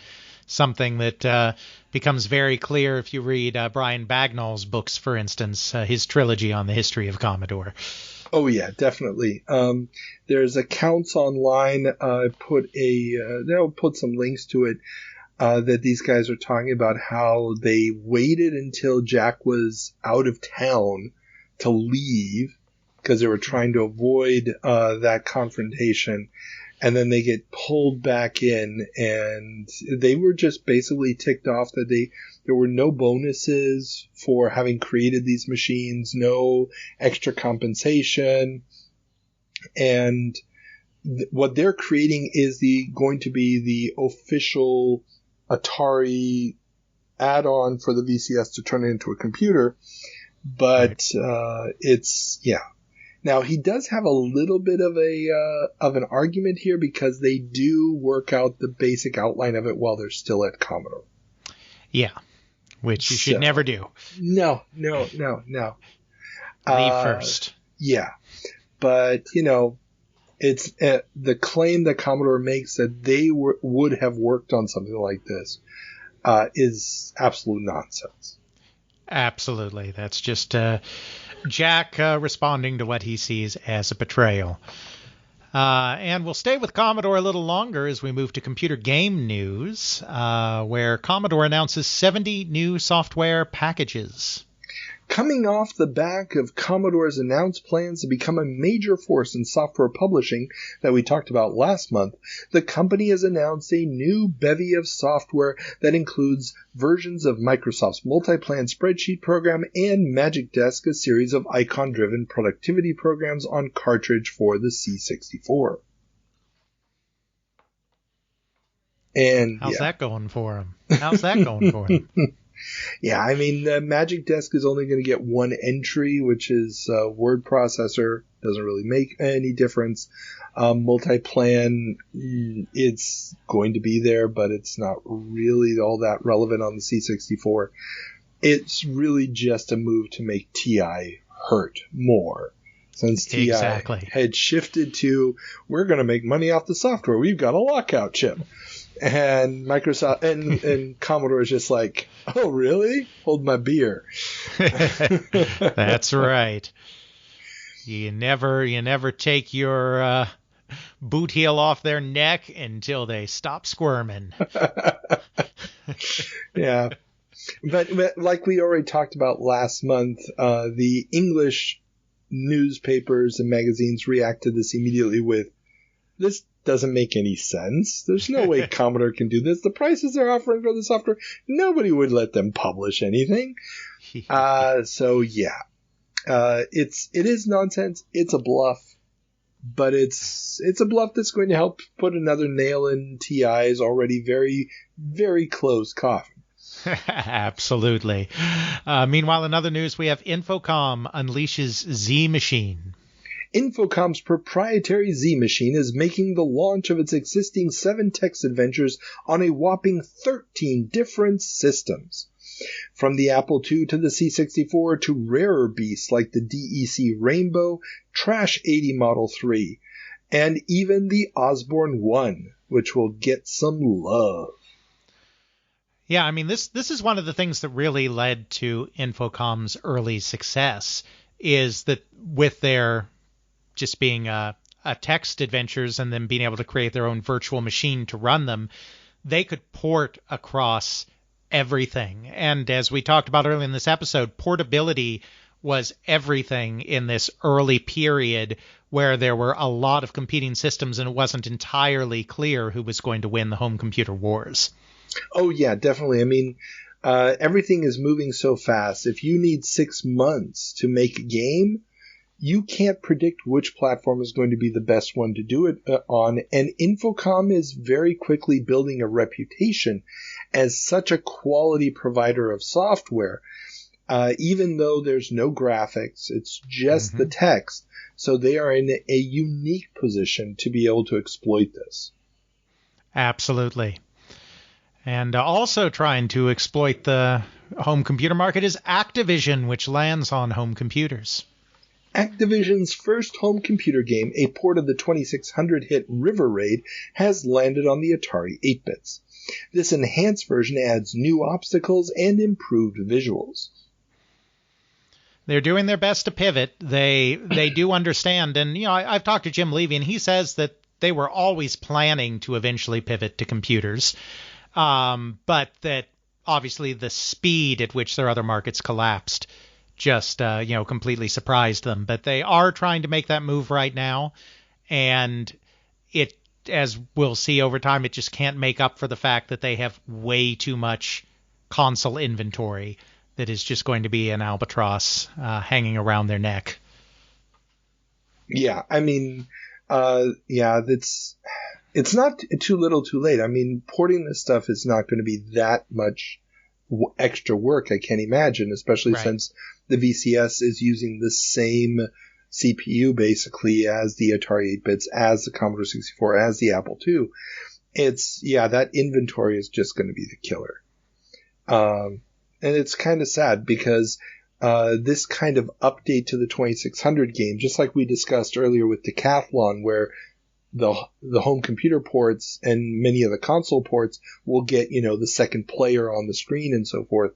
something that becomes very clear if you read Brian Bagnall's books, for instance, his trilogy on the history of Commodore. Oh yeah, definitely. There's accounts online. They'll put some links to it. That these guys are talking about how they waited until Jack was out of town to leave because they were trying to avoid that confrontation, and then they get pulled back in, and they were just basically ticked off that there were no bonuses for having created these machines, no extra compensation, and what they're creating is going to be the official Atari add-on for the VCS to turn it into a computer, but it's Now he does have a little bit of an argument here because they do work out the basic outline of it while they're still at Commodore. Yeah, which you should never do. No. Leave first. Yeah, but it's the claim that Commodore makes that they would have worked on something like this is absolute nonsense. Absolutely. That's just Jack responding to what he sees as a betrayal. And we'll stay with Commodore a little longer as we move to computer game news, where Commodore announces 70 new software packages. Coming off the back of Commodore's announced plans to become a major force in software publishing that we talked about last month, the company has announced a new bevy of software that includes versions of Microsoft's multi-plan spreadsheet program and Magic Desk, a series of icon-driven productivity programs on cartridge for the C64. And how's that going for him? Yeah, I mean, the Magic Desk is only going to get one entry, which is word processor. Doesn't really make any difference. Multi-plan, it's going to be there, but it's not really all that relevant on the C64. It's really just a move to make TI hurt more. Since TI had shifted to, we're going to make money off the software. We've got a lockout chip. And Microsoft and Commodore is just like, oh, really? Hold my beer. That's right. You never take your boot heel off their neck until they stop squirming. Yeah. But like we already talked about last month, the English newspapers and magazines reacted to this immediately with, this doesn't make any sense. There's no way Commodore can do this. The prices they're offering for the software, nobody would let them publish anything. So yeah, it is nonsense. It's a bluff, but it's a bluff that's going to help put another nail in TI's already very, very closed coffin. Absolutely. Meanwhile, in other news, we have Infocom unleashes Z Machine. Infocom's proprietary Z Machine is making the launch of its existing 7 text adventures on a whopping 13 different systems. From the Apple II to the C64 to rarer beasts like the DEC Rainbow, Trash 80 Model 3, and even the Osborne 1, which will get some love. Yeah, I mean, this is one of the things that really led to Infocom's early success, is that with their just being text adventures and then being able to create their own virtual machine to run them, they could port across everything. And as we talked about earlier in this episode, portability was everything in this early period where there were a lot of competing systems and it wasn't entirely clear who was going to win the home computer wars. Oh, yeah, definitely. I mean, everything is moving so fast. If you need 6 months to make a game, you can't predict which platform is going to be the best one to do it on, and Infocom is very quickly building a reputation as such a quality provider of software, even though there's no graphics, it's just the text, so they are in a unique position to be able to exploit this. Absolutely. And also trying to exploit the home computer market is Activision, which lands on home computers. Activision's first home computer game, a port of the 2600 hit River Raid, has landed on the Atari 8-bits. This enhanced version adds new obstacles and improved visuals. They're doing their best to pivot. They do understand, and I've talked to Jim Levy, and he says that they were always planning to eventually pivot to computers, but that obviously the speed at which their other markets collapsed just completely surprised them. But they are trying to make that move right now, and it, as we'll see over time, it just can't make up for the fact that they have way too much console inventory that is just going to be an albatross hanging around their neck. Yeah, I mean, it's not too little too late. I mean, porting this stuff is not going to be that much extra work, I can't imagine, especially since the VCS is using the same CPU basically as the Atari 8-bits, as the Commodore 64, as the Apple II. That inventory is just going to be the killer. And it's kind of sad because this kind of update to the 2600 game, just like we discussed earlier with Decathlon, where the home computer ports and many of the console ports will get, the second player on the screen and so forth.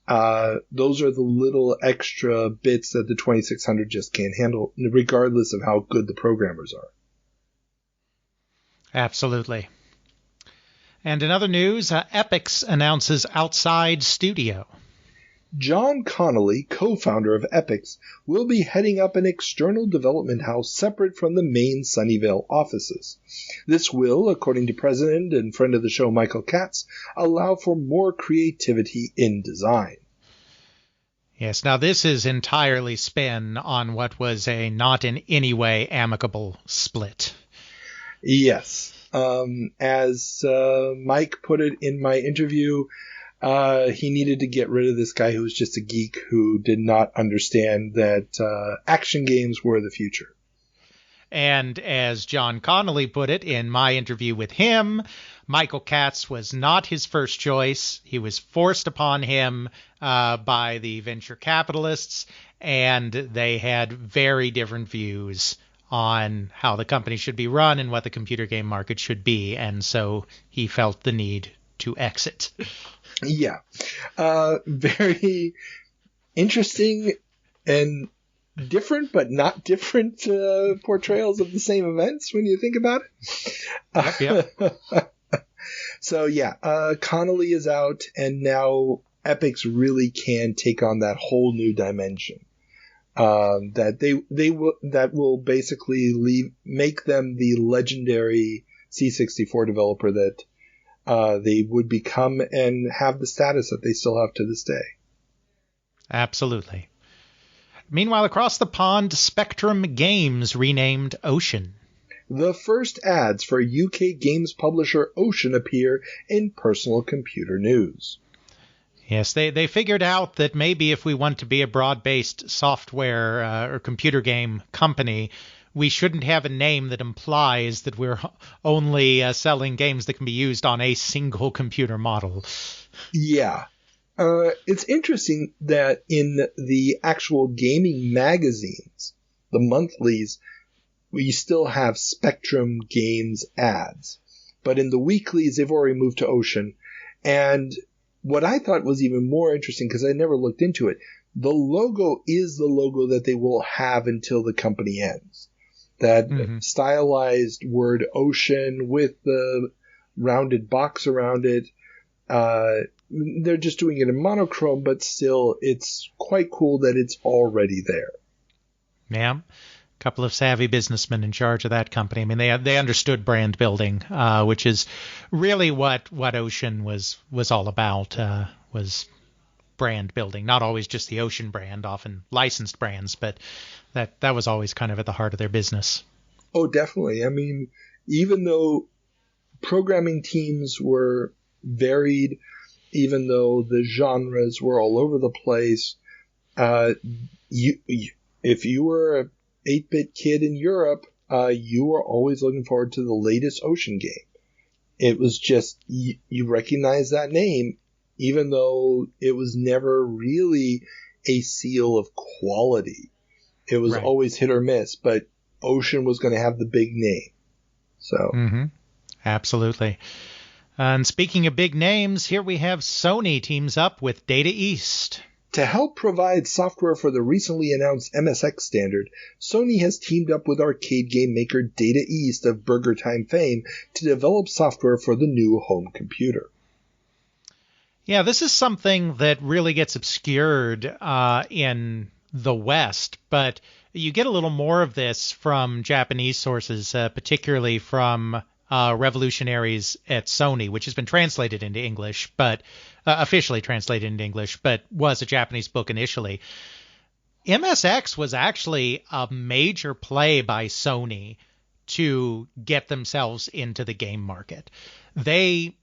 Those are the little extra bits that the 2600 just can't handle, regardless of how good the programmers are. Absolutely. And in other news, Epix announces Outside Studio. John Connolly, co-founder of Epix, will be heading up an external development house separate from the main Sunnyvale offices. This will, according to President and friend of the show Michael Katz, allow for more creativity in design. Yes, now this is entirely spin on what was a not in any way amicable split. Yes. As Mike put it in my interview, he needed to get rid of this guy who was just a geek who did not understand that action games were the future. And as John Connolly put it in my interview with him, Michael Katz was not his first choice. He was forced upon him by the venture capitalists, and they had very different views on how the company should be run and what the computer game market should be, and so he felt the need to exit. Yeah. Very interesting and different, but not different portrayals of the same events when you think about it. Yep. So, yeah, Connolly is out, and now Epix really can take on that whole new dimension. That will basically make them the legendary C64 developer that they would become and have the status that they still have to this day. Absolutely. Meanwhile, across the pond, Spectrum Games renamed Ocean. The first ads for UK games publisher Ocean appear in Personal Computer News. Yes, they figured out that maybe if we want to be a broad-based software or computer game company, we shouldn't have a name that implies that we're only selling games that can be used on a single computer model. Yeah. It's interesting that in the actual gaming magazines, the monthlies, we still have Spectrum Games ads. But in the weeklies, they've already moved to Ocean. And what I thought was even more interesting, because I never looked into it, the logo is the logo that they will have until the company ends. That stylized word Ocean with the rounded box around it. They're just doing it in monochrome, but still, it's quite cool that it's already there. Yeah. A couple of savvy businessmen in charge of that company. I mean, they understood brand building, which is really what Ocean was all about, was brand building. Not always just the Ocean brand, often licensed brands, but that was always kind of at the heart of their business. Oh, definitely. I mean, even though programming teams were varied, even though the genres were all over the place, if you were a 8-bit kid in Europe, you were always looking forward to the latest Ocean game. It was just, you recognize that name, even though it was never really a seal of quality. It was always hit or miss, but Ocean was going to have the big name. So, Absolutely. And speaking of big names, here we have Sony teams up with Data East. To help provide software for the recently announced MSX standard, Sony has teamed up with arcade game maker Data East of Burger Time fame to develop software for the new home computer. Yeah, this is something that really gets obscured in the West, but you get a little more of this from Japanese sources, particularly from Revolutionaries at Sony, which has been translated into English, but officially translated into English, but was a Japanese book initially. MSX was actually a major play by Sony to get themselves into the game market. They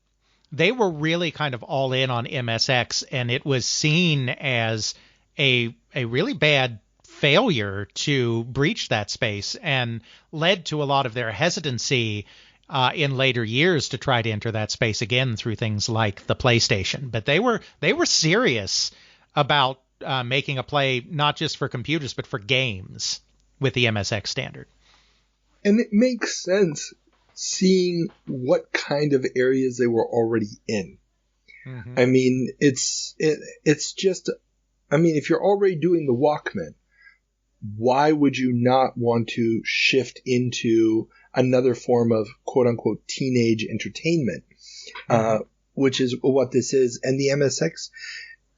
were really kind of all in on MSX, and it was seen as a really bad failure to breach that space and led to a lot of their hesitancy in later years to try to enter that space again through things like the PlayStation. But they were serious about making a play not just for computers but for games with the MSX standard. And it makes sense seeing what kind of areas they were already in. Mm-hmm. I mean, it's just, I mean, if you're already doing the Walkman, why would you not want to shift into another form of quote unquote teenage entertainment, which is what this is. And the MSX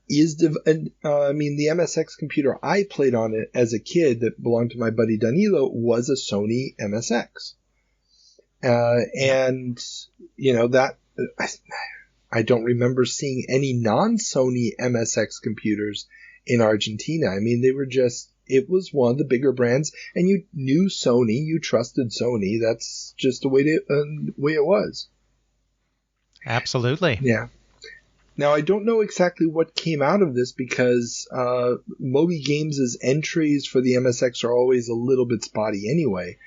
is, the MSX computer I played on it as a kid that belonged to my buddy Danilo was a Sony MSX. And, you know, that, I don't remember seeing any non-Sony MSX computers in Argentina. I mean, they were just, it was one of the bigger brands, and you knew Sony, you trusted Sony. That's just the way it was. Absolutely. Yeah. Now, I don't know exactly what came out of this because Moby Games' entries for the MSX are always a little bit spotty anyway.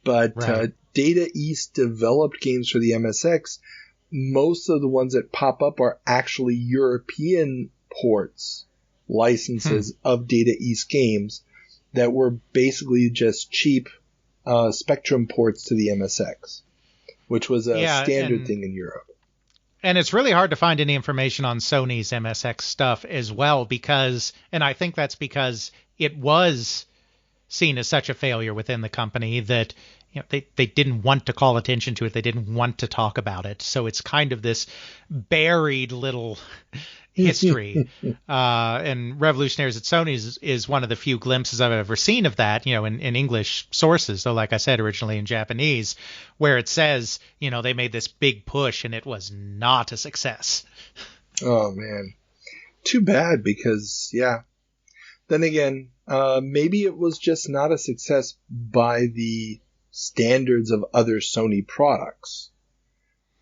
But right. Data East developed games for the MSX. Most of the ones that pop up are actually European ports, licenses of Data East games that were basically just cheap Spectrum ports to the MSX, which was a standard thing in Europe. And it's really hard to find any information on Sony's MSX stuff as well because, and I think that's because it was seen as such a failure within the company that, you know, they didn't want to call attention to it. They didn't want to talk about it. So it's kind of this buried little history. And Revolutionaries at Sony is one of the few glimpses I've ever seen of that, you know, in English sources. So like I said, originally in Japanese, where it says, you know, they made this big push and it was not a success. Oh, man. Too bad because, yeah. Then again, maybe it was just not a success by the standards of other Sony products.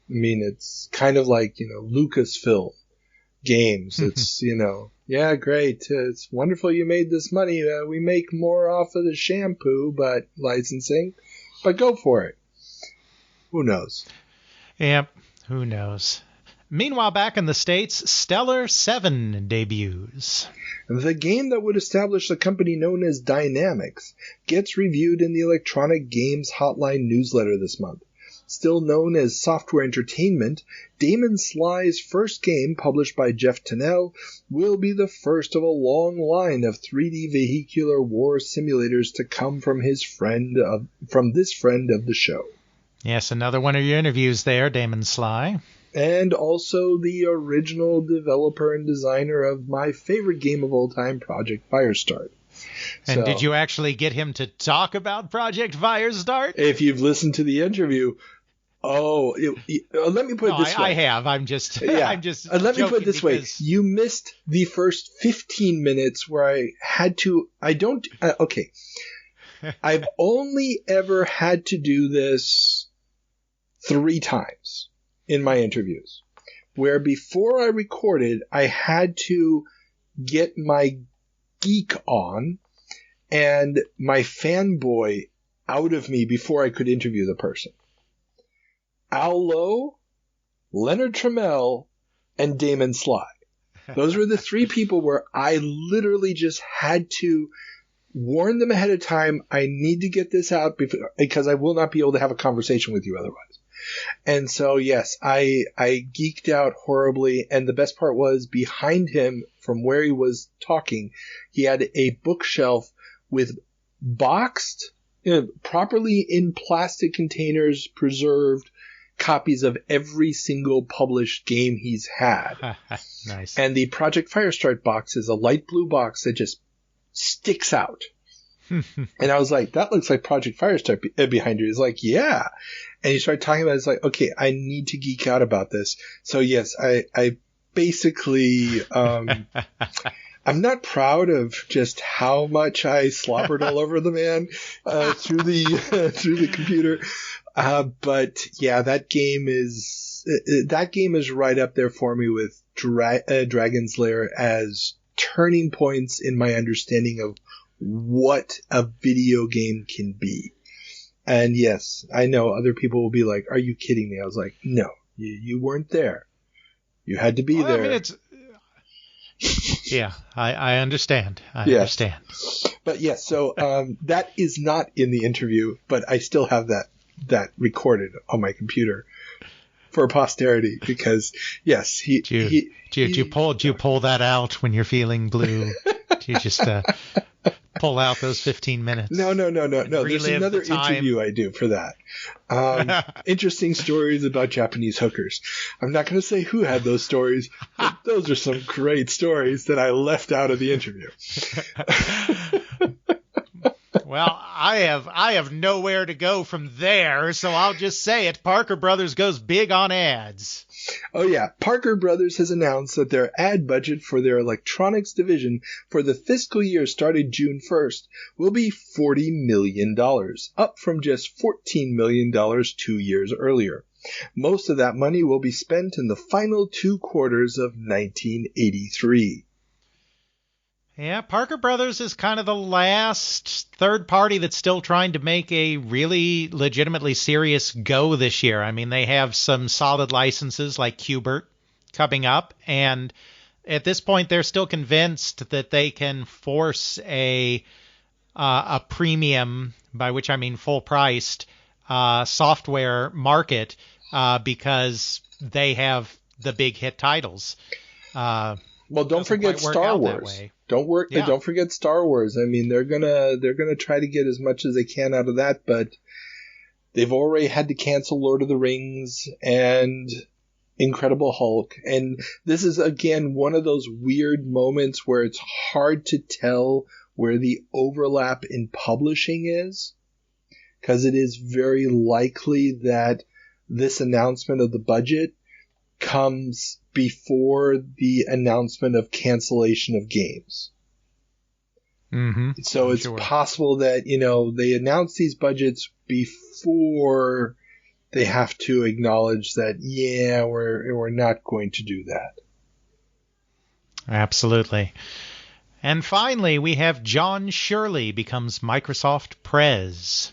I mean, it's kind of like, you know, Lucasfilm games. It's, you know, yeah, great. It's wonderful you made this money. We make more off of the shampoo, but licensing. But go for it. Who knows? Yep, who knows? Meanwhile, back in the States, Stellar 7 debuts. The game that would establish the company known as Dynamics gets reviewed in the Electronic Games Hotline newsletter this month. Still known as Software Entertainment, Damon Sly's first game, published by Jeff Tennell, will be the first of a long line of 3D vehicular war simulators to come from this friend of the show. Yes, another one of your interviews there, Damon Sly. And also the original developer and designer of my favorite game of all time, Project Firestart. And did you actually get him to talk about Project Firestart? If you've listened to the interview, let me put it this way. I have. I'm just let me put it this way. You missed the first 15 minutes where I had to. Okay. I've only ever had to do this 3 times in my interviews, where before I recorded, I had to get my geek on and my fanboy out of me before I could interview the person. Al Lowe, Leonard Trammell, and Damon Sly. Those were the 3 people where I literally just had to warn them ahead of time. I need to get this out because I will not be able to have a conversation with you otherwise. And so, yes, I geeked out horribly. And the best part was behind him from where he was talking, he had a bookshelf with boxed, properly in plastic containers, preserved copies of every single published game he's had. Nice. And the Project Firestart box is a light blue box that just sticks out. And I was like, that looks like Project Firestart behind you. He's like, yeah. And he started talking about it. It's like, okay, I need to geek out about this. So yes, I basically, I'm not proud of just how much I slobbered all over the man, through the computer. But yeah, that game is right up there for me with Dragon's Lair as turning points in my understanding of what a video game can be. And yes, I know other people will be like, are you kidding me? I was like, no, you weren't there. You had to be there. I mean, yeah, I understand. I understand. But yes, so that is not in the interview, but I still have that recorded on my computer for posterity because yes, do you pull that out when you're feeling blue? Do you just pull out those 15 minutes? No. There's another interview I do for that. Interesting stories about Japanese hookers. I'm not going to say who had those stories, but those are some great stories that I left out of the interview. Well, I have nowhere to go from there, so I'll just say it. Parker Brothers goes big on ads. Oh yeah, Parker Brothers has announced that their ad budget for their electronics division for the fiscal year started June 1st will be $40 million, up from just $14 million 2 years earlier. Most of that money will be spent in the final 2 quarters of 1983. Yeah, Parker Brothers is kind of the last third party that's still trying to make a really legitimately serious go this year. I mean, they have some solid licenses like Qbert coming up, and at this point they're still convinced that they can force a premium, by which I mean full-priced, software market because they have the big hit titles. Well, don't forget Star Wars. Don't forget Star Wars. I mean, they're gonna try to get as much as they can out of that, but they've already had to cancel Lord of the Rings and Incredible Hulk. And this is again one of those weird moments where it's hard to tell where the overlap in publishing is, because it is very likely that this announcement of the budget comes before the announcement of cancellation of games. Mm-hmm. So it's possible that, they announce these budgets before they have to acknowledge that, we're not going to do that. Absolutely. And finally, we have John Shirley becomes Microsoft Prez.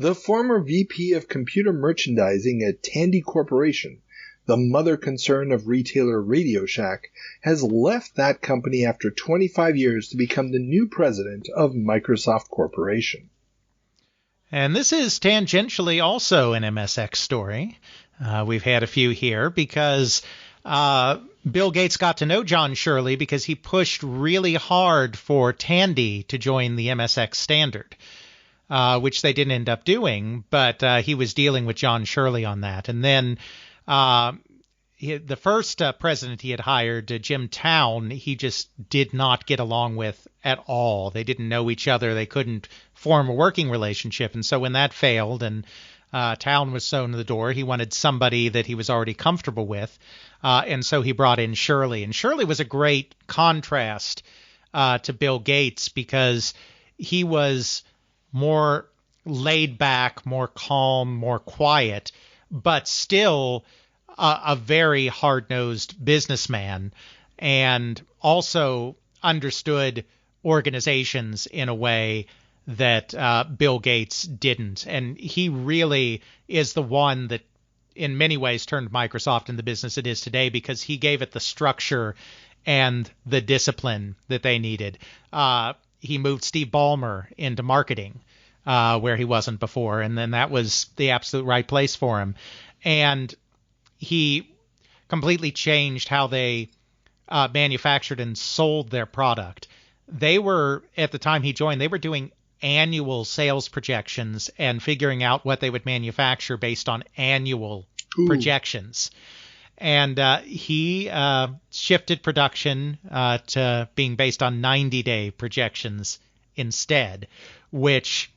The former VP of Computer Merchandising at Tandy Corporation, the mother concern of retailer Radio Shack, has left that company after 25 years to become the new president of Microsoft Corporation. And this is tangentially also an MSX story. We've had a few here because Bill Gates got to know John Shirley because he pushed really hard for Tandy to join the MSX standard, which they didn't end up doing, but he was dealing with John Shirley on that. And then the first president he had hired, Jim Town, he just did not get along with at all. They didn't know each other. They couldn't form a working relationship. And so when that failed and Town was thrown to the door, he wanted somebody that he was already comfortable with. And so he brought in Shirley. And Shirley was a great contrast to Bill Gates because he was more laid back, more calm, more quiet, but still a very hard-nosed businessman, and also understood organizations in a way that Bill Gates didn't. And he really is the one that in many ways turned Microsoft into the business it is today, because he gave it the structure and the discipline that they needed. He moved Steve Ballmer into marketing where he wasn't before, and then that was the absolute right place for him. And he completely changed how they manufactured and sold their product. They were, at the time he joined, they were doing annual sales projections and figuring out what they would manufacture based on annual projections. And he shifted production to being based on 90-day projections instead, which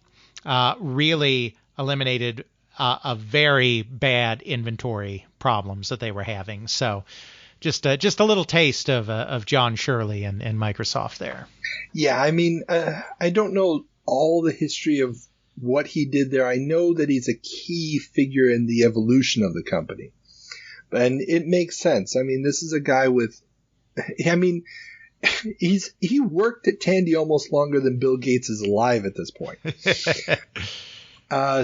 really eliminated a very bad inventory problems that they were having. So just a little taste of John Shirley and Microsoft there. Yeah, I mean, I don't know all the history of what he did there. I know that he's a key figure in the evolution of the company. And it makes sense. I mean, this is a guy with, he worked at Tandy almost longer than Bill Gates is alive at this point.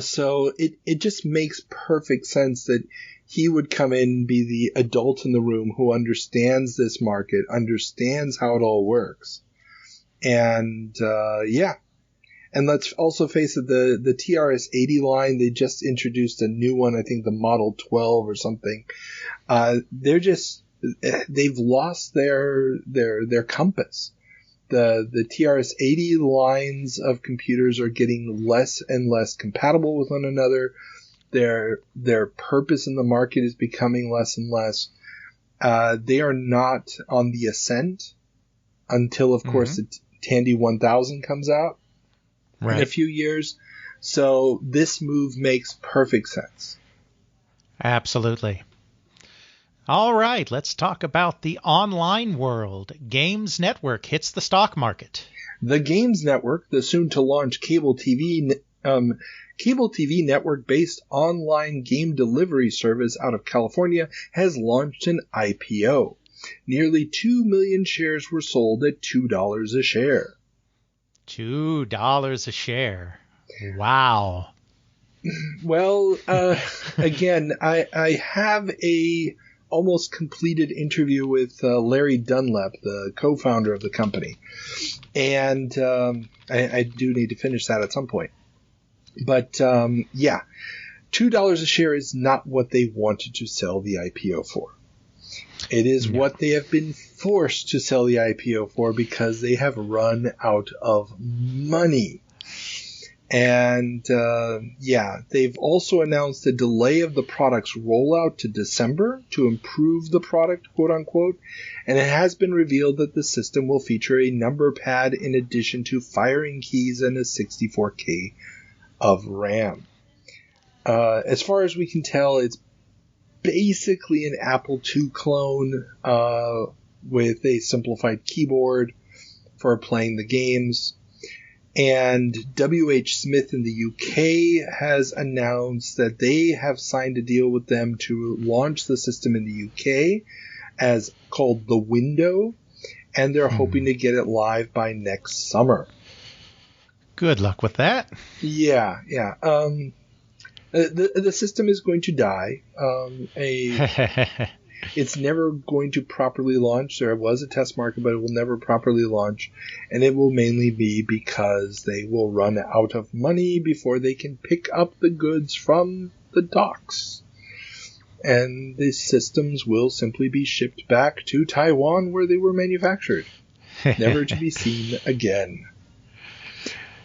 So it just makes perfect sense that he would come in and be the adult in the room who understands this market, understands how it all works. And, And let's also face it, the TRS-80 line, they just introduced a new one, I think the Model 12 or something. They've lost their compass. The TRS-80 lines of computers are getting less and less compatible with one another. Their purpose in the market is becoming less and less. They are not on the ascent until, of course, the Tandy 1000 comes out in a few years. So this move makes perfect sense. Absolutely. All right, let's talk about the online world. Games Network hits the stock market. The Games Network, the soon-to-launch cable TV network-based online game delivery service out of California, has launched an IPO. Nearly 2 million shares were sold at $2 a share. $2 a share. Wow. Well, again, I have a almost completed interview with Larry Dunlap, the co-founder of the company. And I do need to finish that at some point. But, yeah, $2 a share is not what they wanted to sell the IPO for. It is what they have been forced to sell the IPO for because they have run out of money. And, they've also announced a delay of the product's rollout to December to improve the product, quote unquote. And it has been revealed that the system will feature a number pad in addition to firing keys and a 64K of RAM. As far as we can tell, it's basically an Apple II clone with a simplified keyboard for playing the games. And W.H. Smith in the UK has announced that they have signed a deal with them to launch the system in the UK as called The Window, and they're hoping to get it live by next summer. Good luck with that. Yeah. The system is going to die. It's never going to properly launch. There was a test market, but it will never properly launch. And it will mainly be because they will run out of money before they can pick up the goods from the docks. And the systems will simply be shipped back to Taiwan where they were manufactured, never to be seen again.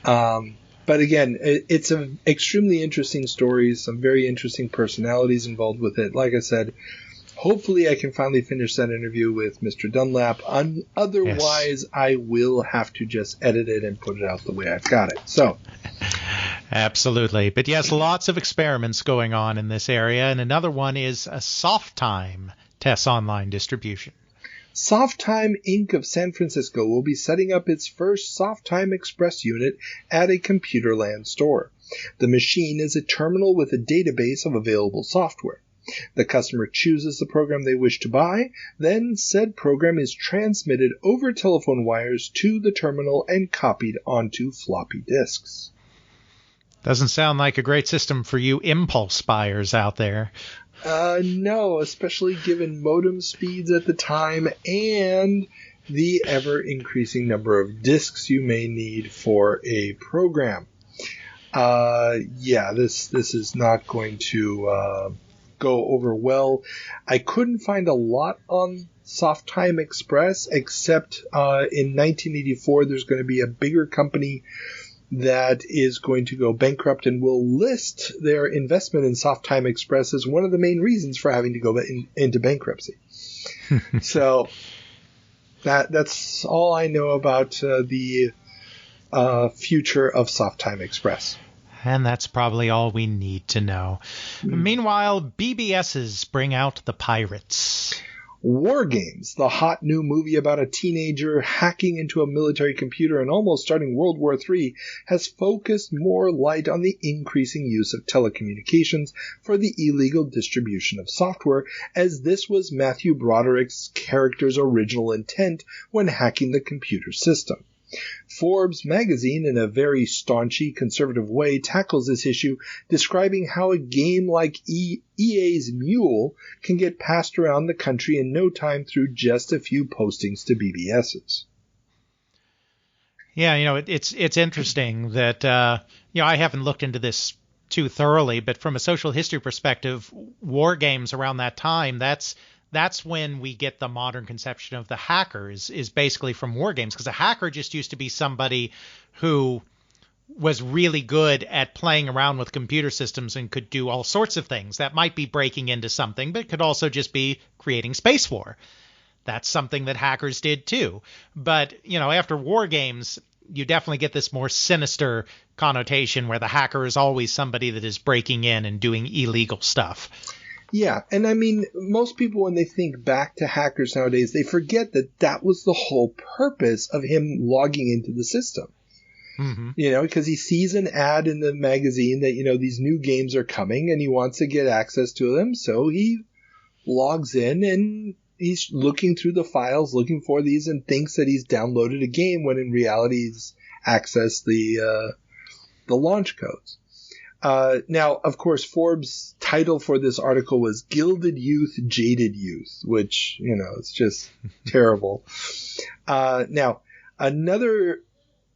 But again, it's an extremely interesting story, some very interesting personalities involved with it. Like I said, hopefully I can finally finish that interview with Mr. Dunlap. Otherwise, yes. I will have to just edit it and put it out the way I've got it. So, absolutely. But yes, lots of experiments going on in this area. And another one is a SoftTime TESS online distribution. SoftTime Inc. of San Francisco will be setting up its first SoftTime Express unit at a Computerland store. The machine is a terminal with a database of available software. The customer chooses the program they wish to buy, then said program is transmitted over telephone wires to the terminal and copied onto floppy disks. Doesn't sound like a great system for you impulse buyers out there. No, especially given modem speeds at the time and the ever-increasing number of disks you may need for a program. This is not going to go over well. I couldn't find a lot on SoftTime Express, except in 1984 there's going to be a bigger company that is going to go bankrupt and will list their investment in SoftTime Express as one of the main reasons for having to go into bankruptcy. So that's all I know about the future of SoftTime Express. And that's probably all we need to know. Meanwhile, BBSs bring out The Pirates. War Games, the hot new movie about a teenager hacking into a military computer and almost starting World War III, has focused more light on the increasing use of telecommunications for the illegal distribution of software, as this was Matthew Broderick's character's original intent when hacking the computer system. Forbes magazine, in a very staunchy conservative way, tackles this issue, describing how a game like EA's Mule can get passed around the country in no time through just a few postings to BBSs. Yeah, it's interesting that I haven't looked into this too thoroughly, but from a social history perspective, war games around that time, that's when we get the modern conception of the hackers, is basically from war games, because a hacker just used to be somebody who was really good at playing around with computer systems and could do all sorts of things. That might be breaking into something, but it could also just be creating space war. That's something that hackers did too. But, after war games, you definitely get this more sinister connotation where the hacker is always somebody that is breaking in and doing illegal stuff. Yeah, and I mean, most people, when they think back to hackers nowadays, they forget that was the whole purpose of him logging into the system. Mm-hmm. Because he sees an ad in the magazine that, these new games are coming and he wants to get access to them. So he logs in and he's looking through the files, looking for these, and thinks that he's downloaded a game when in reality he's accessed the launch codes. Now, of course, Forbes' title for this article was Gilded Youth, Jaded Youth, which, it's just terrible. Now, another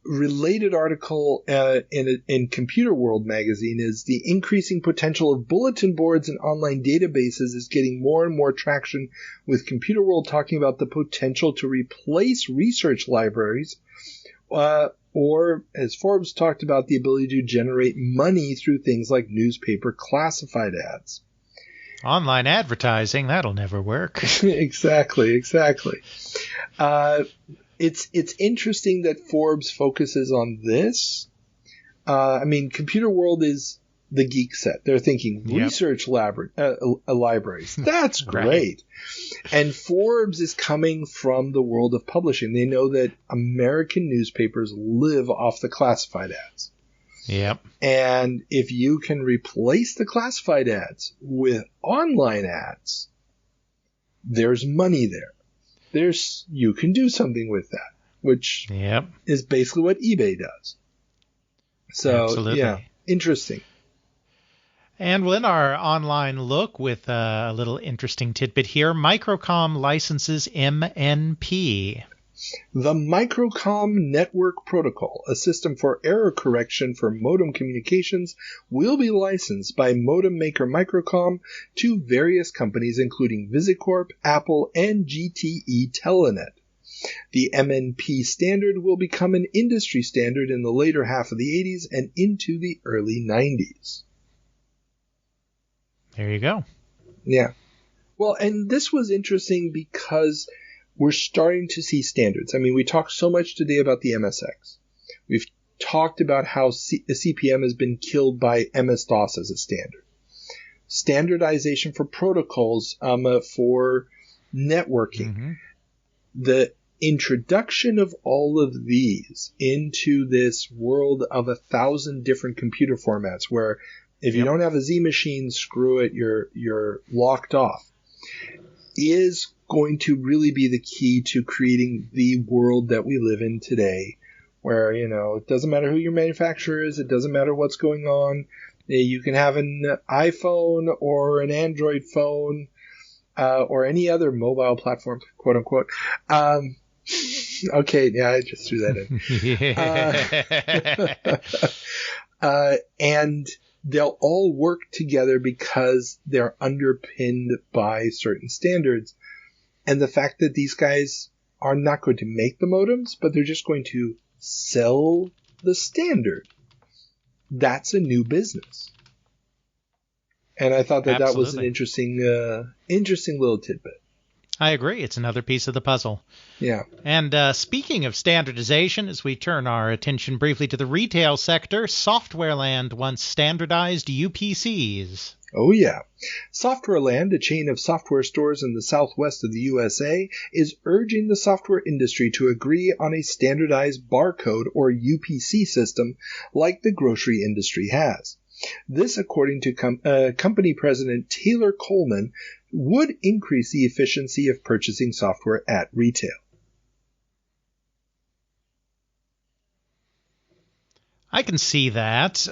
related article in Computerworld magazine is the increasing potential of bulletin boards and online databases is getting more and more traction, with Computerworld talking about the potential to replace research libraries, or, as Forbes talked about, the ability to generate money through things like newspaper classified ads. Online advertising, that'll never work. Exactly. It's interesting that Forbes focuses on this. Computerworld is the geek set. They're thinking research libraries. That's great. Right. And Forbes is coming from the world of publishing. They know that American newspapers live off the classified ads. Yep. And if you can replace the classified ads with online ads, there's money there. You can do something with that, which is basically what eBay does. So, absolutely. Interesting. And we'll end our online look with a little interesting tidbit here. Microcom licenses MNP. The Microcom Network Protocol, a system for error correction for modem communications, will be licensed by modem maker Microcom to various companies including VisiCorp, Apple, and GTE Telenet. The MNP standard will become an industry standard in the later half of the 80s and into the early 90s. There you go. Yeah. Well, and this was interesting because we're starting to see standards. I mean, we talked so much today about the MSX. We've talked about how CP/M has been killed by MS-DOS as a standard. Standardization for protocols for networking. Mm-hmm. The introduction of all of these into this world of 1,000 different computer formats where if you don't have a Z machine, screw it, you're locked off, is going to really be the key to creating the world that we live in today, where, it doesn't matter who your manufacturer is, it doesn't matter what's going on. You can have an iPhone or an Android phone, or any other mobile platform, quote unquote. Okay, yeah, I just threw that in. And they'll all work together because they're underpinned by certain standards. And the fact that these guys are not going to make the modems, but they're just going to sell the standard. That's a new business. And I thought that was an interesting little tidbit. I agree. It's another piece of the puzzle. Yeah. And speaking of standardization, as we turn our attention briefly to the retail sector, Softwareland wants standardized UPCs. Oh, yeah. Softwareland, a chain of software stores in the southwest of the USA, is urging the software industry to agree on a standardized barcode or UPC system like the grocery industry has. This, according to company president Taylor Coleman, would increase the efficiency of purchasing software at retail. I can see that.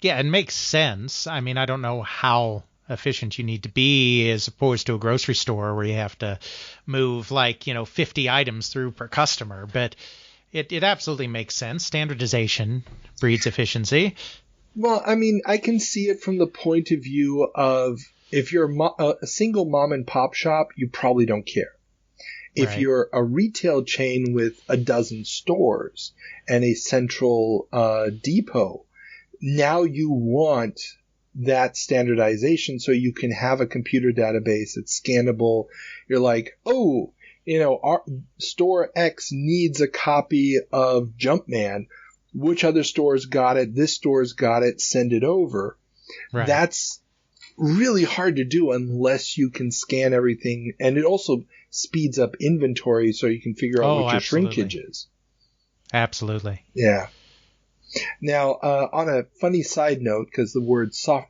Yeah, it makes sense. I mean, I don't know how efficient you need to be, as opposed to a grocery store where you have to move 50 items through per customer. But it absolutely makes sense. Standardization breeds efficiency. Well, I mean, I can see it from the point of view of if you're a single mom and pop shop, you probably don't care. If you're a retail chain with a dozen stores and a central depot, now you want that standardization so you can have a computer database that's scannable. You're like, oh, our store X needs a copy of Jumpman. Which other stores got it? This store's got it. Send it over. Right. That's really hard to do unless you can scan everything. And it also speeds up inventory so you can figure out what your shrinkage is. Absolutely. Yeah. Now, on a funny side note, because the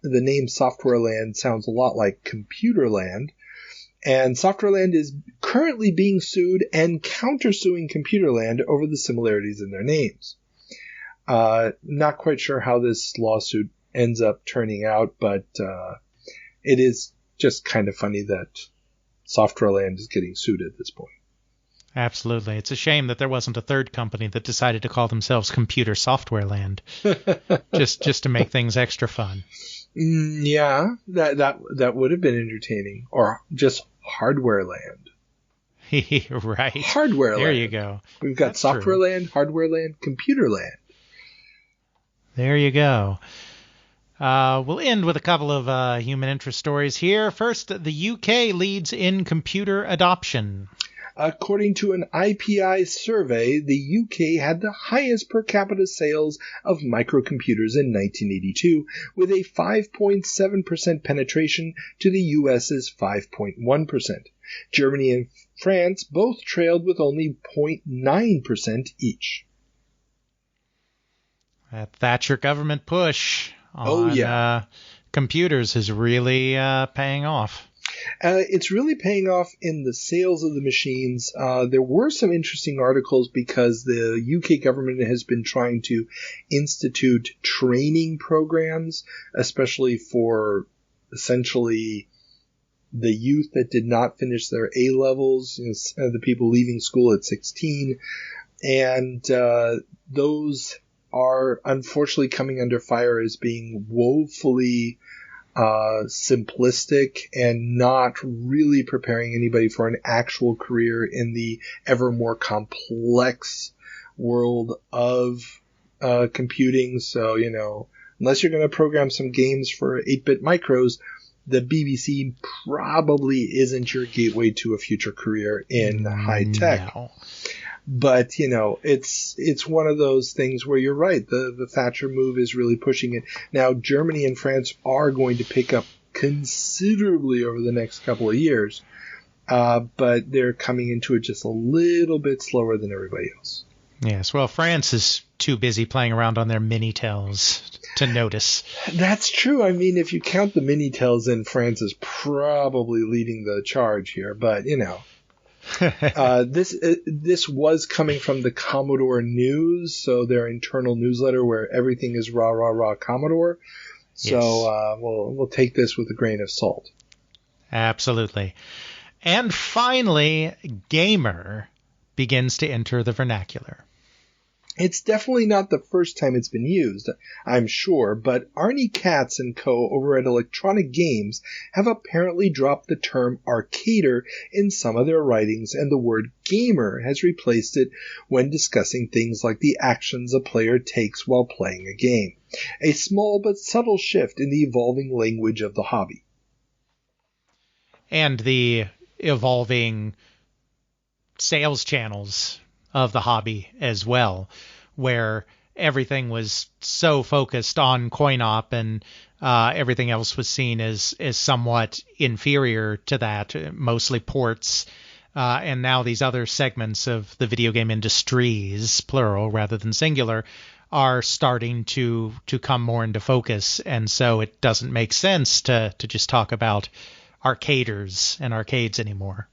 name Softwareland sounds a lot like Computerland, and Softwareland is currently being sued and countersuing Computerland over the similarities in their names. Not quite sure how this lawsuit ends up turning out, but it is just kind of funny that Softwareland is getting sued at this point. Absolutely. It's a shame that there wasn't a third company that decided to call themselves Computer Software Land, just to make things extra fun. Yeah, that would have been entertaining, or just Hardware Land. Right. Hardware Land. There you go. We've got That's Software true. Land, Hardware Land, Computer Land. There you go. We'll end with a couple of human interest stories here. First, the UK leads in computer adoption. According to an IPI survey, the UK had the highest per capita sales of microcomputers in 1982, with a 5.7% penetration to the US's 5.1%. Germany and France both trailed with only 0.9% each. That Thatcher government push on computers is really paying off. It's really paying off in the sales of the machines. There were some interesting articles because the UK government has been trying to institute training programs, especially for essentially the youth that did not finish their A-levels, the people leaving school at 16. And those are unfortunately coming under fire as being woefully simplistic and not really preparing anybody for an actual career in the ever more complex world of computing. So, unless you're going to program some games for 8-bit micros, the BBC probably isn't your gateway to a future career in high tech. No. But, it's one of those things where you're right. The Thatcher move is really pushing it. Now, Germany and France are going to pick up considerably over the next couple of years, but they're coming into it just a little bit slower than everybody else. Yes, well, France is too busy playing around on their Minitels to notice. That's true. I mean, if you count the Minitels in, France is probably leading the charge here, but, this was coming from the Commodore News, so their internal newsletter where everything is rah, rah, rah Commodore. So yes. We'll take this with a grain of salt. Absolutely. And finally, gamer begins to enter the vernacular. It's definitely not the first time it's been used, I'm sure, but Arnie Katz and co. over at Electronic Games have apparently dropped the term arcader in some of their writings, and the word gamer has replaced it when discussing things like the actions a player takes while playing a game. A small but subtle shift in the evolving language of the hobby. And the evolving sales channels of the hobby as well, where everything was so focused on Coinop and everything else was seen as somewhat inferior to that, mostly ports. And now these other segments of the video game industries, plural rather than singular, are starting to come more into focus. And so it doesn't make sense to just talk about arcaders and arcades anymore.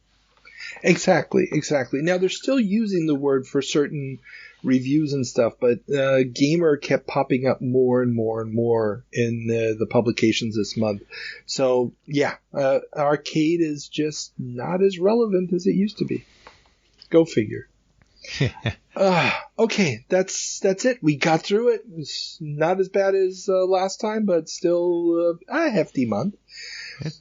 Exactly. Now, they're still using the word for certain reviews and stuff, but Gamer kept popping up more and more and more in the publications this month. So yeah, arcade is just not as relevant as it used to be. Go figure. Okay, that's it. We got through it. It's not as bad as last time, but still a hefty month.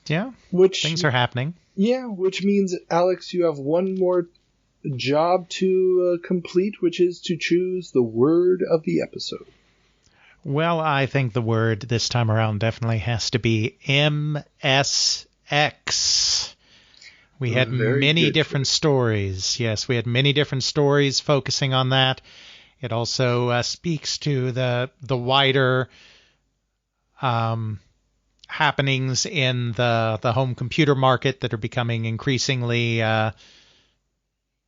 Things are happening. Yeah, which means, Alex, you have one more job to complete, which is to choose the word of the episode. Well, I think the word this time around definitely has to be MSX. We had many different stories. Yes, we had many different stories focusing on that. It also speaks to the wider happenings in the home computer market that are becoming increasingly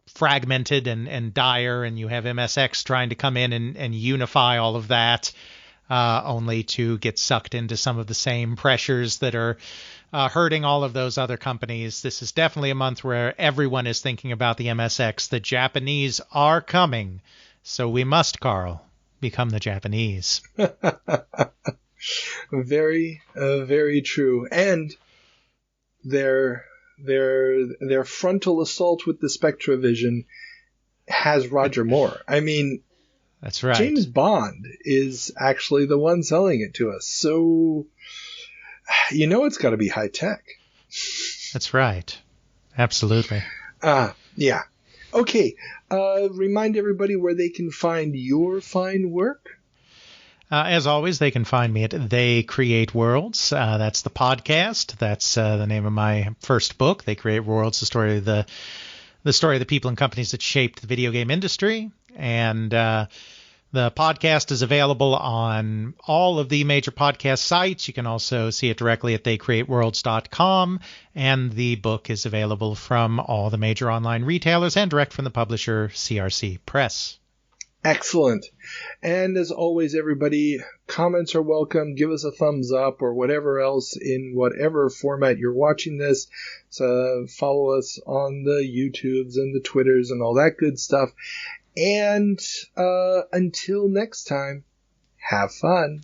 fragmented and dire, and you have MSX trying to come in and unify all of that, only to get sucked into some of the same pressures that are hurting all of those other companies. This is definitely a month where everyone is thinking about the MSX. The Japanese are coming, so we must, Carl, become the Japanese. Very, very true. And their frontal assault with the Spectravision has Roger Moore. I mean, that's right. James Bond is actually the one selling it to us. So, it's got to be high tech. That's right. Absolutely. Yeah. Okay. Remind everybody where they can find your fine work. As always, they can find me at They Create Worlds. That's the podcast. That's the name of my first book, They Create Worlds, the story of the people and companies that shaped the video game industry. And the podcast is available on all of the major podcast sites. You can also see it directly at theycreateworlds.com. And the book is available from all the major online retailers and direct from the publisher, CRC Press. Excellent. And as always, everybody, comments are welcome. Give us a thumbs up or whatever else in whatever format you're watching this. So follow us on the YouTubes and the Twitters and all that good stuff. And until next time, have fun.